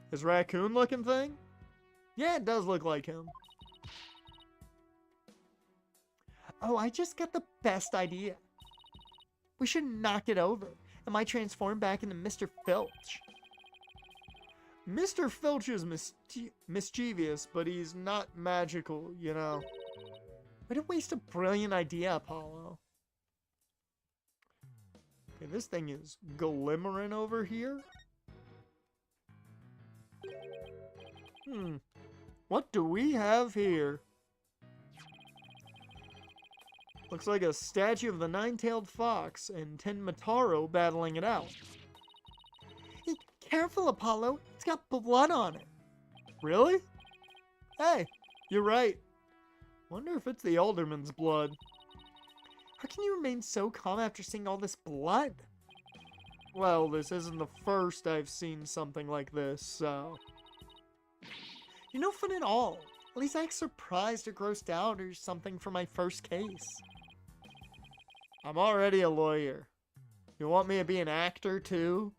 His raccoon-looking thing? Yeah, it does look like him. Oh, I just got the best idea. We should knock it over. Am I transformed back into Mr. Filch? Mr. Filch is mischievous, but he's not magical, you know. Way to waste a brilliant idea, Apollo. Okay, this thing is glimmering over here. What do we have here? Looks like a statue of the nine-tailed fox and Tenmataro battling it out. Hey, careful, Apollo. It's got blood on it. Really? Hey, you're right. Wonder if it's the alderman's blood. How can you remain so calm after seeing all this blood? Well, this isn't the first I've seen something like this, so... You're no fun at all. At least I act surprised or grossed out or something for my first case. I'm already a lawyer. You want me to be an actor, too?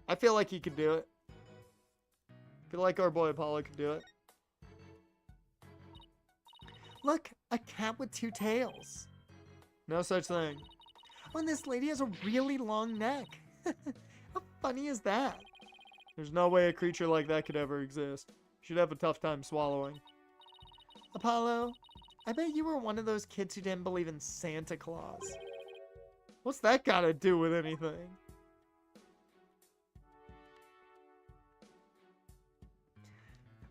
I feel like he could do it. I feel like our boy Apollo could do it. Look, a cat with two tails. No such thing. Oh, and this lady has a really long neck. How funny is that? There's no way a creature like that could ever exist. She'd have a tough time swallowing. Apollo, I bet you were one of those kids who didn't believe in Santa Claus. What's that got to do with anything?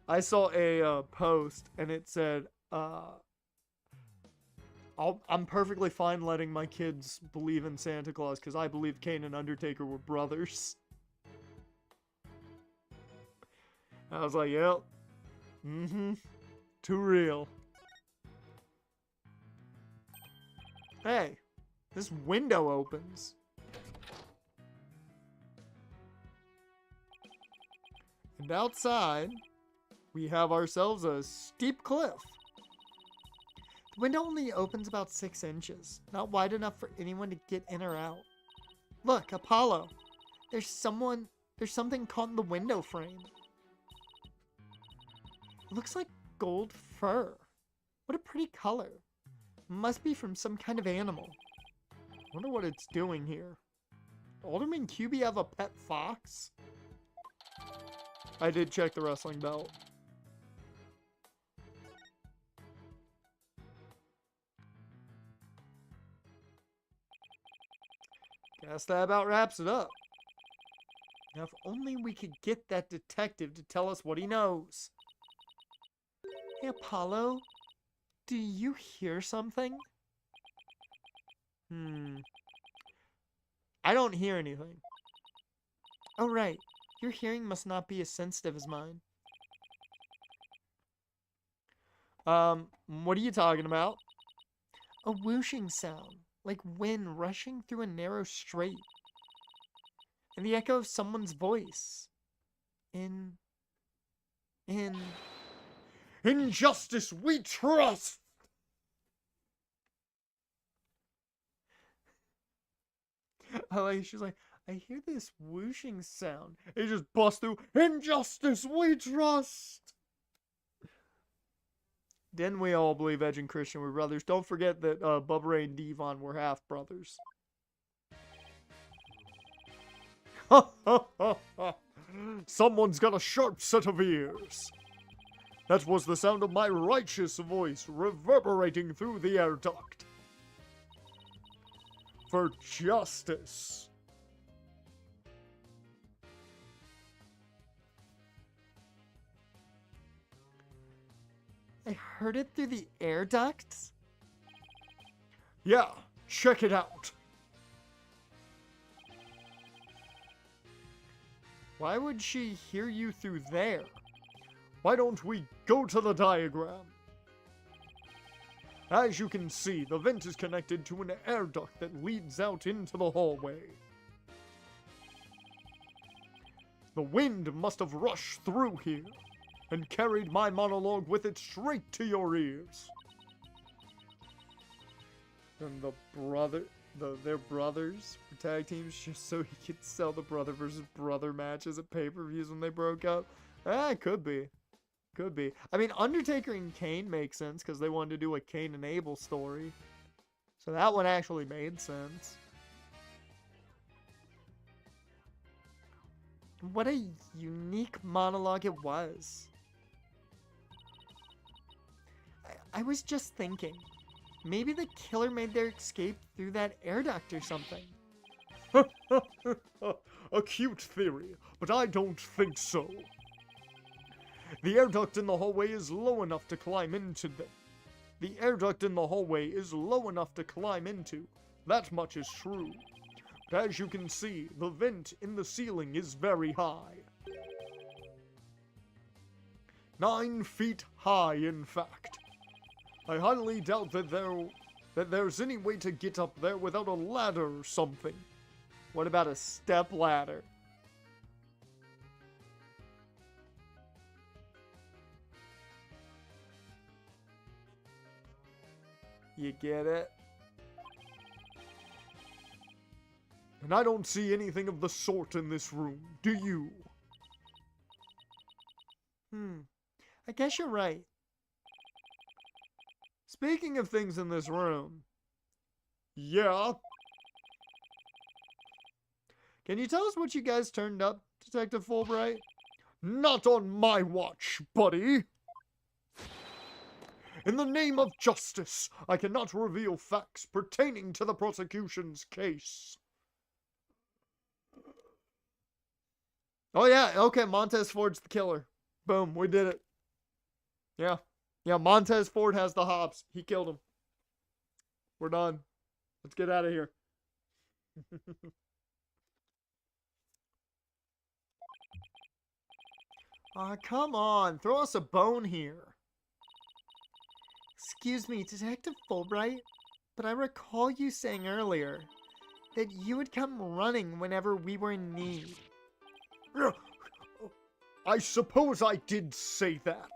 I saw a post and it said, I'm perfectly fine letting my kids believe in Santa Claus because I believe Kane and Undertaker were brothers. I was like, yep. Too real. Hey, this window opens. And outside, we have ourselves a steep cliff. The window only opens about 6 inches, not wide enough for anyone to get in or out. Look, Apollo, there's something caught in the window frame. It looks like gold fur. What a pretty color. Must be from some kind of animal. Wonder what it's doing here. Alderman QB have a pet fox? I did check the wrestling belt. Guess that about wraps it up. Now, if only we could get that detective to tell us what he knows. Hey, Apollo, do you hear something? I don't hear anything. Oh, right. Your hearing must not be as sensitive as mine. What are you talking about? A whooshing sound. like wind rushing through a narrow strait, and the echo of someone's voice. In justice we trust! She's like, I hear this whooshing sound. It just busts through. In justice we trust! Didn't we all believe Edge and Christian were brothers? Don't forget that Bubba Ray and Devon were half brothers. Someone's got a sharp set of ears. That was the sound of my righteous voice reverberating through the air duct. For justice. I heard it through the air ducts? Yeah, check it out. Why would she hear you through there? Why don't we go to the diagram? As you can see, the vent is connected to an air duct that leads out into the hallway. The wind must have rushed through here and carried my monologue with it straight to your ears. And their brothers for tag teams just so he could sell the brother versus brother matches at pay-per-views when they broke up. It could be. Could be. I mean, Undertaker and Kane make sense because they wanted to do a Kane and Abel story. So that one actually made sense. What a unique monologue it was. I was just thinking, maybe the killer made their escape through that air duct or something. A cute theory, but I don't think so. The air duct in the hallway is low enough to climb into The air duct in the hallway is low enough to climb into. That much is true. But as you can see, the vent in the ceiling is very high. 9 feet high, in fact. I highly doubt that there's any way to get up there without a ladder or something. What about a step ladder? You get it? And I don't see anything of the sort in this room, do you? I guess you're right. Speaking of things in this room. Yeah? Can you tell us what you guys turned up, Detective Fulbright? Not on my watch, buddy! In the name of justice, I cannot reveal facts pertaining to the prosecution's case. Oh yeah, okay, Montez Ford's the killer. Boom, we did it. Yeah, Montez Ford has the hops. He killed him. We're done. Let's get out of here. Aw, come on, throw us a bone here. Excuse me, Detective Fulbright, but I recall you saying earlier that you would come running whenever we were in need. I suppose I did say that.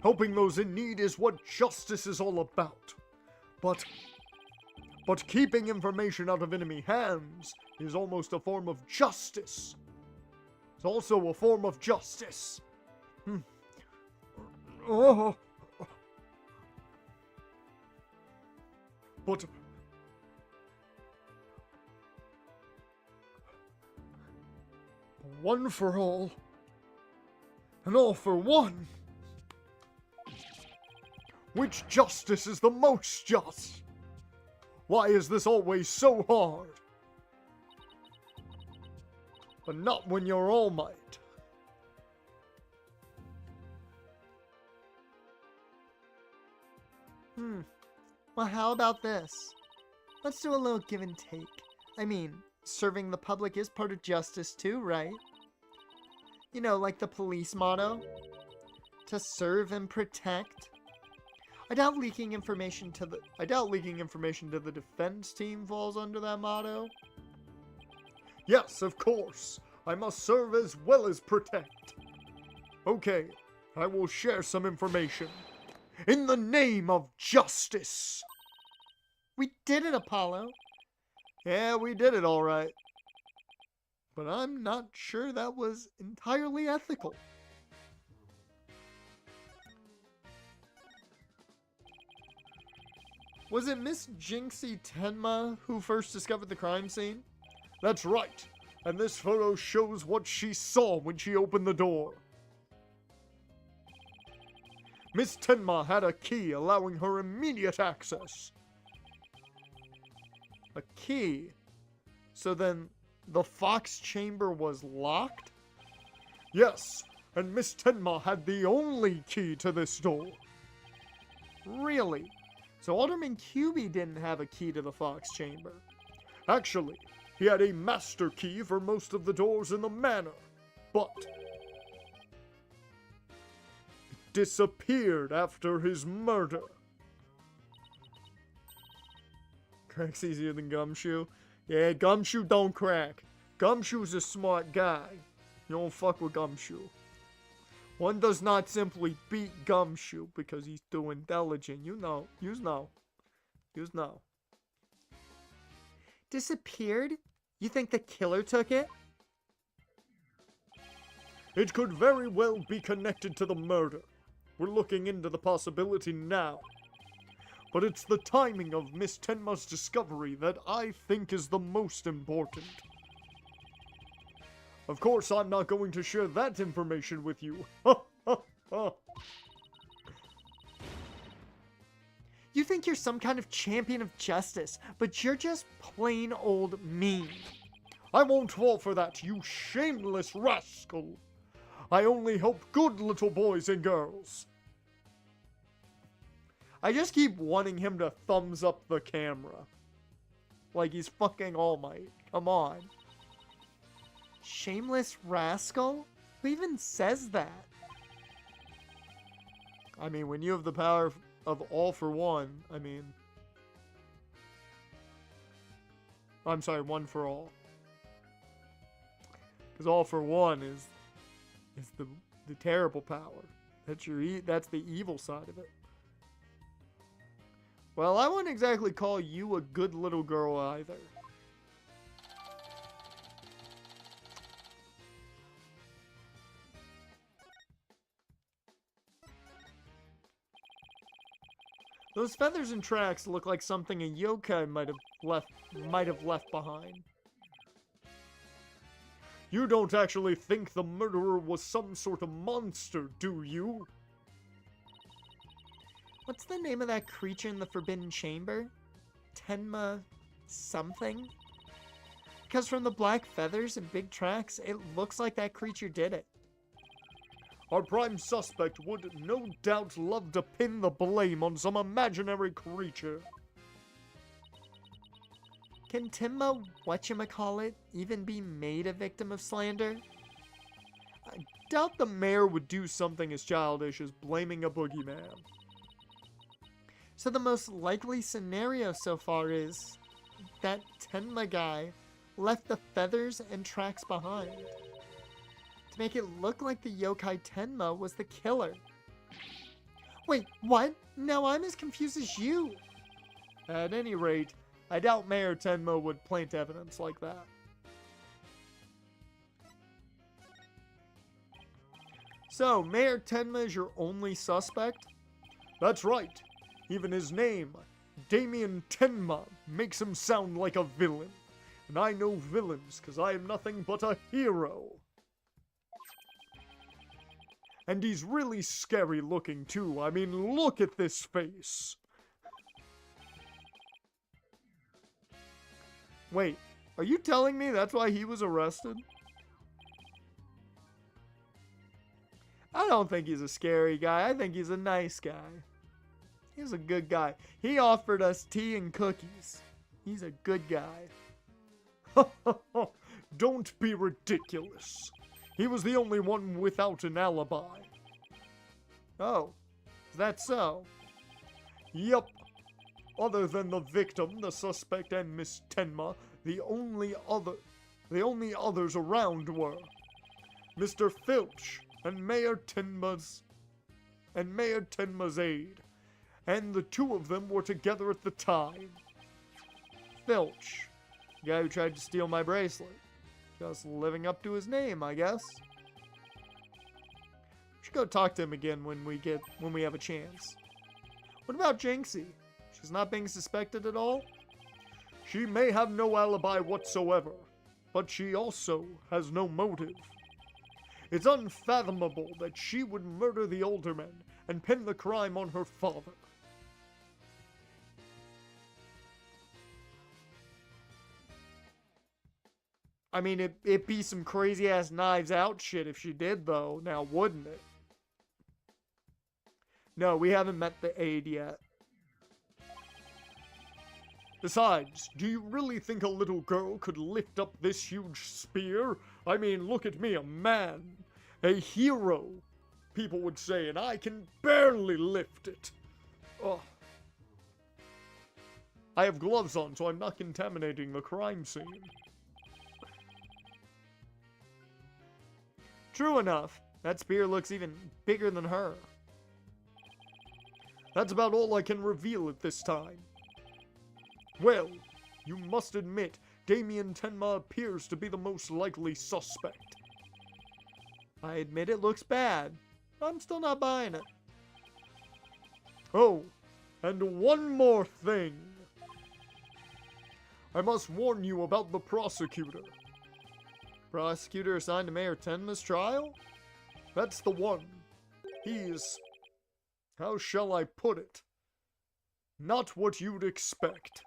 Helping those in need is what justice is all about. But keeping information out of enemy hands is almost a form of justice. It's also a form of justice. Oh. But one for all, and all for one. Which justice is the most just? Why is this always so hard? But not when you're All Might. Well, how about this? Let's do a little give and take. I mean, serving the public is part of justice too, right? You know, like the police motto? To serve and protect. I doubt leaking information to the defense team falls under that motto. Yes, of course. I must serve as well as protect. Okay, I will share some information. In the name of justice. We did it, Apollo. Yeah, we did it all right. But I'm not sure that was entirely ethical. Was it Miss Jinxie Tenma who first discovered the crime scene? That's right. And this photo shows what she saw when she opened the door. Miss Tenma had a key allowing her immediate access. A key? So then the Fox chamber was locked? Yes, and Miss Tenma had the only key to this door. Really? So Alderman QB didn't have a key to the Fox chamber. Actually, he had a master key for most of the doors in the manor, but it disappeared after his murder. Crack's easier than Gumshoe? Yeah, Gumshoe don't crack. Gumshoe's a smart guy. You don't fuck with Gumshoe. One does not simply beat Gumshoe because he's too intelligent. You know. Disappeared? You think the killer took it? It could very well be connected to the murder. We're looking into the possibility now. But it's the timing of Miss Tenma's discovery that I think is the most important. Of course, I'm not going to share that information with you. You think you're some kind of champion of justice, but you're just plain old mean. I won't fall for that, you shameless rascal. I only help good little boys and girls. I just keep wanting him to thumbs up the camera. Like he's fucking All Might. Come on. Shameless rascal? Who even says that? I mean, when you have the power of all for one, I mean... I'm sorry, one for all. Because all for one is the terrible power. That's the evil side of it. Well, I wouldn't exactly call you a good little girl either. Those feathers and tracks look like something a yokai might have left behind. You don't actually think the murderer was some sort of monster, do you? What's the name of that creature in the Forbidden Chamber? Tenma something? Because from the black feathers and big tracks, it looks like that creature did it. Our prime suspect would no doubt love to pin the blame on some imaginary creature. Can Tenma, whatchamacallit, even be made a victim of slander? I doubt the mayor would do something as childish as blaming a boogeyman. So the most likely scenario so far is that Tenma guy left the feathers and tracks behind to make it look like the yokai Tenma was the killer. Wait, what? Now I'm as confused as you. At any rate, I doubt Mayor Tenma would plant evidence like that. So, Mayor Tenma is your only suspect? That's right. Even his name, Damien Tenma, makes him sound like a villain. And I know villains because I am nothing but a hero. And he's really scary looking too. I mean, look at this face. Wait, are you telling me that's why he was arrested? I don't think he's a scary guy. I think he's a nice guy. He's a good guy. He offered us tea and cookies. He's a good guy. Don't be ridiculous. He was the only one without an alibi. Oh, is that so? Yup. Other than the victim, the suspect, and Miss Tenma, the only others around were Mr. Filch and Mayor Tenma's aide, and the two of them were together at the time. Filch, the guy who tried to steal my bracelet, just living up to his name, I guess. We should go talk to him again when we have a chance. What about Jinxie? She's not being suspected at all? She may have no alibi whatsoever, but she also has no motive. It's unfathomable that she would murder the alderman and pin the crime on her father. I mean, it'd be some crazy-ass Knives Out shit if she did, though, now wouldn't it? No, we haven't met the aide yet. Besides, do you really think a little girl could lift up this huge spear? I mean, look at me, a man. A hero, people would say, and I can barely lift it. Oh. I have gloves on, so I'm not contaminating the crime scene. True enough, that spear looks even bigger than her. That's about all I can reveal at this time. Well, you must admit, Damien Tenma appears to be the most likely suspect. I admit it looks bad. I'm still not buying it. Oh, and one more thing. I must warn you about the prosecutor. Prosecutor assigned to Mayor Tenma's trial? That's the one. He's... how shall I put it? Not what you'd expect.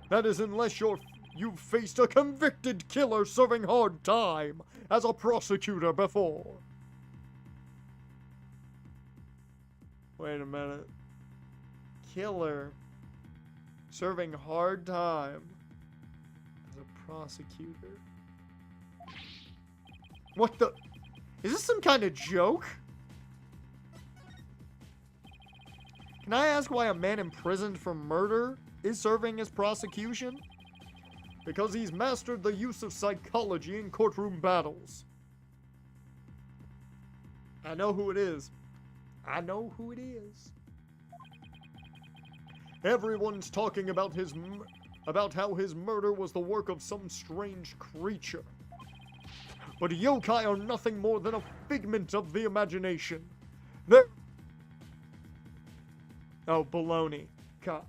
That is unless you've faced a convicted killer serving hard time as a prosecutor before. Wait a minute. Killer serving hard time as a prosecutor. What the? Is this some kind of joke? Can I ask why a man imprisoned for murder is serving as prosecution? Because he's mastered the use of psychology in courtroom battles. I know who it is. I know who it is. Everyone's talking about how his murder was the work of some strange creature. But yokai are nothing more than a figment of the imagination. They're... oh, baloney.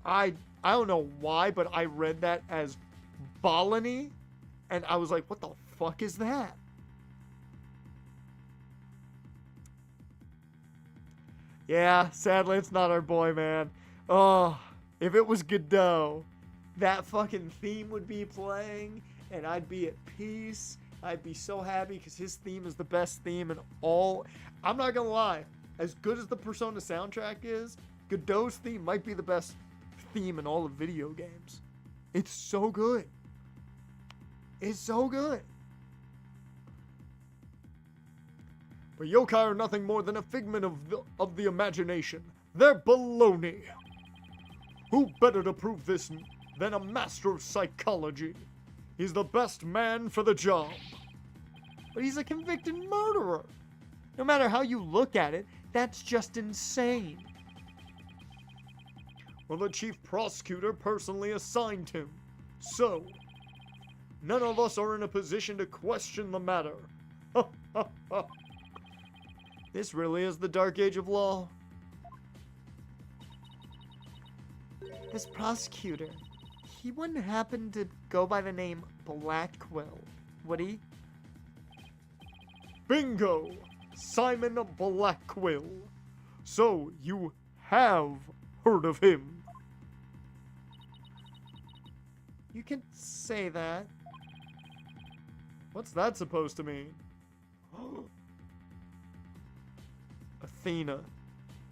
I don't know why, but I read that as Baloney, and I was like, what the fuck is that? Yeah, sadly, it's not our boy, man. Oh, if it was Godot, that fucking theme would be playing, and I'd be at peace. I'd be so happy, because his theme is the best theme in all... I'm not gonna lie. As good as the Persona soundtrack is, Godot's theme might be the best theme in all of video games. It's so good. It's so good. But yokai are nothing more than a figment of the imagination. They're baloney. Who better to prove this than a master of psychology? He's the best man for the job. But he's a convicted murderer. No matter how you look at it, that's just insane. Well, the chief prosecutor personally assigned him. So, none of us are in a position to question the matter. This really is the dark age of law. This prosecutor, he wouldn't happen to go by the name Blackquill, would he? Bingo! Simon Blackquill. So, you have heard of him. You can say that. What's that supposed to mean? Athena,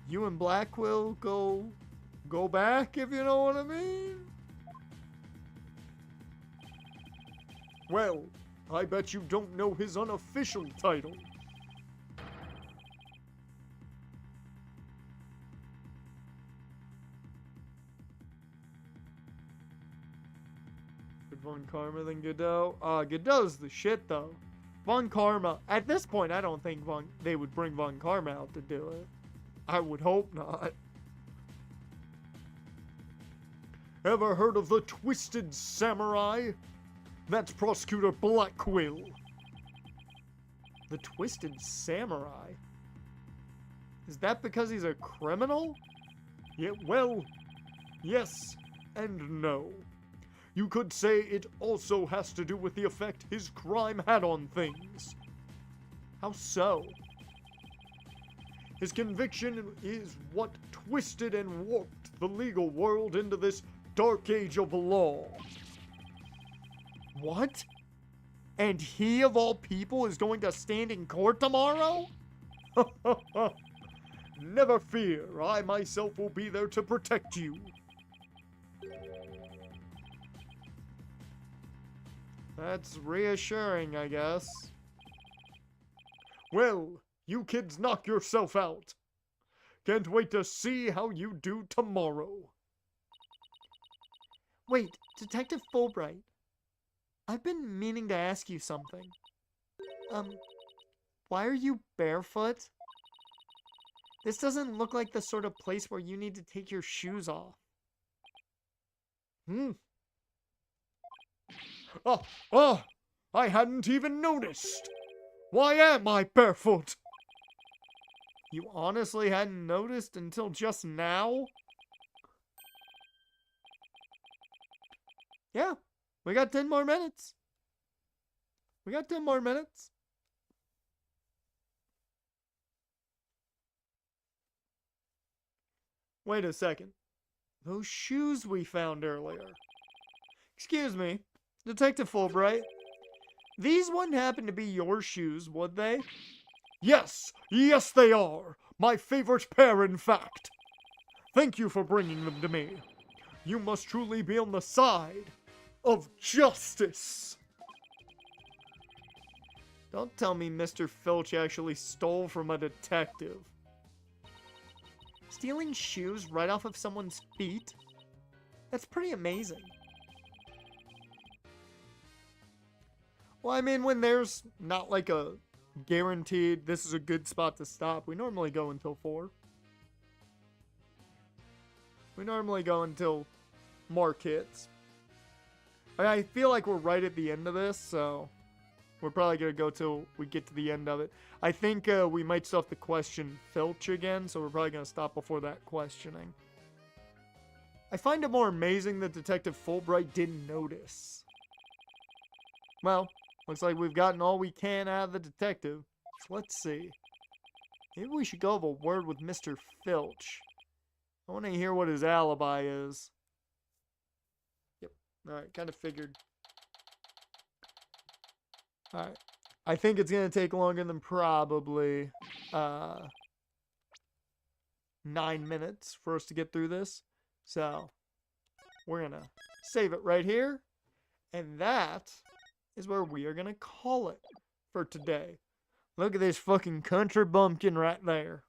you and Blackquill go back, if you know what I mean? Well, I bet you don't know his unofficial title. Von Karma than Godot. Godot's the shit, though. Von Karma, at this point, I don't think they would bring Von Karma out to do it. I would hope not. Ever heard of the Twisted Samurai? That's Prosecutor Blackquill. The Twisted Samurai? Is that because he's a criminal? Yeah, well, yes and no. You could say it also has to do with the effect his crime had on things. How so? His conviction is what twisted and warped the legal world into this dark age of law. What? And he, of all people, is going to stand in court tomorrow? Never fear, I myself will be there to protect you. That's reassuring, I guess. Well, you kids knock yourself out. Can't wait to see how you do tomorrow. Wait, Detective Fulbright. I've been meaning to ask you something. Why are you barefoot? This doesn't look like the sort of place where you need to take your shoes off. I hadn't even noticed. Why am I barefoot? You honestly hadn't noticed until just now? Yeah, we got 10 more minutes. We got 10 more minutes. Wait a second. Those shoes we found earlier. Excuse me, Detective Fulbright. These wouldn't happen to be your shoes, would they? Yes, yes they are. My favorite pair, in fact. Thank you for bringing them to me. You must truly be on the side of justice. Don't tell me Mr. Filch actually stole from a detective. Stealing shoes right off of someone's feet? That's pretty amazing. Well, I mean, when there's not like a guaranteed, this is a good spot to stop, we normally go until 4. We normally go until Mark hits. I feel like we're right at the end of this, so we're probably going to go till we get to the end of it. I think we might still have to question Filch again, so we're probably going to stop before that questioning. I find it more amazing that Detective Fulbright didn't notice. Well, looks like we've gotten all we can out of the detective. So let's see. Maybe we should go have a word with Mr. Filch. I want to hear what his alibi is. Yep. Alright, kind of figured. Alright. I think it's going to take longer than probably 9 minutes for us to get through this. So, we're going to save it right here. And that is where we are going to call it for today. Look at this fucking country bumpkin right there.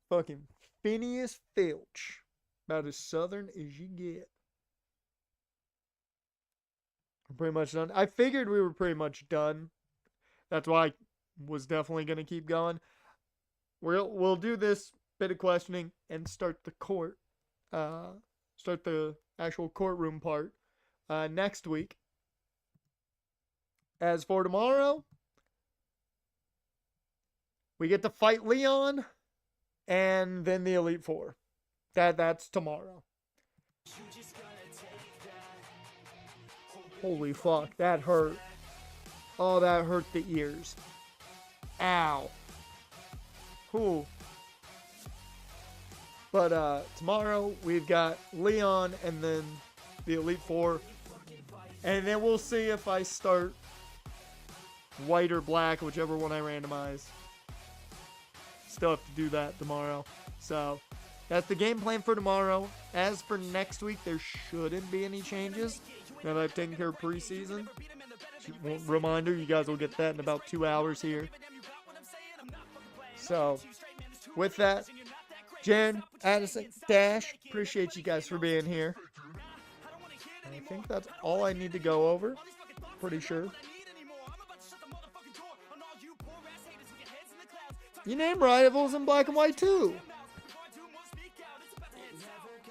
Fucking Phineas Filch. About as southern as you get. We're pretty much done. I figured we were pretty much done. That's why I was definitely going to keep going. We'll do this bit of questioning and start the court. Start the actual courtroom part next week. As for tomorrow, we get to fight Leon and then the Elite Four. That's tomorrow. Holy fuck, that hurt. Oh, that hurt the ears. Ow. Cool. But tomorrow we've got Leon and then the Elite Four. And then we'll see if I start white or black, whichever one I randomize. Still have to do that tomorrow. So, that's the game plan for tomorrow. As for next week, there shouldn't be any changes. Now that I've taken care of preseason. Reminder, you guys will get that in about 2 hours here. So, with that, Jen, Addison, Dash, appreciate you guys for being here. think that's all I need to go over. Pretty sure. You name rivals in black and white too.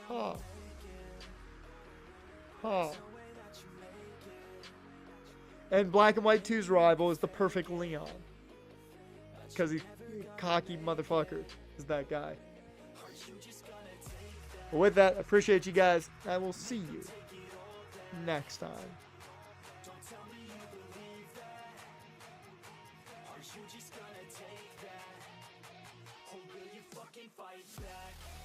Huh. Huh. And black and white 2's rival is the perfect Leon. Because he's cocky motherfucker is that guy. But with that, I appreciate you guys. I will see you next time. You just gonna take that? Or will you fucking fight back?